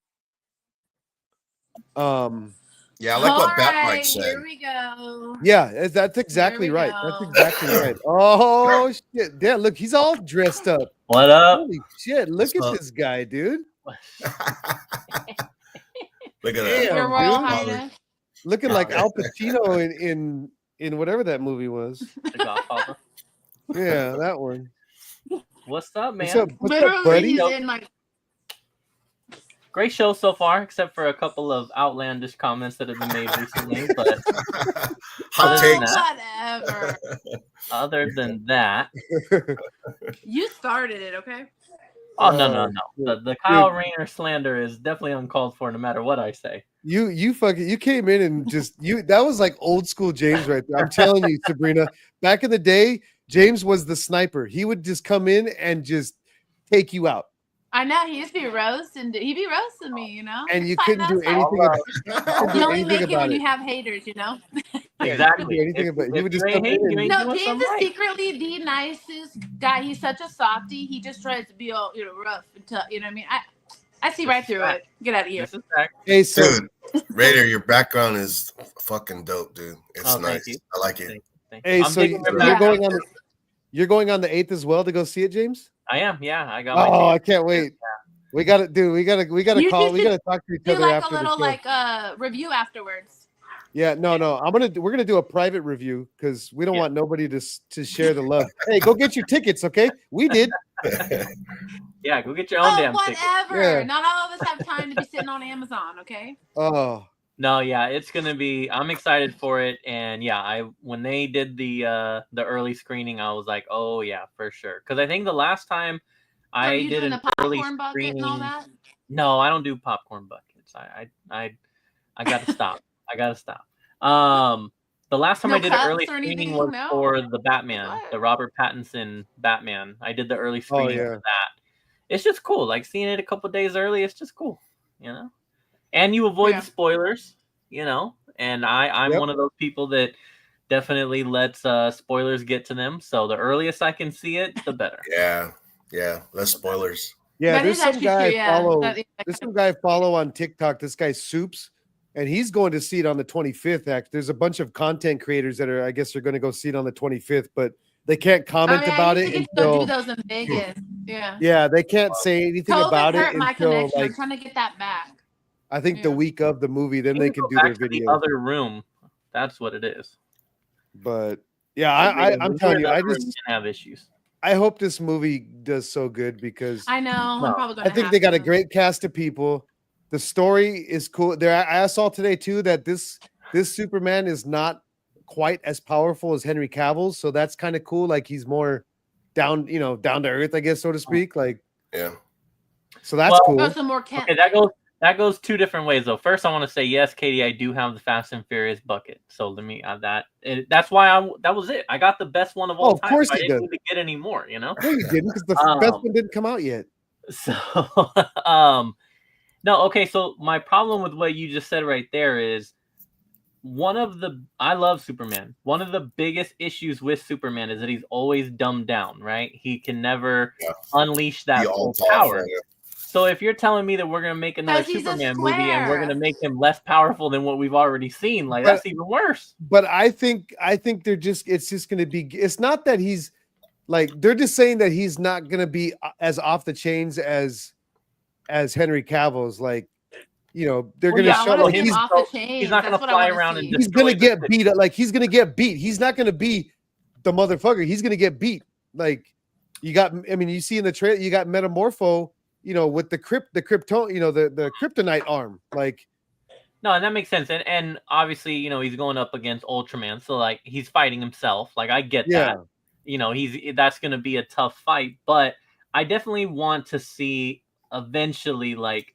Yeah, I like what Batmite said. Here we go. Yeah, that's exactly right. That's exactly right. Oh shit! Yeah, look, he's all dressed up. What up? Holy shit! Look at this guy, dude. Look at that. Your Royal dude. Highness. Looking like Al Pacino in whatever that movie was. The Godfather. Yeah, that one. What's up, man? What's up, buddy? He's in like Great show so far, except for a couple of outlandish comments that have been made recently. But hot takes. whatever. Other than that, You started it, okay? oh no. The Kyle Rayner slander is definitely uncalled for, no matter what I say. You came in and that was like old school James right there. I'm telling you, Sabrina. Back in the day, James was the sniper. He would just come in and just take you out. I know he used to be roasting. He'd be roasting me, you know. And you It's fine, couldn't do that's fine. anything about it. You only make it when you have haters, you know. Exactly. Anything about it. He would just you come ain't in hate, you and- ain't No, doing James something is right. secretly the nicest guy. He's such a softie. He just tries to be all, you know, rough and tough. You know what I mean? I see right through it. Get out of here. This is fact. Hey, so Dude, Raider, your background is fucking dope, dude. It's Oh, thank nice. you. I like it. Thank you. hey, I'm so digging you're your going background. you're going on the 8th as well to go see it, James? I am. Yeah, I got my Oh, I ticket. can't wait. We got to do. We got to You call. We should got to talk to each Do other like a after the little show. review afterwards. Yeah, no. We're gonna do a private review because we don't want nobody to share the love. Hey, go get your tickets, okay? We did. Yeah, go get your own damn ticket. Whatever. Yeah. Not all of us have time to be sitting on Amazon, okay? Oh, No, yeah, it's gonna be. I'm excited for it, and yeah, when they did the early screening, I was like, oh yeah, for sure. Because I think the last time Are I you did doing an the early popcorn bucket screening. and all that? No, I don't do popcorn buckets. I gotta stop. I gotta stop. The last time No I did an cups early or screening anything? was No? for the Batman, What? the Robert Pattinson Batman. I did the early screening yeah. for that. It's just cool. Like seeing it a couple days early, it's just cool, you know. And you avoid Yeah. the spoilers, you know. And I'm Yep. one of those people that definitely lets spoilers get to them. So the earliest I can see it, the better. Yeah. Less spoilers. yeah. That There's is some actually guy true, yeah. follow. That is- There's some guy I follow on TikTok. This guy Soups, and he's going to see it on the 25th. There's a bunch of content creators that I guess are going to go see it on the 25th, but they can't comment about I it used to get to go do until. those in Vegas. Yeah. Yeah, they can't say anything COVID about it hurt my until connection. like I'm trying to get that back. I think the Yeah. week of the movie. Then You they can can go do their back to the video. other room. That's what it is. But yeah, I'm telling you, Another room can have issues. I hope this movie does so good because I know. No. I'm probably going I to think they got a great cast of people. The story is cool. I saw today too that this Superman is not quite as powerful as Henry Cavill's, so that's kind of cool. Like he's more down to earth, I guess, so to speak. Like, Yeah. so that's Well- cool. Go some more Kent. Okay, that goes two different ways though. First, I want to say yes, Katie, I do have the Fast and Furious bucket. So let me add that. That's why that was it. I got the best one of all Oh, of time. course so I you didn't did. need to get any more, you know. No, you didn't because the Um, best one didn't come out yet. So, no, okay. So my problem with what you just said right there is I love Superman. One of the biggest issues with Superman is that he's always dumbed down, right? He can never unleash that Be full all power. powerful, yeah. So if you're telling me that we're gonna make another 'Cause he's a Superman movie and we're square. gonna make him less powerful than what we've already seen, like But- that's even worse. But I think it's just going to be. It's not that he's like they're just saying that he's not going to be as off the chains as Henry Cavill's. Like, they're Well, going to yeah, I show wanna like him him he's off the chains. he's not gonna That's what I fly wanna around see. and he's going to destroy get the beat. Like he's going to get beat. He's not going to be the motherfucker. He's going to get beat. Like you see in the trailer, you got Metamorpho. With the krypton, the kryptonite arm. Like, No, and that makes sense. And obviously, he's going up against Ultraman, so like he's fighting himself. Like I get yeah. that. That's gonna be a tough fight, but I definitely want to see eventually, like,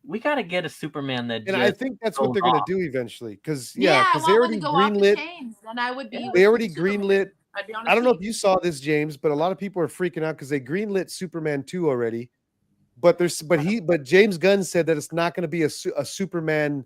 we got to get a Superman that And just I think that's what goes they're gonna off. do eventually, because Yeah, I because they want one to already go off the greenlit. chains. Then I would be. They with already Superman. greenlit. I'd be on I don't know his if you saw this, James, but a lot of people are freaking out because they greenlit Superman 2 already. But James Gunn said that it's not going to be a Superman.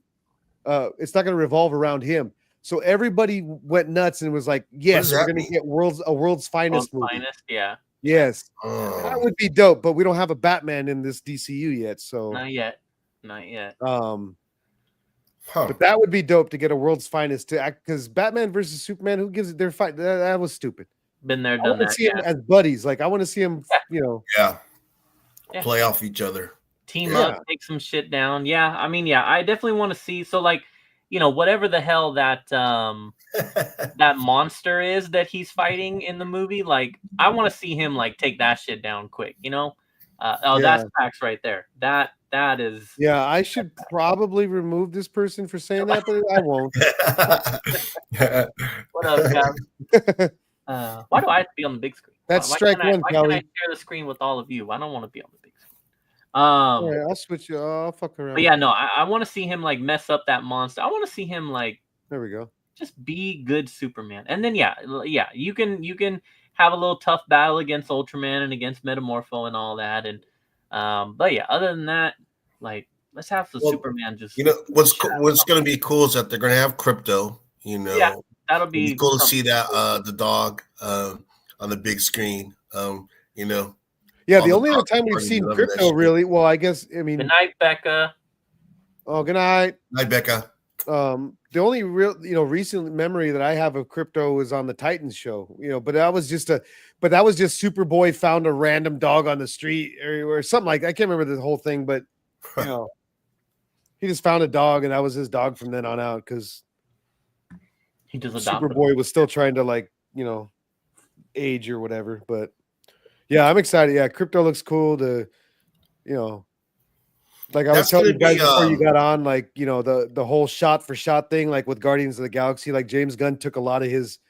It's not going to revolve around him. So everybody went nuts and was like, "Yes, we're going to get a world's finest movie." Finest, yeah. Yes, that would be dope. But we don't have a Batman in this DCU yet, so Not yet. Not yet. But that would be dope to get a world's finest to act, because Batman versus Superman, who gives it their fight? That was stupid. Been there, I done want to that. see them as buddies. Like, I want to see them, you know, play off each other, team up, take some shit down. Yeah, I mean, yeah, I definitely want to see. So, like, you know, whatever the hell that that monster is that he's fighting in the movie, like, I want to see him like take that shit down quick. You know, that's facts right there. That is. Yeah, I should probably remove this person for saying that, but I won't. What up, guys? Why do I have to be on the big screen? That's strike one, why Kelly. can't I share the screen with all of you? I don't want to be on the big screen. All right, I'll switch you. I'll fuck around. But yeah, no, I want to see him like mess up that monster. I want to see him like. There we go. Just be good Superman, and then yeah, you can have a little tough battle against Ultraman and against Metamorpho and all that, and but yeah, other than that, like, let's have the Superman just. You know what's going to be cool is that they're going to have Crypto. You know, yeah, that'll be cool to see that the dog on the big screen. You know. Yeah, the only other time we've seen Crypto really, well, I guess, I mean. Good night, Becca. Oh, good night. Night, Becca. The only real, recent memory that I have of Crypto was on the Titans show, but that was just Superboy found a random dog on the street or something like that. I can't remember the whole thing, but he just found a dog and that was his dog from then on out, because he just Superboy was still trying to age or whatever. But yeah, I'm excited. Yeah, Crypto looks cool. Like I was telling you guys before you got on, the whole shot for shot thing, like with Guardians of the Galaxy, like James Gunn took a lot of his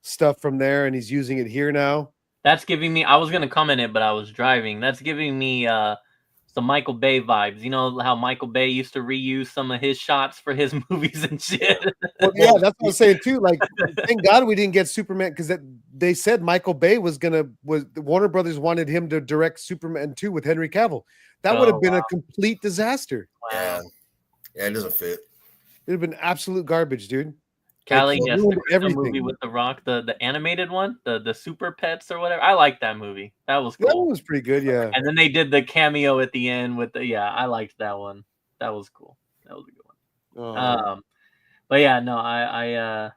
stuff from there and he's using it here now. That's giving me, I was going to comment it, but I was driving. That's giving me some Michael Bay vibes. You know how Michael Bay used to reuse some of his shots for his movies and shit. Well, yeah, that's what I was saying too. Like, thank God we didn't get Superman, because they said Michael Bay was Warner Brothers wanted him to direct Superman 2 with Henry Cavill. That would have been a complete disaster. Wow. Yeah, it doesn't fit. It'd have been absolute garbage, dude. Callie, yes, the movie with The Rock, the animated one, the Super Pets or whatever. I like that movie. That was cool. That one was pretty good, yeah. And then they did the cameo at the end with I liked that one. That was cool. That was a good one. But yeah, no, I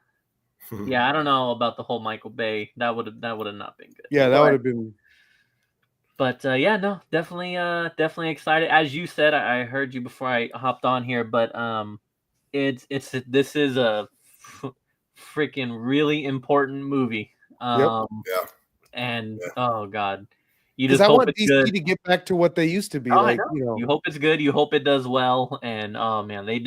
don't know about the whole Michael Bay. That would have not been good. Yeah, that would have been. But yeah, no, definitely excited. As you said, I heard you before I hopped on here, but this is a freaking really important movie. Yeah. And oh god, you just hope want it's DC good to get back to what they used to be. You hope it's good. You hope it does well. And oh man, I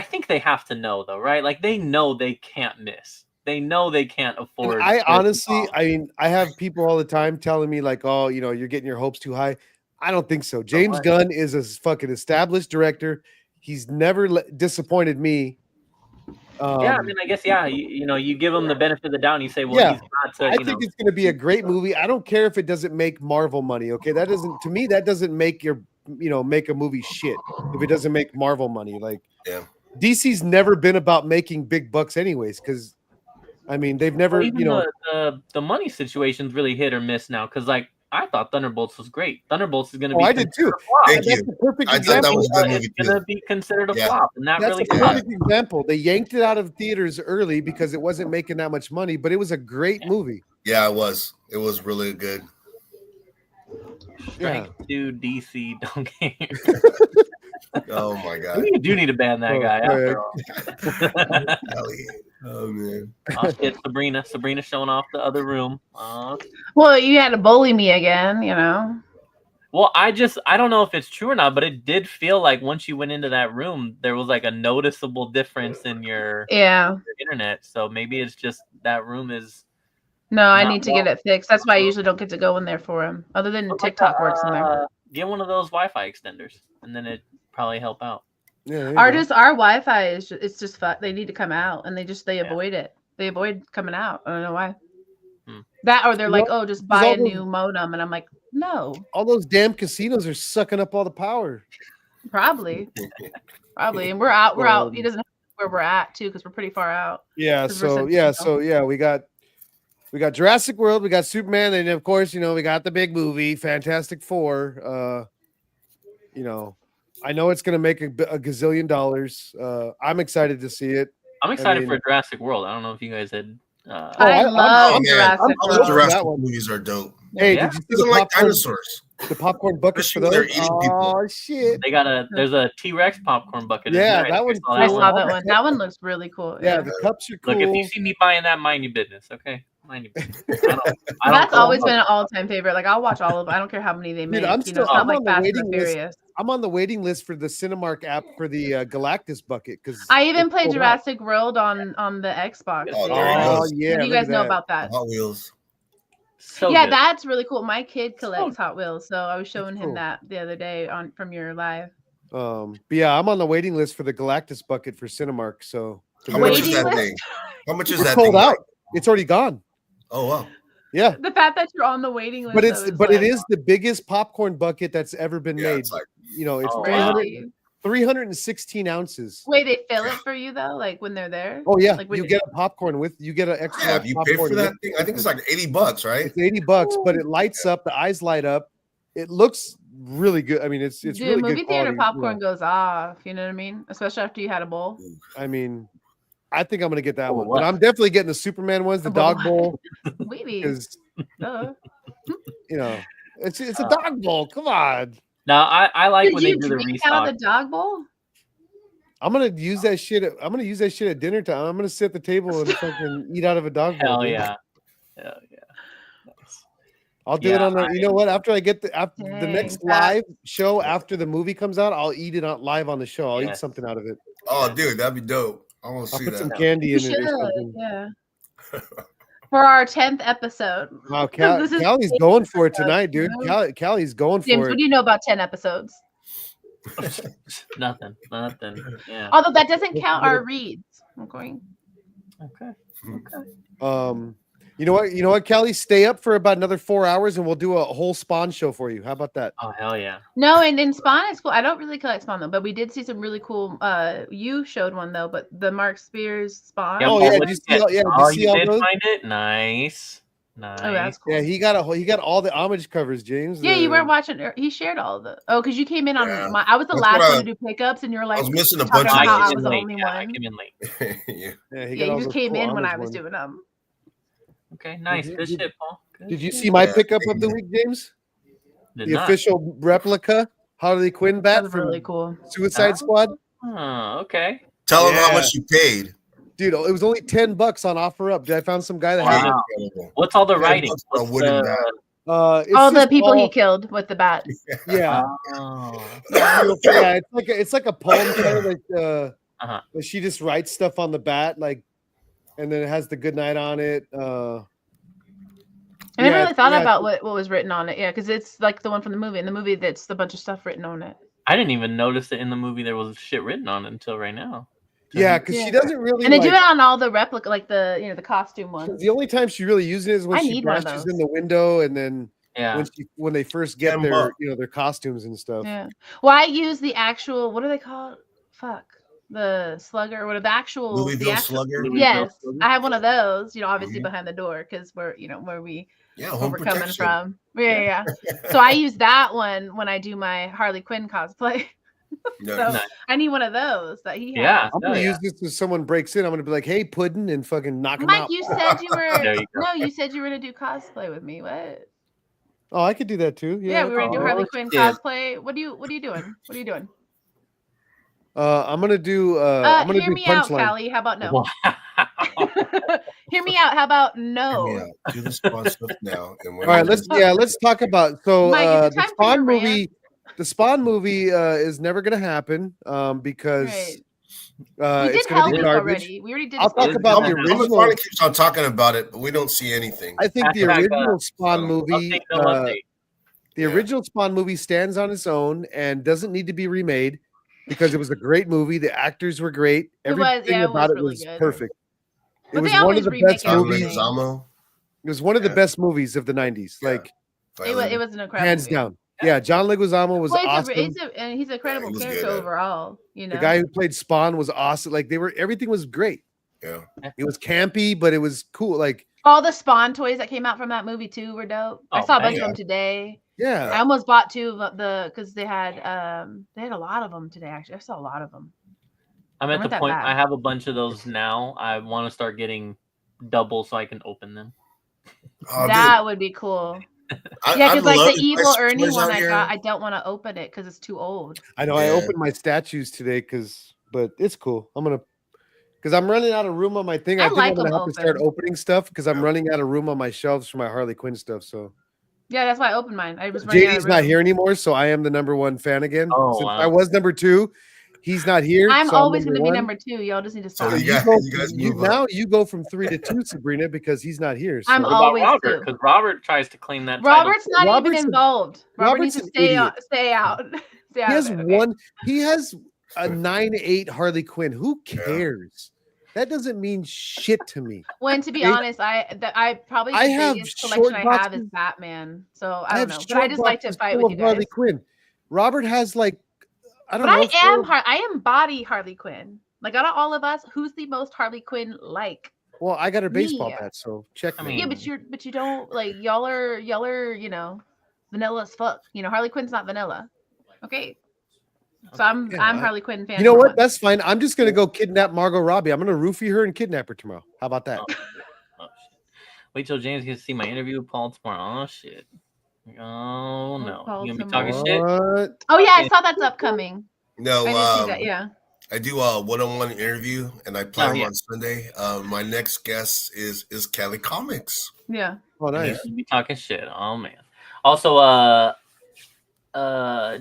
think they have to know though, right? Like they know they can't miss. They know they can't afford. And I honestly, I have people all the time telling me like, oh, you're getting your hopes too high. I don't think so. James Gunn is a fucking established director. He's never disappointed me. I mean, I guess, you give him the benefit of the doubt and you say, well, he's not. I think it's going to be a great movie. I don't care if it doesn't make Marvel money. Okay. That doesn't make make a movie shit if it doesn't make Marvel money. Like, DC's never been about making big bucks anyways. Cause I mean, they've never, the money situation's really hit or miss now. Cause like, I thought Thunderbolts was great. Thunderbolts is going to be. I did too. Thank you. That's the perfect example. I thought that was a good movie it's going to be considered a flop, and that's really a perfect example. They yanked it out of theaters early because it wasn't making that much money, but it was a great movie. Yeah, it was. It was really good. Strike to DC, don't care. Oh my god! You do need to ban that guy. After all. Oh man! Oh shit, Sabrina showing off the other room. Well, you had to bully me again, Well, I don't know if it's true or not, but it did feel like once you went into that room, there was like a noticeable difference in your internet. So maybe it's just that room is No, I Not need to get well. it fixed. That's why I usually don't get to go in there for him. Other than Look like TikTok works in there. Get one of those Wi-Fi extenders, and then it probably help out. Yeah, there you Our go. Wi-Fi is it's just fun. They need to come out, and they avoid it. They avoid coming out. I don't know why. That or they're like, oh, just buy a new modem, and I'm like, no. All those damn casinos are sucking up all the power. Probably, and we're out. We're out. He doesn't know where we're at too, because we're pretty far out. Yeah. So we got Jurassic World, we got Superman, and of course, we got the big movie, Fantastic Four. I know it's gonna make a gazillion dollars. I'm excited to see it. I'm excited for Jurassic World. I don't know if you guys had. I love Jurassic World. All the Jurassic movies are dope. Hey, did you see like dinosaurs? The popcorn buckets for those? Oh shit! There's a T-Rex popcorn bucket. Yeah, that one's cool. I saw that one. That one looks really cool. Yeah, the cups are cool. Look, if you see me buying that, mind your business, okay? Mind your business. That's always been an all-time favorite. Like I'll watch all of them. I don't care how many they make. I'm still I'm like Fast and Furious. I'm on the waiting list for the Cinemark app for the Galactus bucket because I even played Jurassic World on the Xbox. Oh yeah! You guys know about that? Hot Wheels. So yeah, good. that's really cool. My kid collects Hot Wheels, so I was showing him that the other day from your live. But yeah, I'm on the waiting list for the Galactus bucket for Cinemark. So how much is that thing? How much is that? Sold out. It's already gone. Oh wow. Yeah. The fact that you're on the waiting list, it is the biggest popcorn bucket that's ever been made. It's like, it's 316 ounces. Wait, they fill it for you though, like when they're there? Oh yeah, like you get a popcorn you get an extra. Yeah, you pay for that thing. I think it's like $80, right? It's $80, but it lights up. The eyes light up. It looks really good. I mean, it's really good. Movie theater popcorn goes off. You know what I mean? Especially after you had a bowl. I mean, I think I'm gonna get that one, but I'm definitely getting the Superman ones, the dog bowl, because it's a dog bowl. Come on. Now I like when they do the restock. Out of the dog bowl? I'm gonna use that shit. I'm gonna use that shit at dinner time. I'm gonna sit at the table and fucking eat out of a dog bowl. Hell yeah. Hell yeah. Nice. I'll do it on the. You know what? After I get the next live show after the movie comes out, I'll eat it live on the show. I'll eat something out of it. Oh, dude, that'd be dope. I want to see that. Put some candy in it or something. Yeah. For our 10th episode. Wow, Callie's going for it tonight, dude. Callie's going for it. James, what do you know about 10 episodes? Nothing. Yeah. Although that doesn't count our reads. Okay. You know what, Kelly? Stay up for about another 4 hours and we'll do a whole Spawn show for you. How about that? Oh hell yeah. No, and in Spawn is cool. I don't really collect Spawn though, but we did see some really cool you showed one though, but the Mark Spears Spawn. Oh yeah, did you see all those? Find it? Nice. Oh, that's cool. Yeah, he got all the homage covers, James. Yeah, you weren't watching. He shared all of the. Oh, because you came in on my. I was the last one to do pickups, and you were like, I was missing a bunch of. I was the only one. I came in late. Yeah, you just came in when I was doing them. Okay, nice. Good shit, Paul. Did you see my pickup of the week, James? The official replica Harley Quinn bat from really cool. Suicide Squad. Oh, okay. Tell them how much you paid. Dude, it was only $10 on OfferUp. Dude, I found some guy that had it. What's all the writing? All the people he killed with the bat. Yeah. Yeah, it's like a poem kind of like she just writes stuff on the bat, like, and then it has the good night on it. I never really thought about what was written on it. Yeah, because it's like the one from the movie. In the movie, that's a bunch of stuff written on it. I didn't even notice that in the movie there was shit written on it until right now. Yeah, because she doesn't really. And they do it on all the replica, like the the costume ones. The only time she really uses it is when she brushes in the window, and then when they first get their their costumes and stuff. Yeah. Well, I use the actual. What are they called? Fuck. The slugger, or the actual Louisville slugger. Yes, I have one of those. Obviously behind the door because we're where we're coming from. Yeah. So I use that one when I do my Harley Quinn cosplay. So I need one of those that he has. Yeah, I'm gonna use this if someone breaks in. I'm gonna be like, "Hey, Puddin'," and fucking knock him out. Mike, you said you were you said you were gonna do cosplay with me. What? Oh, I could do that too. Yeah, we were gonna do Harley Quinn cosplay. What are you doing? What are you doing? I'm gonna do. I'm gonna hear me out, Callie. How about no? Hear me out. How about no? Do the Spawn stuff now. All right, let's talk about the Spawn movie. The Spawn movie is never gonna happen because We It's did going to be Hellweek garbage. already. We already did. I'll talk Hellweek. about the Comic original. Comic keeps on talking about it, but we don't see anything. I think the Hashtag, original Spawn movie, update, no update. the Yeah. original Spawn movie stands on its own and doesn't need to be remade because it was a great movie. The actors were great. It was- Everything yeah, it about was it really was good. perfect. It But was they one always of the remake best John movies. everything. Leguizamo. It was one of the Yeah. best movies of the 90s. Yeah. Like, It was an incredible. hands movie. down. Yeah, John Leguizamo was Well, awesome. and he's a credible he was character good at it. overall. You know, The guy who played Spawn was awesome. Like, everything was great. Yeah. It was campy, but it was cool. Like, all the Spawn toys that came out from that movie too were dope. I Oh, saw a bunch yeah. of them today. yeah. I almost bought two of the because they had a lot of them today. Actually, I saw a lot of them. I'm They at weren't the that point. bad. I have a bunch of those now. I want to start getting double so I can open them. Oh, That would be cool. I, Yeah, I'd because like love the to evil play some Ernie toys one out I here. got, I don't want to open it because it's too old. I know I Yeah. opened my statues today but it's cool. Because I'm running out of room on my thing. I I think like I'm gonna them have to start open. opening stuff because I'm running out of room on my shelves for my Harley Quinn stuff. So Yeah, that's why I opened mine. I was running out JD's of not room. here anymore, so I am the number one fan again. Oh, Since wow. I was number two, he's not here. I'm so always going to be one. number 2. Y'all just need to So stop. you guys move up. Now you go from 3 to 2, Sabrina, because he's not here. So. I'm What about always Robert? two. Because Robert tries to claim that Robert's not Robert's even a- involved. Robert needs Robert's to an stay idiot. stay out. Stay out He has of it, okay? He has a 9.8 Harley Quinn. Who Yeah. cares? That doesn't mean shit to me. When to be Okay. honest, I probably I the have biggest collection short I have boxes. is Batman. So I I have don't know, but I short just like to boxes fight full with of you Harley guys. Quinn. Robert has like I don't But know. I am body Harley Quinn. Like out of all of us, who's the most Harley Quinn like? Well, I got her baseball Me. bat, so check. I me. mean- Yeah, but you don't like y'all are vanilla as fuck. Harley Quinn's not vanilla. Okay. So I'm Yeah, Harley Quinn fan. You know number what? one. That's fine. I'm just gonna go kidnap Margot Robbie. I'm gonna roofie her and kidnap her tomorrow. How about that? Oh, shit. Wait till James gets to see my interview with Paul tomorrow. Oh shit. Oh no. Paul You gonna be tomorrow. talking shit? What? Oh yeah, I saw that's upcoming. No, I did see that. Yeah. I do a one-on-one interview, and I play them yeah. on Sunday. My next guest is Cali Comics. Yeah. Oh, And nice. he's gonna be talking shit. Oh man. Also,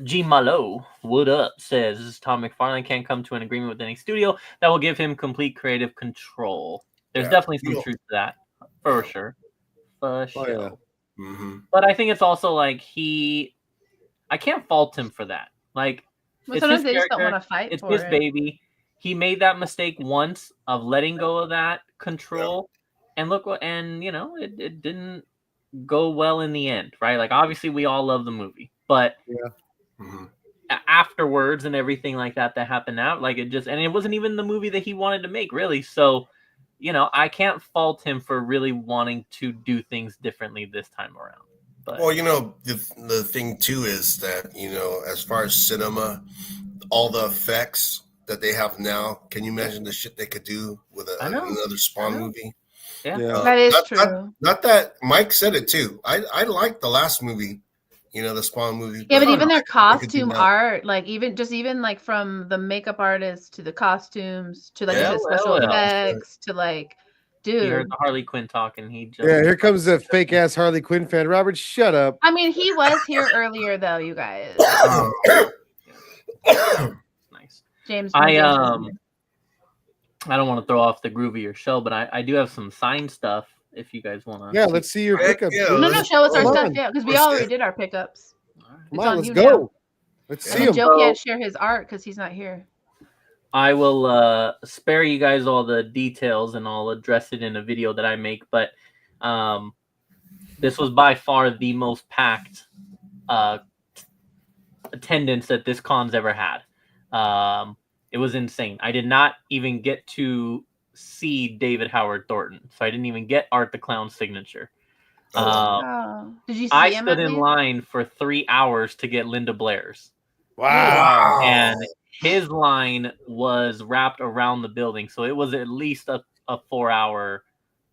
G Malo, what up? Says this is Tom McFarlane can't come to an agreement with any studio that will give him complete creative control. There's Yeah. definitely some You know- truth to that, for sure. For sure. yeah. Mm-hmm. But I think it's also like I can't fault him for that. Like, Well, it's sometimes his they just don't character, want to fight it's for his it. baby. He made that mistake once of letting go of that control, and look what, and it didn't go well in the end, right? Like, obviously, we all love the movie, but Mm-hmm. afterwards and everything like that happened out, like it wasn't even the movie that he wanted to make, really. So, I can't fault him for really wanting to do things differently this time around. But Well, the thing too is that as far as cinema, all the effects that they have now, can you imagine the shit they could do with I know. another Spawn I know. movie? yeah. Yeah. That is not, true. Not that Mike said it too. I liked the last movie, the Spawn movie. Yeah, but but even their they could do costume that. art, like even like from the makeup artist to the costumes to like Yeah, the special well. effects to like, He heard dude. the Harley Quinn talk, and he jumped. Yeah, here comes the fake ass Harley Quinn fan. Robert, shut up. I mean, he was here earlier though, you guys. Nice. James. I James- don't want to throw off the groove of your show, but I do have some signed stuff if you guys want to. Yeah, let's see your Heck pickup. yeah, dude. No, let's- show us our Come stuff, on. yeah, because we Let's already see. did our pickups. Come It's on, on let's you go. now. Let's Yeah. see And him. Joe can't share his art because he's not here. I will spare you guys all the details, and I'll address it in a video that I make. But this was by far the most packed attendance that this con's ever had. It was insane. I did not even get to see David Howard Thornton, so I didn't even get Art the Clown's signature. Oh, did you see I him? stood at in least? line for 3 hours to get Linda Blair's. Wow. And his line was wrapped around the building, so it was at least a 4-hour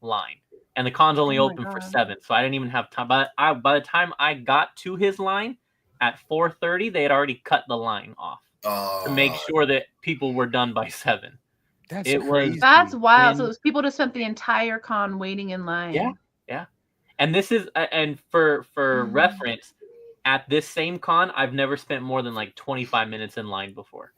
line. And the con's only Oh my open for God. 7, so I didn't even have time. By the time I got to his line at 4:30, they had already cut the line off to make sure that people were done by 7. That's It was- crazy. That's wild. And- So those people just spent the entire con waiting in line. Yeah. And this is, and for Mm. reference, at this same con, I've never spent more than like 25 minutes in line before.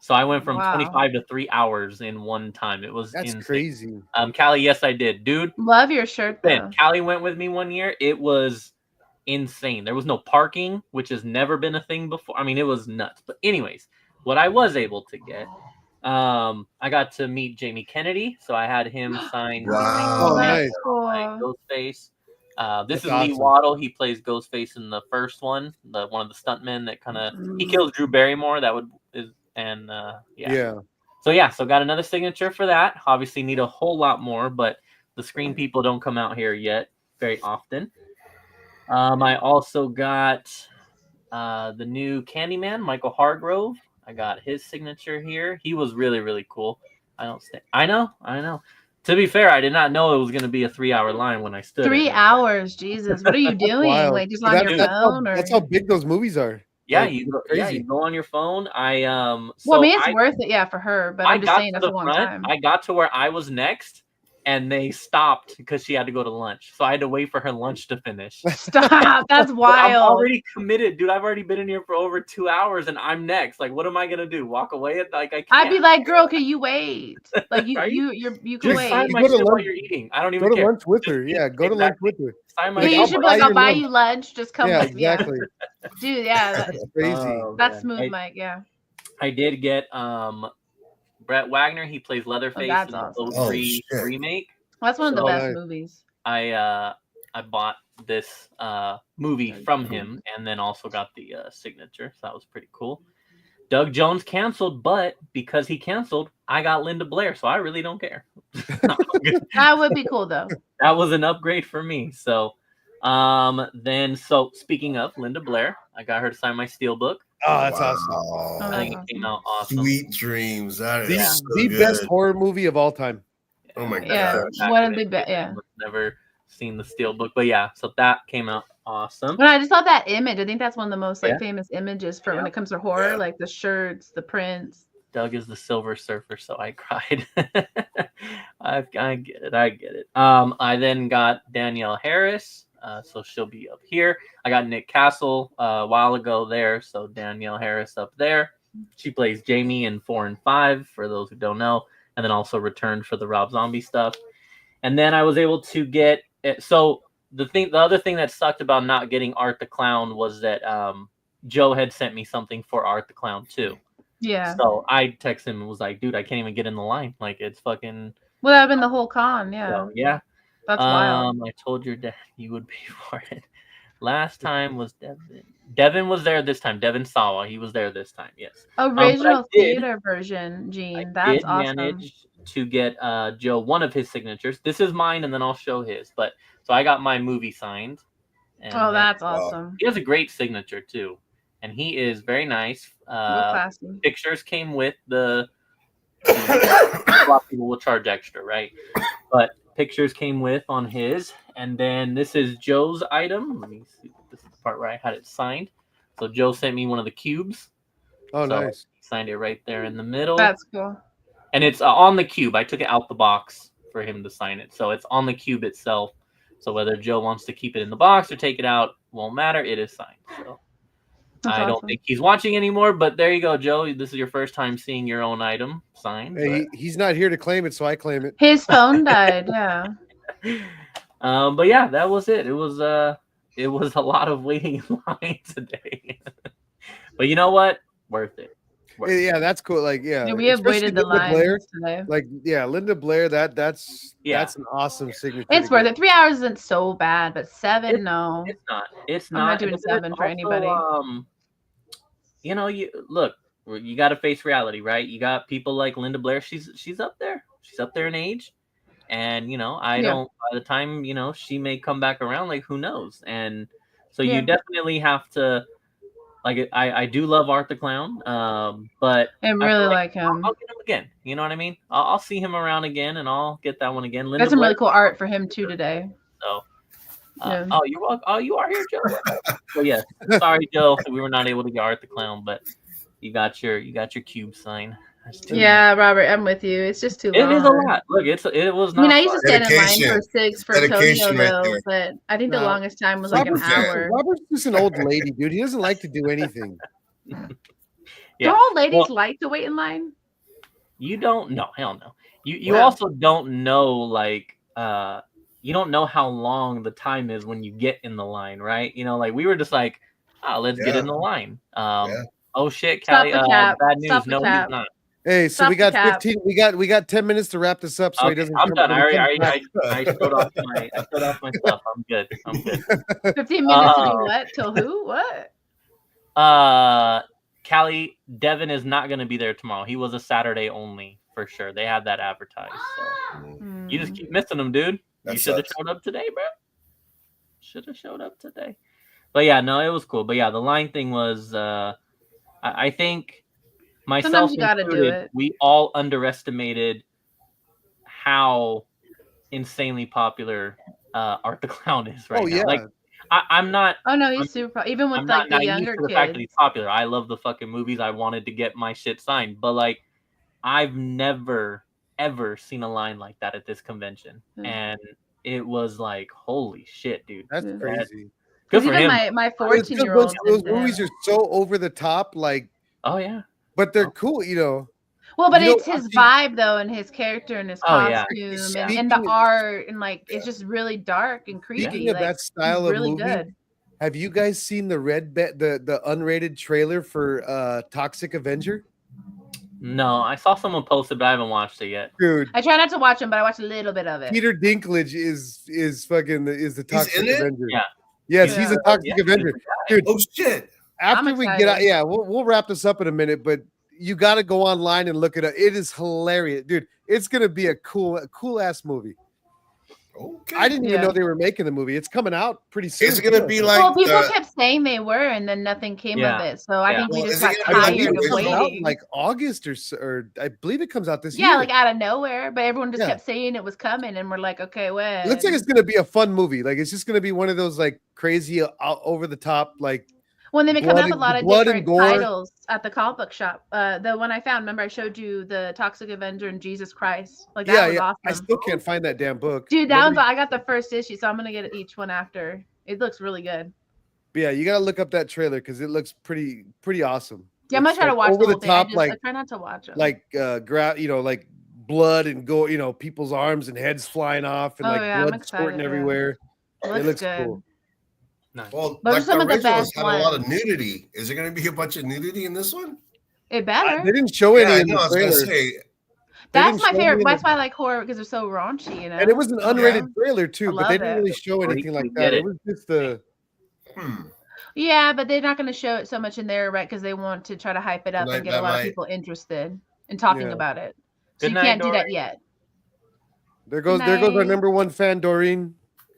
So I went from Wow. 25 to 3 hours in one time. It was That's insane. crazy. Callie, yes, I did, dude. Love your shirt though. Callie went with me one year. It was insane. There was no parking, which has never been a thing before. I mean, it was nuts. But anyways, what I was able to get, I got to meet Jamie Kennedy, so I had him sign Wow. Oh, nice. Ghostface. This That's is Lee awesome. Waddle. He plays Ghostface in the first one, one of the stuntmen that kind of he kills Drew Barrymore. Yeah. So got another signature for that. Obviously need a whole lot more, but the screen people don't come out here yet very often. I also got the new Candyman, Michael Hargrove. I got his signature here. He was really, really cool. I know. To be fair, I did not know it was going to be a 3-hour line when I stood. 3 hours, Jesus! What are you doing? Wild. Like just on your phone, or That's how big those movies are. Yeah, Like, you crazy. go on your phone. well, I mean, it's worth it, yeah, for her. But I'm just saying that's a long time. I got to where I was next, and they stopped because she had to go to lunch. So I had to wait for her lunch to finish. Stop! That's wild. I'm already committed, dude. I've already been in here for over 2 hours, and I'm next. Like, what am I gonna do? Walk away? Like, I can't. I'd be like, girl, can you wait? Like, you Right? you can Just wait. sign my shit while you're eating. I don't even Go to care. lunch with her. Yeah, go to lunch with her. Sign my Yeah, shit. you should be like, I'll buy you lunch. Just come Yeah, with me. Yeah. exactly. Dude, yeah, That's crazy. Oh, that's man. smooth, Mike. Yeah. I did get Brett Wagner. He plays Leatherface that's in the awesome. 03 remake. That's one of the So- best nice. movies. I bought this movie from him, and then also got the signature. So that was pretty cool. Doug Jones canceled, but because he canceled, I got Linda Blair, so I really don't care. That would be cool though. That was an upgrade for me. So so speaking of Linda Blair, I got her to sign my steelbook. Oh, that's awesome. I think it came out awesome. Sweet dreams. That is so The good. best horror movie of all time. Oh my Yeah, gosh. one of the best. Yeah. Never seen the steelbook, but yeah, so that came out awesome. But I just love that image. I think that's one of the most Yeah. famous images for when it comes to horror, Yeah. like the shirts, the prints. Doug is the Silver Surfer, so I cried. I get it. I then got Danielle Harris, so she'll be up here. I got Nick Castle a while ago there, so Danielle Harris up there. She plays Jamie in 4 and 5, for those who don't know, and then also returned for the Rob Zombie stuff. And then I was able to get so the other thing that sucked about not getting Art the Clown was that Joe had sent me something for Art the Clown too. Yeah. So I texted him and was like, dude, I can't even get in the line. Like, it's fucking. Well, that would have been the whole con. Yeah. So, yeah. That's wild. I told your dad you would pay for it. Last time was Devin. Devin was there this time. Devin Sawa. He was there this time. Yes. Original theater version, Gene. That's awesome. Managed to get Joe one of his signatures. This is mine, and then I'll show his. But so I got my movie signed. And that's awesome. He has a great signature too, and he is very nice. Classy. Pictures came with the. A lot of people will charge extra, right? But pictures came with on his, and then this is Joe's item. Let me see. This is the part where I had it signed. So Joe sent me one of the cubes. Oh, nice. Signed it right there in the middle. That's cool. And it's on the cube. I took it out the box for him to sign it. So it's on the cube itself. So whether Joe wants to keep it in the box or take it out, won't matter. It is signed. So I don't think he's watching anymore, but there you go, Joe. This is your first time seeing your own item signed. Hey, he's not here to claim it, so I claim it. His phone died. Yeah. But yeah, that was it. It was a lot of waiting in line today. But you know what? Worth it. Yeah, that's cool. Like, yeah, we have especially waited the Linda line Blair. today. Like, yeah, Linda Blair. That's an awesome signature. It's worth it. 3 hours isn't so bad, but 7, no. It's not. It's I'm not. not doing 7 for anybody. You know, you got to face reality, right? You got people like Linda Blair. She's up there. She's up there in age, and you know, I don't. By the time she may come back around, like who knows? And so you definitely have to. Like I do love Art the Clown, but I really like him. I'll get him again. You know what I mean? I'll see him around again, and I'll get that one again. There's some really cool art for him too today. So, you're welcome. Oh, you are here, Joe. Well, yes. Sorry, Joe, we were not able to get Art the Clown, but you got your cube sign. Yeah, Robert, I'm with you. It's just too long. It is a lot. Look, it was not. I used to stand in line for 6 for Dedication Tokyo, right though, but I think the longest time was like an Robert's hour. Robert's just an old lady, dude. He doesn't like to do anything. Yeah. Don't all ladies Well, like to wait in line? you don't know. Hell no. You Wow. also don't know like you don't know how long the time is when you get in the line, right? You know, like we were just like, oh, let's get in the line. Oh shit, Stop Callie. the cap. Bad Stop news. the No, cap. he's not. Hey, so Stop we the got cap. 15. We got 10 minutes to wrap this up, so he Okay, doesn't. I'm done. when he comes back. I showed off my stuff. I'm good. 15 minutes to do what? Till who? What? Callie, Devin is not going to be there tomorrow. He was a Saturday only for sure. They had that advertised. So you just keep missing him, dude. You should have showed up today, bro. Should have showed up today. But yeah, no, it was cool. But yeah, the line thing was, I think myself included, we all underestimated how insanely popular Art the Clown is right now. Like, I'm not. Oh no, he's super. Even with like the younger kids. The fact that he's popular. I love the fucking movies. I wanted to get my shit signed, but like, I've never ever seen a line like that at this convention, and it was like, holy shit, dude. That's crazy. Good for him. My 14-year-old. Those movies are so over the top, like. Oh yeah. But they're cool, you know. Well, but it's his vibe though, and his character, and his costume, yeah. and the art, and like it's just really dark and creepy. Speaking of that style of movie, good. Have you guys seen the the unrated trailer for Toxic Avenger? No, I saw someone post it, but I haven't watched it yet. Dude, I try not to watch them, but I watched a little bit of it. Peter Dinklage is the Toxic Avenger. Yeah. Yes, he's a Toxic Avenger. Dude, oh shit. After we get out, we'll wrap this up in a minute, but you got to go online and look it up. It is hilarious, dude. It's gonna be a cool ass movie. Okay. I didn't even know they were making the movie. It's coming out pretty soon. It's gonna be like. Well, people kept saying they were, and then nothing came of it. So I think we just got tired of waiting. Like August or I believe it comes out this year. Yeah, like out of nowhere, but everyone just kept saying it was coming, and we're like, okay, when? It looks like it's gonna be a fun movie. Like it's just gonna be one of those like crazy, over the top, like. When they've been coming up with a lot of different titles at the comic book shop. The one I found, remember I showed you the Toxic Avenger and Jesus Christ. Like that was awesome. I still can't find that damn book. Dude, that one's I got the first issue, so I'm gonna get each one after. It looks really good. But yeah, you gotta look up that trailer because it looks pretty awesome. Yeah, I'm gonna try to watch over the top, thing. I try not to watch them. Like like blood and go, people's arms and heads flying off and blood squirting everywhere. It looks good. Cool. Nice. Well, like the originals had a lot of nudity. Is there going to be a bunch of nudity in this one? It better. They didn't show any in the trailer. That's my favorite. That's why I like horror because they're so raunchy, you know. And it was an unrated trailer too, but they didn't really show anything like that. It was just the. Yeah, but they're not going to show it so much in there, right? Because they want to try to hype it up and get a lot of people interested in talking about it. So you can't do that yet. There goes our number one fan, Doreen.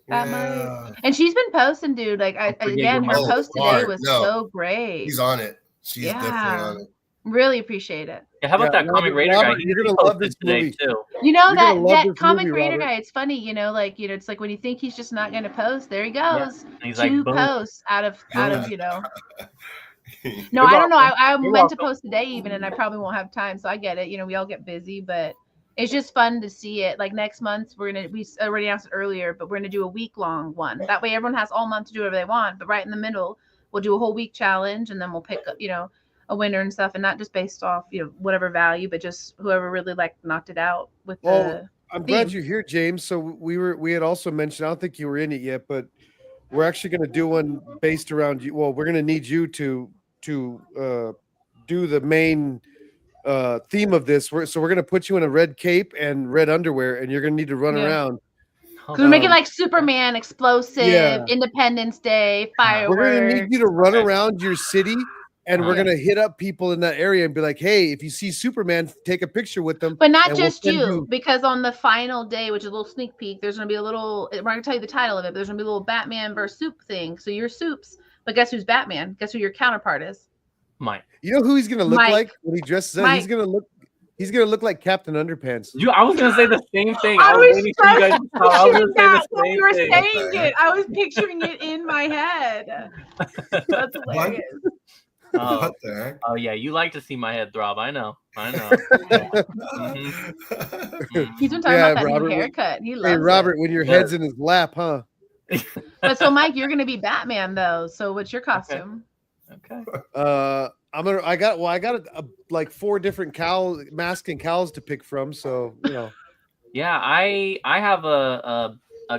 And she's been posting, dude. Like her post today was so great. She's on it. She's definitely on it. Really appreciate it. Yeah, how about that comic Raider guy? You're gonna love this movie too. You know that comic Raider guy. It's funny, it's like when you think he's just not going to post, there he goes. Yeah. He's 2 posts out of No, I don't know. I meant to post today even, and I probably won't have time. So I get it. We all get busy, but. It's just fun to see it. Like next month, we already announced it earlier, but we're gonna do a week-long one. That way, everyone has all month to do whatever they want. But right in the middle, we'll do a whole week challenge, and then we'll pick up, a winner and stuff, and not just based off, whatever value, but just whoever really knocked it out with the. I'm glad you're here, James. So we had also mentioned. I don't think you were in it yet, but we're actually gonna do one based around you. Well, we're gonna need you to do the main. Theme of this. So we're gonna put you in a red cape and red underwear, and you're gonna need to run around. We're making like Superman, explosive, Independence Day, fireworks. We're gonna need you to run around your city, and we're gonna hit up people in that area and be like, "Hey, if you see Superman, take a picture with them." But not just you, because on the final day, which is a little sneak peek, there's gonna be a little. We're gonna tell you the title of it. But there's gonna be a little Batman versus Soup thing. So you're Soups, but guess who's Batman? Guess who your counterpart is? Mike. You know who he's gonna look like when he dresses up? He's gonna look like Captain Underpants. I was gonna say the same thing. I was waiting for you guys to talk. I was gonna say the same you were saying it. I was picturing it in my head. That's hilarious. What the heck? Oh yeah, you like to see my head throb. I know. He's been talking about that new haircut. He loves Robert, when your head's in his lap, huh? But so Mike, you're gonna be Batman though. So what's your costume? Okay. I got like 4 different masking cows to pick from. So Yeah, I have a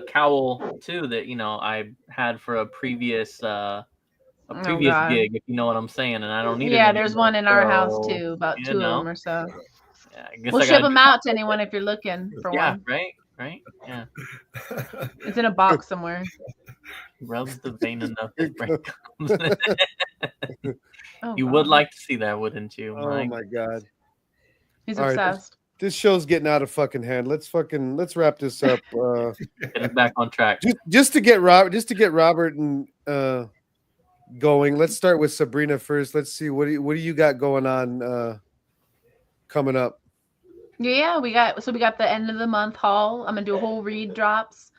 cowl too that I had for a previous God. gig, if you know what I'm saying, and I don't need it Yeah, there's anymore. one in our house So, too, about you 2 of know, them or so. yeah, I guess We'll I ship gotta them do out to something. anyone if you're looking for Yeah, one. right, yeah. It's in a box somewhere. Rub the vein enough that break comes. Oh, You God. would like to see that, wouldn't you, oh Mike? my God. He's All right, obsessed. this show's getting out of fucking hand. Let's wrap this up. Get us back on track. Just to get Robert and going. Let's start with Sabrina first. Let's see what do you got going on coming up. Yeah, we got the end of the month haul. I'm gonna do a whole read drops.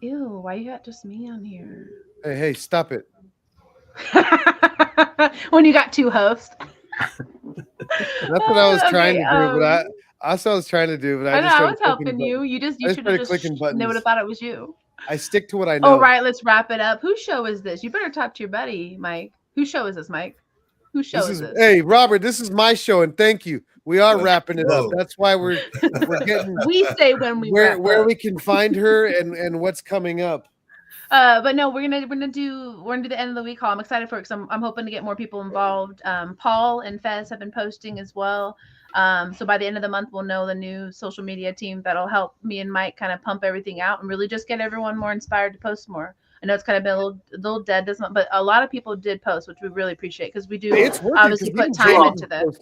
Ew, why you got just me on here? Hey, stop it. When you got 2 hosts. That's what I was trying to do, but that's what I was trying to do, but I just I started was helping you. You I should have started just clicking buttons. They would have thought it was you. I stick to what I know. Oh, right. Let's wrap it up. Whose show is this? You better talk to your buddy, Mike. Whose show is this, Mike? Whose show is this? Hey, Robert, this is my show, and thank you. We are wrapping it up. That's why we're getting. We say when we where we can find her and what's coming up. But no, we're gonna do the end of the week haul. I'm excited for it because I'm hoping to get more people involved. Paul and Fez have been posting as well. So by the end of the month, we'll know the new social media team that'll help me and Mike kind of pump everything out and really just get everyone more inspired to post more. I know it's kind of been a little dead this month, but a lot of people did post, which we really appreciate because we do obviously put time into this.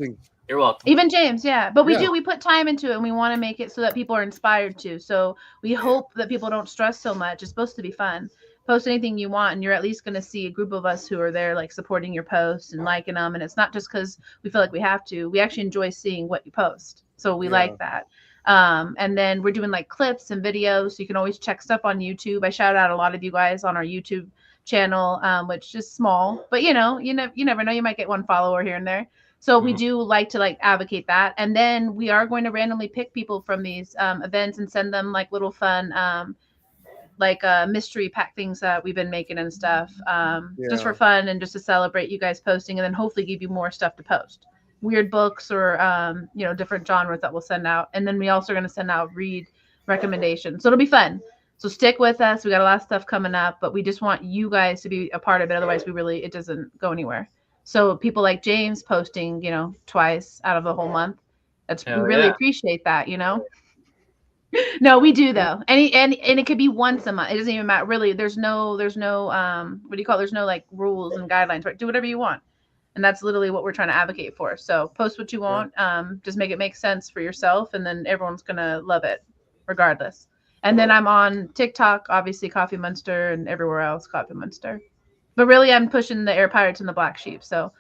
You're welcome. Even James, yeah. But we put time into it, and we want to make it so that people are inspired to. So we hope that people don't stress so much. It's supposed to be fun. Post anything you want, and you're at least going to see a group of us who are there, like supporting your posts and liking them. And it's not just because we feel like we have to. We actually enjoy seeing what you post. So we like that. And then we're doing like clips and videos. So you can always check stuff on YouTube. I shout out a lot of you guys on our YouTube channel, which is small, but you never know. You might get one follower here and there. So we do like to advocate that. And then we are going to randomly pick people from these events and send them like little fun, mystery pack things that we've been making and stuff, just for fun and just to celebrate you guys posting, and then hopefully give you more stuff to post. Weird books or, different genres that we'll send out. And then we also are going to send out read recommendations. So it'll be fun. So stick with us. We got a lot of stuff coming up, but we just want you guys to be a part of it. Otherwise, it doesn't go anywhere. So people like James posting, twice out of the whole month. We really appreciate that, No, we do though. And it could be once a month. It doesn't even matter. Really, there's no what do you call it? There's no like rules and guidelines, right? Do whatever you want. And that's literally what we're trying to advocate for. So post what you want. Just make it make sense for yourself, and then everyone's gonna love it regardless. And then I'm on TikTok, obviously Coffee Monster, and everywhere else Coffee Monster. But really, I'm pushing the Air Pirates and the Black Sheep. So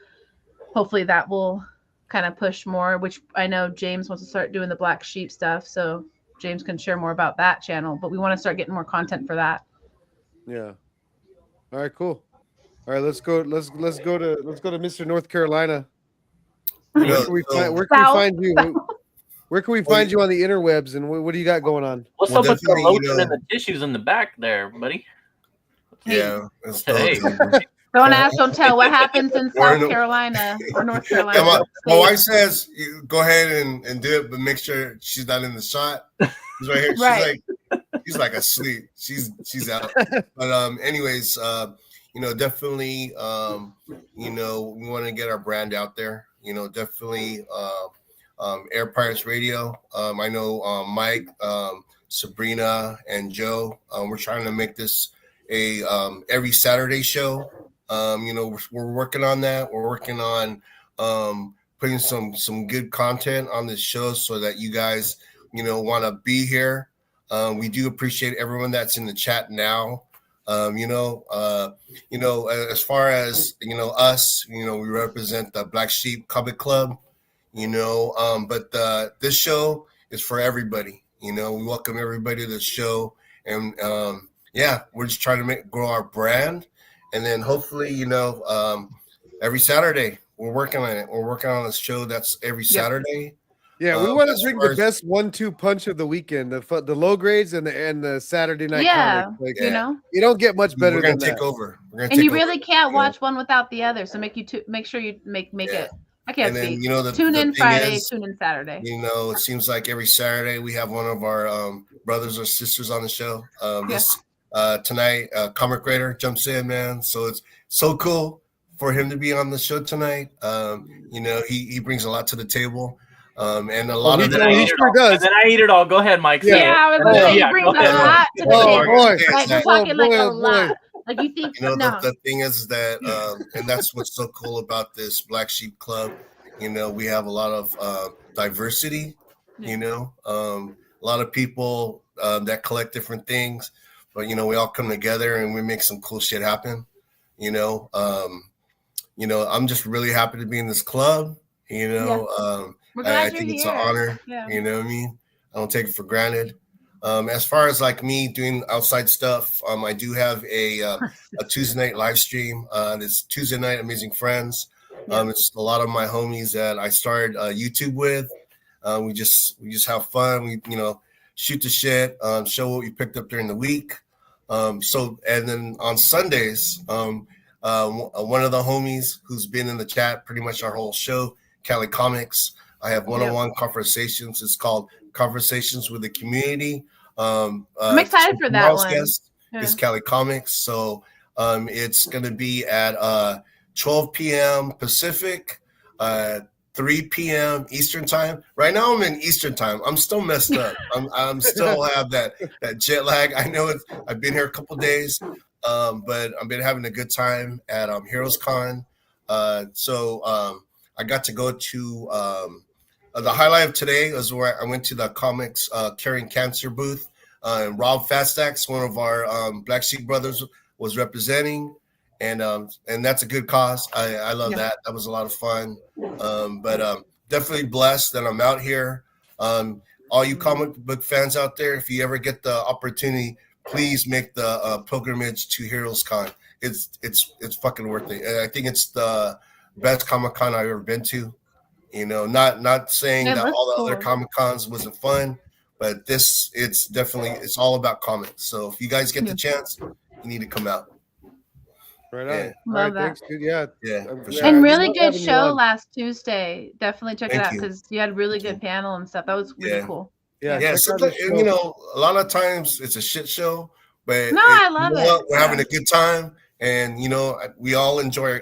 hopefully that will kind of push more, which I know James wants to start doing the Black Sheep stuff. So James can share more about that channel, but we want to start getting more content for that. Yeah. All right, cool. All right, let's go to Mr. North Carolina. Where can we find you? Where can we find you on the interwebs, and what do you got going on? What's up with the lotion and the tissues in the back there, buddy? Yeah. Don't ask, don't tell. What happens in South Carolina or North Carolina? My wife says, go ahead and do it, but make sure she's not in the shot. She's right here. Right. She's like asleep. She's out. But anyways, definitely, we want to get our brand out there. Definitely, Air Pirates Radio. I know Mike, Sabrina, and Joe. We're trying to make this a every Saturday show. We're working on that. We're working on putting some good content on this show so that you guys, want to be here. We do appreciate everyone that's in the chat now. As far as us, we represent the Black Sheep Comic Club. But this show is for everybody. We welcome everybody to the show, and we're just trying to grow our brand. And then hopefully, every Saturday we're working on it. We're working on a show that's every Saturday. Yeah, we want to As bring far the as best 1-2 punch of the weekend, the low grades and the Saturday night Yeah, comics. Like, you know, you don't get much better we're gonna than take that. over. We're gonna and you take over. really can't you know? watch one without the other. So make sure you make Yeah. it. I can't And then speak. you know Tune the in thing Friday, is, tune in Saturday. you know, it seems like every Saturday we have one of our brothers or sisters on the show. This tonight, Comic Raider jumps in, man. So it's so cool for him to be on the show tonight. You know, he brings a lot to the table. And a lot of And then I eat it all. Go ahead, Mike. Say Yeah, it. I was And gonna then- say he brings go a ahead. lot to the Oh, table. boy. Like we're talking like a lot. Like you think, You know, no. the thing is that, and that's what's so cool about this Black Sheep Club. You know, we have a lot of diversity. You know, a lot of people that collect different things, but you know, we all come together and we make some cool shit happen. You know, I'm just really happy to be in this club. You know, We're glad I you're think it's here. an honor. Yeah. You know what I mean? I don't take it for granted. As far as like me doing outside stuff, I do have a Tuesday night live stream. This Tuesday night, Amazing Friends. It's a lot of my homies that I started YouTube with. We just have fun. We shoot the shit, show what we picked up during the week. And then on Sundays, one of the homies who's been in the chat pretty much our whole show, Cali Comics. I have one-on-one conversations. It's called Conversations with the Community. I'm excited for that one. Guest is Cali Comics. So it's going to be at 12 p.m. Pacific, 3 p.m. Eastern time. Right now I'm in Eastern time. I'm still messed up. I'm still have that jet lag. I know I've been here a couple days, but I've been having a good time at Heroes Con. So I got to go to the highlight of today is where I went to the Comics Caring Cancer booth. And Rob Fastax, one of our Black Sheep brothers, was representing. And that's a good cause. I love that. That was a lot of fun. But definitely blessed that I'm out here. All you comic book fans out there, if you ever get the opportunity, please make the pilgrimage to Heroes Con. It's fucking worth it. And I think it's the best Comic Con I've ever been to. You know, not saying that all the other Comic Cons wasn't fun, but it's all about comics. So if you guys get the chance, you need to come out. Right on. Love that. Thanks, dude. Yeah. For And really good show last Tuesday. Definitely check it out you. because you had really good panel and stuff. That was really cool. Yeah. Sometimes, you know, a lot of times it's a shit show, but I love it. We're having a good time, and you know, we all enjoy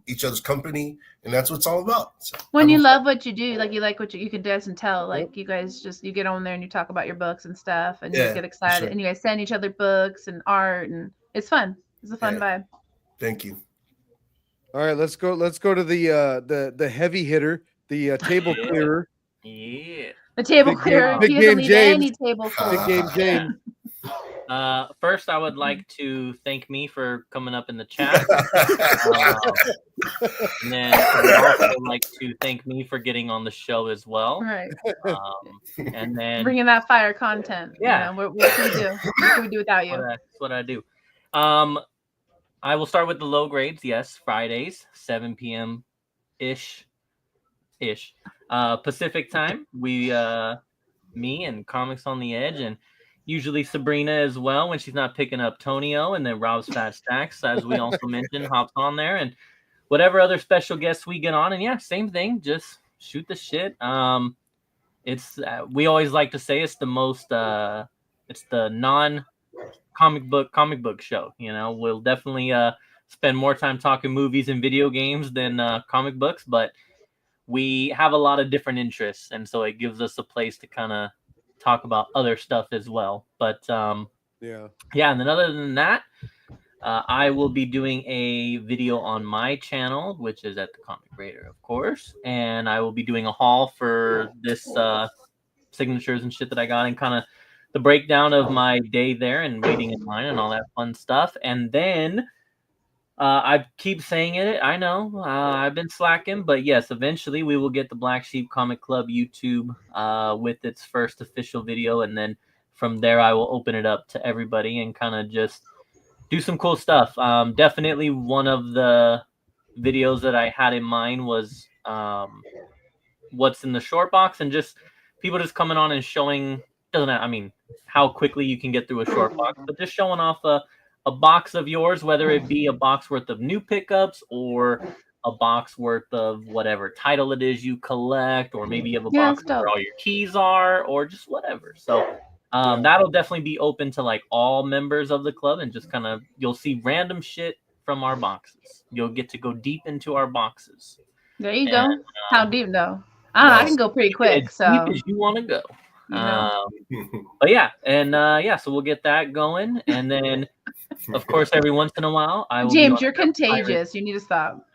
each other's company, and that's what it's all about. So, when you love what you do, like what you can dance and tell, like you guys you get on there and you talk about your books and stuff, and you get excited, and you guys send each other books and art, and it's fun. It's a fun vibe. Thank you. All right, let's go to the heavy hitter, the table clearer. Yeah. The table clearer. Big He doesn't game leave James. any table full. Big game James. First, I would like to thank me for coming up in the chat. And then I would also like to thank me for getting on the show as well. Right. And then bringing that fire content. Yeah. You know, what can we do? What can we do without you? That's what I do. I will start with the low grades. Yes, Fridays, 7 p.m. ish. Pacific time. We, me and Comics on the Edge, and usually Sabrina as well when she's not picking up Tonio, and then Rob's Fat Stacks, as we also mentioned, hops on there, and whatever other special guests we get on. And yeah, same thing. Just shoot the shit. It's we always like to say it's the most. It's the non comic book show. You know, we'll definitely spend more time talking movies and video games than comic books, but we have a lot of different interests, and so it gives us a place to kind of talk about other stuff as well. But and then other than that, I will be doing a video on my channel, which is at the Comic Raider, of course, and I will be doing a haul for this signatures and shit that I got, and kind of the breakdown of my day there and waiting in line and all that fun stuff. And then I keep saying it. I know I've been slacking, but yes, eventually we will get the Black Sheep Comic Club YouTube with its first official video. And then from there, I will open it up to everybody and kind of just do some cool stuff. Definitely one of the videos that I had in mind was what's in the short box, and just people just coming on and showing how quickly you can get through a short box, but just showing off a box of yours, whether it be a box worth of new pickups or a box worth of whatever title it is you collect, or maybe you have a box where all your keys are, or just whatever. So that'll definitely be open to like all members of the club, and just kind of you'll see random shit from our boxes. You'll get to go deep into our boxes. There you go. How deep though? I can go pretty quick. So deep as you want to go. But yeah, and so we'll get that going, and then of course every once in a while I will James, you're contagious. You need to stop.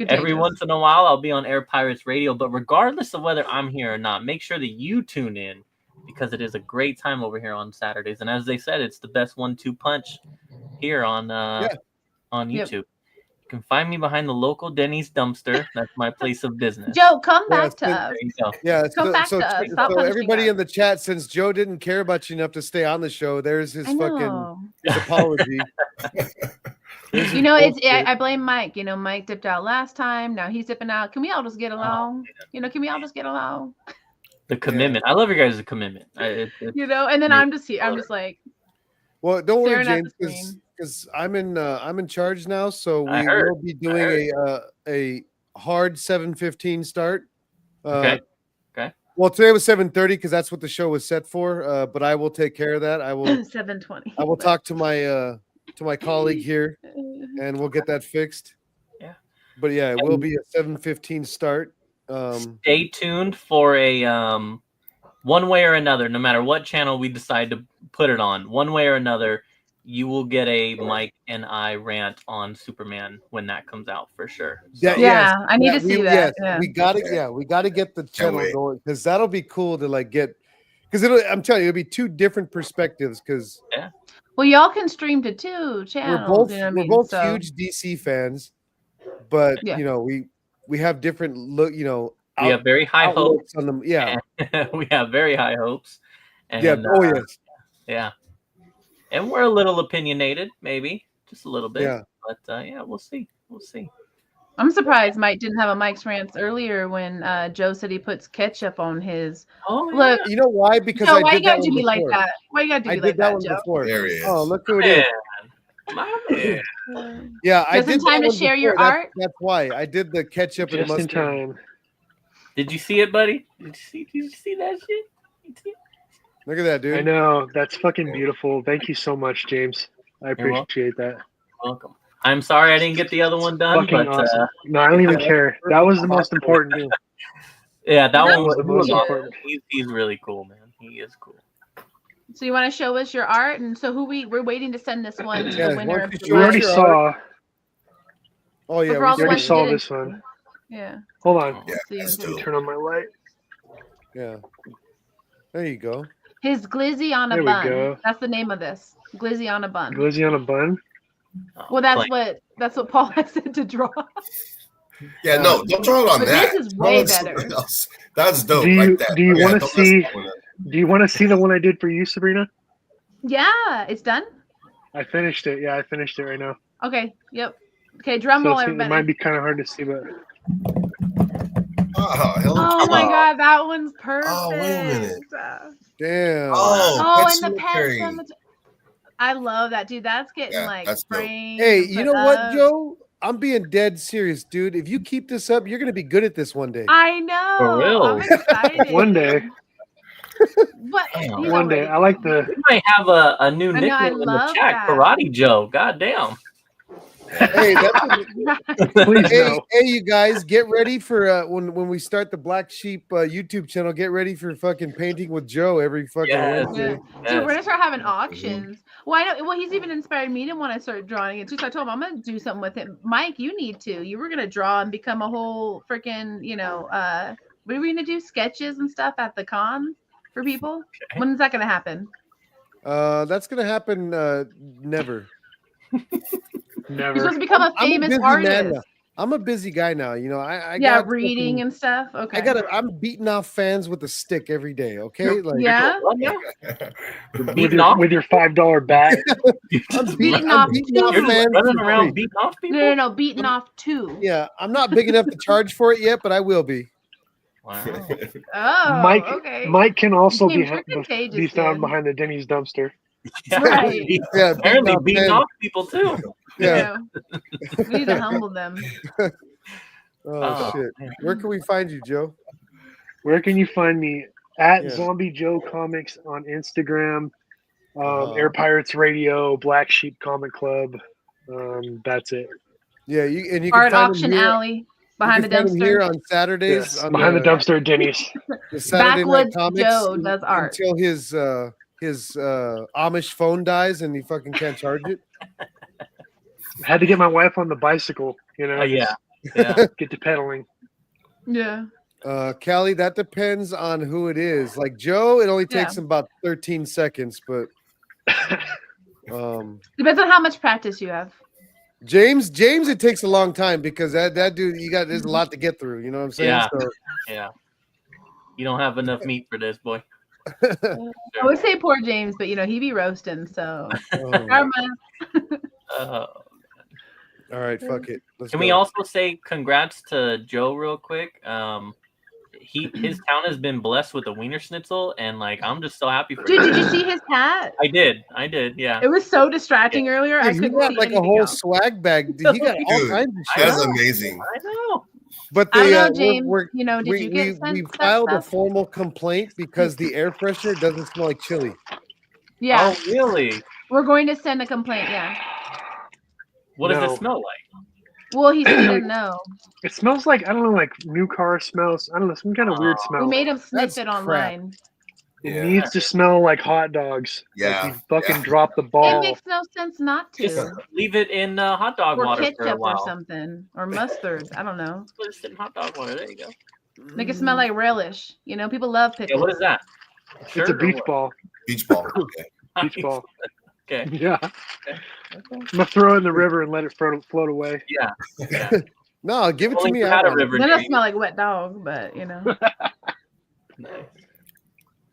Every once in a while I'll be on Air Pirates Radio, but regardless of whether I'm here or not, make sure that you tune in, because it is a great time over here on Saturdays, and as they said, it's the best 1-2 punch here on YouTube. Yep. You can find me behind the local Denny's dumpster. That's my place of business. Joe, come back to us. Yeah, come back to us. So everybody in the chat, since Joe didn't care about you enough to stay on the show, there's his fucking apology. I blame Mike. Mike dipped out last time. Now he's dipping out. Can we all just get along? Can we all just get along? The commitment. I love you guys' commitment. And then I'm just here. I'm just like. Well, don't worry, James, because I'm in charge now, so we will be doing a hard 7:15 start. Okay. Well, today was 7:30 because that's what the show was set for. But I will take care of that. I will 7:20. I will talk to my colleague here, and we'll get that fixed. Yeah. But yeah, it will be a 7:15 start. Stay tuned for a one way or another, no matter what channel we decide to put it on, one way or another, you will get a Mike and I rant on Superman when that comes out for sure. So. I need to see that. Yes, we gotta get the channel going, because that'll be cool to like get, because I'm telling you, it'll be two different perspectives. Because well, y'all can stream to two channels. We're both huge DC fans, but we have different look. We have very high hopes on them. Yeah, we have very high hopes. And, yes. Yeah. And we're a little opinionated, maybe just a little bit. Yeah. But we'll see. I'm surprised Mike didn't have a Mike's rants earlier when Joe said he puts ketchup on his. Look, you know why? Because Joe, why you gotta do me like that? Why you gotta do me like that, Joe? Before. There he is. Oh, look who it is. Yeah, I did. Just in time to share your art. That's why I did the ketchup and mustard. Just in time. Did you see it, buddy? Did you see that shit? Look at that, dude. I know. That's fucking beautiful. Thank you so much, James. I appreciate that. You're welcome. I'm sorry I didn't get the other one done. Fucking awesome. No, I don't even care. That was the most important thing. Yeah, that one was the most important. He's really cool, man. He is cool. So you want to show us your art? And so we're waiting to send this one to the winner. We already saw. Oh, yeah. We already saw this one. Yeah. Hold on. Yeah, Let me turn on my light. Yeah. There you go. His glizzy on a bun. Go. That's the name of this. Glizzy on a bun. Glizzy on a bun? Well, that's what Paul has said to draw. Yeah, no, don't draw it on that. This is way better. That's dope. Do you, that. Do you want to see? Do you want to see the one I did for you, Sabrina? Yeah, it's done. I finished it. Yeah, I finished it right now. Okay. Yep. Okay. Drum roll, everybody. It might be kind of hard to see, but. Oh my God, that one's perfect. Oh, wait a minute. Damn. And the pet. I love that, dude. That's getting framed. Hey, you know what, Joe? I'm being dead serious, dude. If you keep this up, you're gonna be good at this one day. I know. For real. I'm excited. One day. But one day. I like the. We might have a new nickname in the chat. That. Karate Joe. Goddamn. Hey, hey, you guys, get ready for when we start the Black Sheep YouTube channel. Get ready for fucking painting with Joe every fucking Wednesday. Yes. Dude, we're gonna start having auctions. Well, I know. Well, he's even inspired me to want to start drawing it too. So I told him I'm gonna do something with it. Mike, you need to. You were gonna draw and become a whole freaking, what are we gonna do? Sketches and stuff at the cons for people. Okay. When is that gonna happen? That's gonna happen never. Never. You're supposed to become a famous artist. I'm a busy guy now. I got reading and stuff. Okay. I'm beating off fans with a stick every day. Okay. With your $5 bat. I'm beating off fans. Running around beating off people. No, beating off two. Yeah, I'm not big enough to charge for it yet, but I will be. Wow. Oh, Mike okay. Mike can also Became be too contagious, be found dude. behind the Denny's dumpster. Right. Yeah, Apparently beating men. off people too. Yeah. We need to humble them. Oh shit. man. Where can we find you, Joe? Where can you find me? At Yeah. Zombie Joe Comics on Instagram, Uh-huh. Air Pirates Radio, Black Sheep Comic Club. That's it. Yeah, you can Art find him auction here. alley behind the You can find him here dumpster. on Saturdays Yes, on behind the dumpster at Denny's. the Saturday Night Backwoods Comics Joe does art. until his Amish phone dies and he fucking can't charge it. I had to get my wife on the bicycle, Yeah. get to pedaling. Yeah. Callie, that depends on who it is. Like Joe, it only takes Yeah. him about 13 seconds, but Depends on how much practice you have. James, it takes a long time because that dude, there's a lot to get through. You know what I'm saying? Yeah. So, Yeah. You don't have enough meat for this, boy. I would say poor James, but he be roasting, so oh, karma. all right, fuck it. Let's Can go. we also say congrats to Joe real quick? His town has been blessed with a wiener schnitzel, and I'm just so happy for Dude, him. did you see his hat? I did, yeah. It was so distracting earlier. I Dude, he couldn't got see like a anything whole else. swag bag. Dude, he got all Dude, kinds of I shit. That's know. amazing. I know. But I they, don't know, James. we're, Did we, you get we, sent we that filed a stuff? formal complaint because the air freshener doesn't smell like chili. Yeah, Oh, really? we're going to send a complaint. Yeah. What does No. it smell like? Well, he said he didn't know. It smells like, I don't know, like new car smells. I don't know, some kind of weird smell. We made him sniff That's it crap. online. It Yeah. needs to smell like hot dogs. Yeah, Like you fucking yeah. dropped the It ball. makes no sense not Just to. leave it in hot dog Or water for a ketchup or while. something. Or mustard. I don't know. Put it in hot dog water. There you go. Make it smell like relish. People love Yeah, pickles. what is that? It's a Shirt or beach what? ball. Beach ball. Okay. Beach ball. Okay. Yeah. Okay. I'm gonna throw it in the river and let it float away. Yeah. Yeah. No, give it to Only me. you I had a want it. river It near doesn't you. smell like wet dog, but Nice.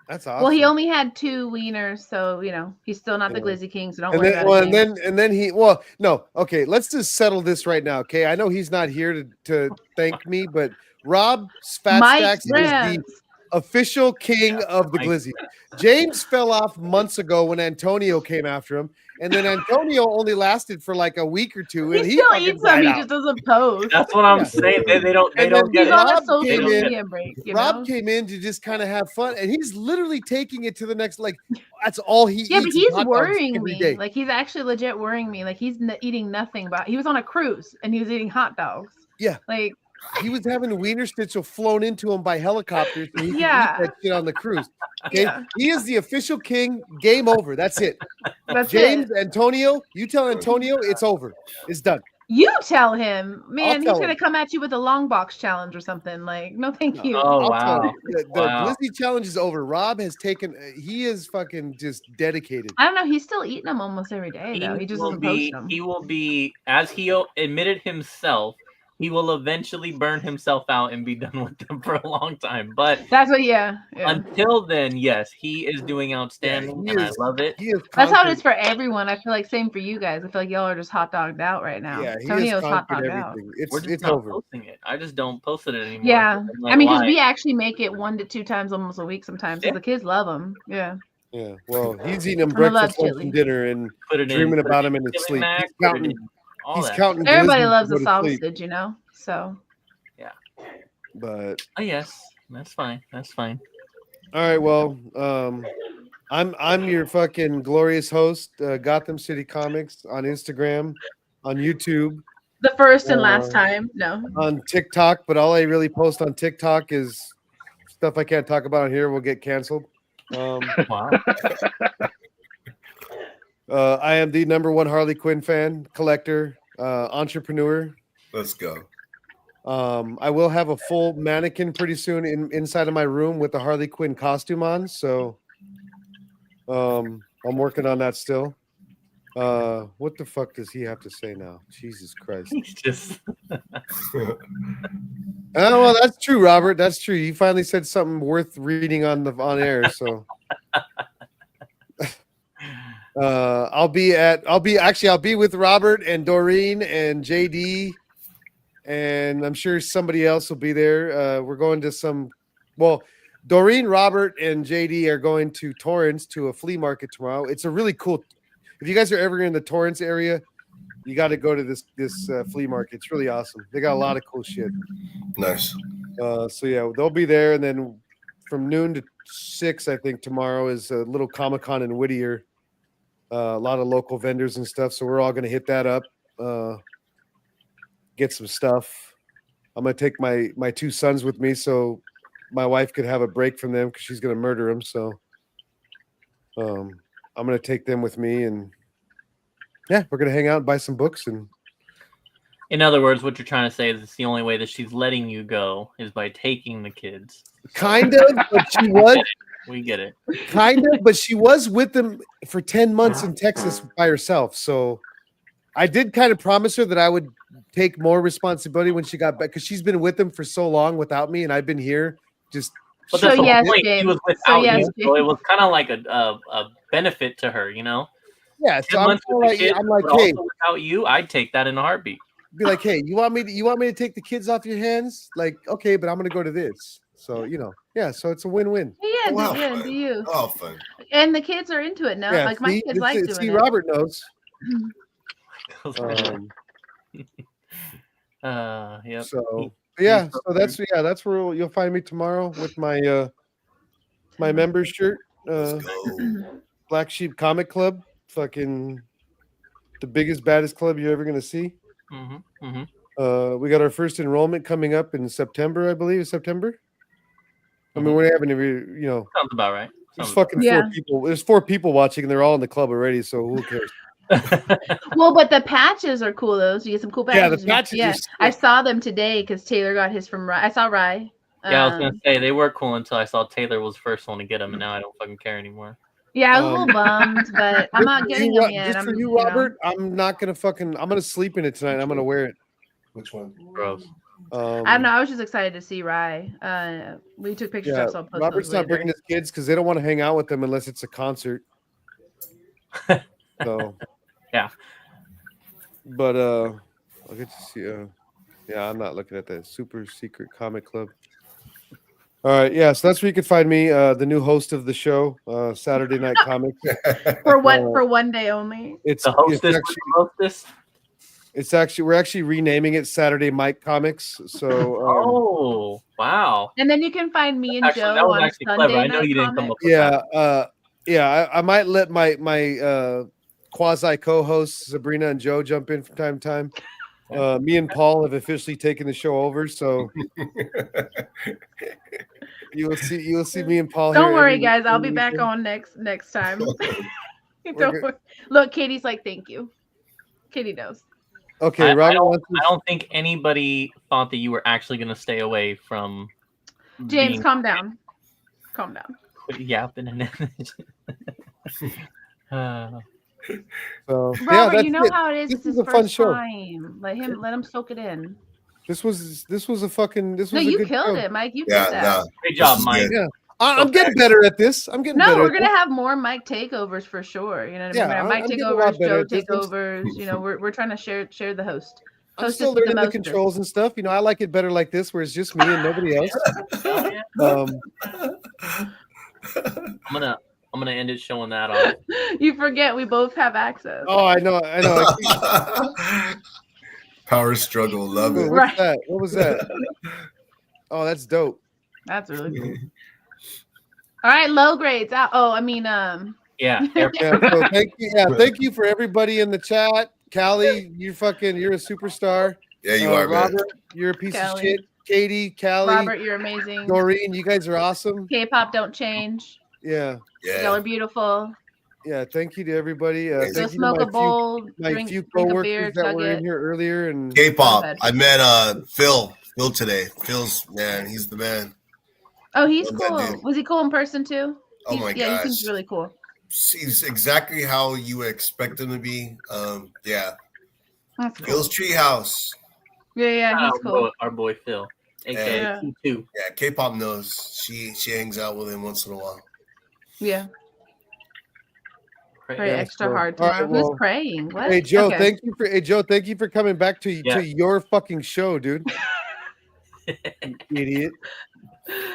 That's awesome. Well, he only had 2 wieners, so he's still not the Yeah. Glizzy King, so don't And worry then, about well, it. James. and then he. Well, no. Okay, let's just settle this right now. Okay, I know he's not here to thank me, but Rob Fat Mike Stacks is the Brands. official king of the Mike. Glizzy. James fell off months ago when Antonio came after him, and then Antonio only lasted for like a week or two, and He he still fucking eats them. died He out. just doesn't post. That's what I'm Yeah. saying. They don't And get then He's it. on a Rob social came in- media break. Rob came in to just kind of have fun, and he's literally taking it to the next. Like that's all he Yeah, eats. but is he's hot dogs worrying every me. day. Like he's actually legit worrying me. Like he's eating nothing. But he was on a cruise and he was eating hot dogs. Yeah. Like He was having wiener schnitzel flown into him by helicopter so he could Yeah. eat that shit on the cruise. Okay, Yeah. he is the official king. Game over. That's it. that's James, it. Antonio, you tell Antonio it's over. It's done. You tell him, man. He's tell gonna him. come at you with a long box challenge or something. Like, no, thank you. Oh, I'll tell wow. you. The Wow. Glizzy challenge is over. Rob has taken. He is fucking just dedicated. I don't know. He's still eating them almost every day though. He just doesn't post them. He will be, as he admitted himself, he will eventually burn himself out and be done with them for a long time. But That's what. Yeah. until then, yes, he is doing outstanding, he and is- I love it. He is. That's how it conquered- is for everyone. I feel like same for you guys. I feel like y'all are just hot dogged out right now. Yeah, he Tonio's has hot conquered dogged out. everything. We're just It's not over. posting it. I just don't post it anymore. Yeah, I'm I mean, because why? we actually make it 1 to 2 times almost a week sometimes. 'Cause Yeah. the kids love them. Yeah. Yeah. Well, he's eating him I love breakfast, lunch, chili. and dinner, and Put it dreaming put about it him in his Chili sleep. Mac, He's put it counting. in all He's that. counting. Everybody Glizzy loves to a go to sleep. sausage, So But Oh, yes, that's fine. That's fine. all right, well, I'm your fucking glorious host, Gotham City Comics on Instagram, on YouTube, the first and last time. No. on TikTok. But all I really post on TikTok is stuff I can't talk about on here. Will get canceled. Wow. I am the #1 Harley Quinn fan, collector, entrepreneur. Let's go. I will have a full mannequin pretty soon inside of my room with the Harley Quinn costume on. So I'm working on that still. What the fuck does he have to say now? Jesus Christ. He's just Oh, well, that's true, Robert. That's true. He finally said something worth reading on air. So I'll be with Robert and Doreen and JD, and I'm sure somebody else will be there. We're going to some Well, Doreen, Robert, and JD are going to Torrance to a flea market tomorrow. It's a really cool. If you guys are ever in the Torrance area, you got to go to this flea market. It's really awesome. They got a lot of cool shit. Nice. So yeah, they'll be there, and then from noon to 6, I think tomorrow is a little Comic-Con in Whittier. A lot of local vendors and stuff. So we're all going to hit that up, get some stuff. I'm going to take my 2 sons with me so my wife could have a break from them because she's going to murder them. So I'm going to take them with me, and yeah, we're going to hang out and buy some books. And in other words, what you're trying to say is it's the only way that she's letting you go is by taking the kids. Kind of, but she was. We get it. Kind of, but she was with them for 10 months in Texas by herself. So I did kind of promise her that I would take more responsibility when she got back because she's been with them for so long without me, and I've been here just. But So that's the yes, whole point. James. He was So without yes, you, so it was kind of like a benefit to her, you know. Yeah, 10 so I'm, months with the like, kids, I'm like, but hey, also without you, I'd take that in a heartbeat. be like, hey, you want me to take the kids off your hands? Like, okay, but I'm gonna go to this. So yeah, so it's a win-win. Yeah, Wow, yeah, fun. do you? Oh, fun. And the kids are into it now. Yeah, Like my kids like doing see, it. Robert knows. Yep. So yeah, so that's where you'll find me tomorrow with my my member shirt. Let's go. Black Sheep Comic Club, fucking the biggest, baddest club you're ever gonna see. We got our first enrollment coming up in September, I believe. September. I mean, we're having Sounds about right. there's Sounds fucking Yeah. 4 people. There's 4 people watching, and they're all in the club already. So who cares? Well, but the patches are cool though. So you get some cool patches. Yeah, the patches are sick. I saw them today because Taylor got his from Rye. I saw Rye. Yeah, I was gonna say they were cool until I saw Taylor was first one to get them, and now I don't fucking care anymore. Yeah, I was a little bummed, but I'm not getting them yet. Just for you, Robert, I'm not gonna I'm gonna sleep in it tonight. I'm gonna wear it. Which one? Gross. I don't know. I was just excited to see Rye. We took pictures Yeah, of. So I'll post Robert's those not later. bringing his kids because they don't want to hang out with them unless it's a concert. So Yeah. But I'll get to see. Yeah, I'm not looking at that super secret comic club. All right, yeah, so that's where you can find me, the new host of the show, Saturday Night Comics. For one day only. It's The hostess. it's actually we're actually renaming it Saturday Mike Comics. So Oh wow! And then you can find me and Actually, Joe that was on actually Sunday clever. I know Night you didn't come Comics. up with that. I might let my quasi co-hosts Sabrina and Joe jump in from time to time. Me and Paul have officially taken the show over, so you'll see me and Paul. Don't here worry, every- guys. I'll be every back weekend. on next time. We're Don't worry. Look, Katie's like, thank you. Katie knows. Okay, I Robert. don't think anybody thought that you were actually going to stay away from. James, being calm down. Calm down. yapping and So, Robert, that's you know it. how it is. This It's is his a fun first show. time. Let him soak it in. This was a fucking. This No, was a you good killed show. it, Mike. You Yeah, did that. no. great job, This is Mike. good. Yeah. I'm getting better at this. I'm getting No, better. we're at gonna this. have more Mike takeovers for sure. You know what I mean? Yeah, Mike I'm getting a lot takeovers, better Joe at this. takeovers. You know, we're trying to share the host. I'm Hostess still with the learning the mostest. controls and stuff. I like it better like this, where it's just me and nobody else. I'm gonna end it showing that off. You forget we both have access. Oh, I know. Power struggle, love it. What's Right. that? What was that? Oh, that's dope. That's really cool. All right, low grades out. Oh, I mean, Yeah. Yeah, so thank you for everybody in the chat. Callie, you're a superstar. Yeah, you are, man. Robert, you're a piece of Callie. shit. Katie, Callie, Robert, you're amazing. Doreen, you guys are awesome. K-pop don't change. Yeah. Y'all Yeah. are beautiful. Yeah, thank you to everybody. Go Thank you to smoke a bowl, my drink few a coworkers beer, that chug were in it. here earlier, and K-pop. Go I met Phil today. Phil's man, he's the man. Oh, he's Love that cool. dude. Was he cool in person too? Oh my Yeah, he seems gosh. really cool. He's exactly how you would expect him to be. Yeah. That's cool. Phil's Treehouse. Yeah, he's cool. Our boy Phil, aka Yeah. T2. Yeah, K-pop knows. She hangs out with him once in a while. Yeah, Right. very Yeah, extra so- hard all right, tomorrow. well- Who's praying? What? Hey Joe, Okay. thank you for coming back to Yeah. your fucking show, dude. Idiot.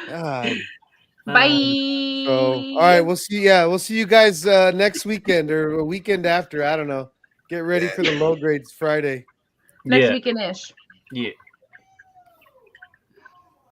God. Bye. So, all right, we'll see. Yeah, we'll see you guys next weekend or a weekend after. I don't know. Get ready for the low grades Friday. Next Yeah. weekend ish. Yeah.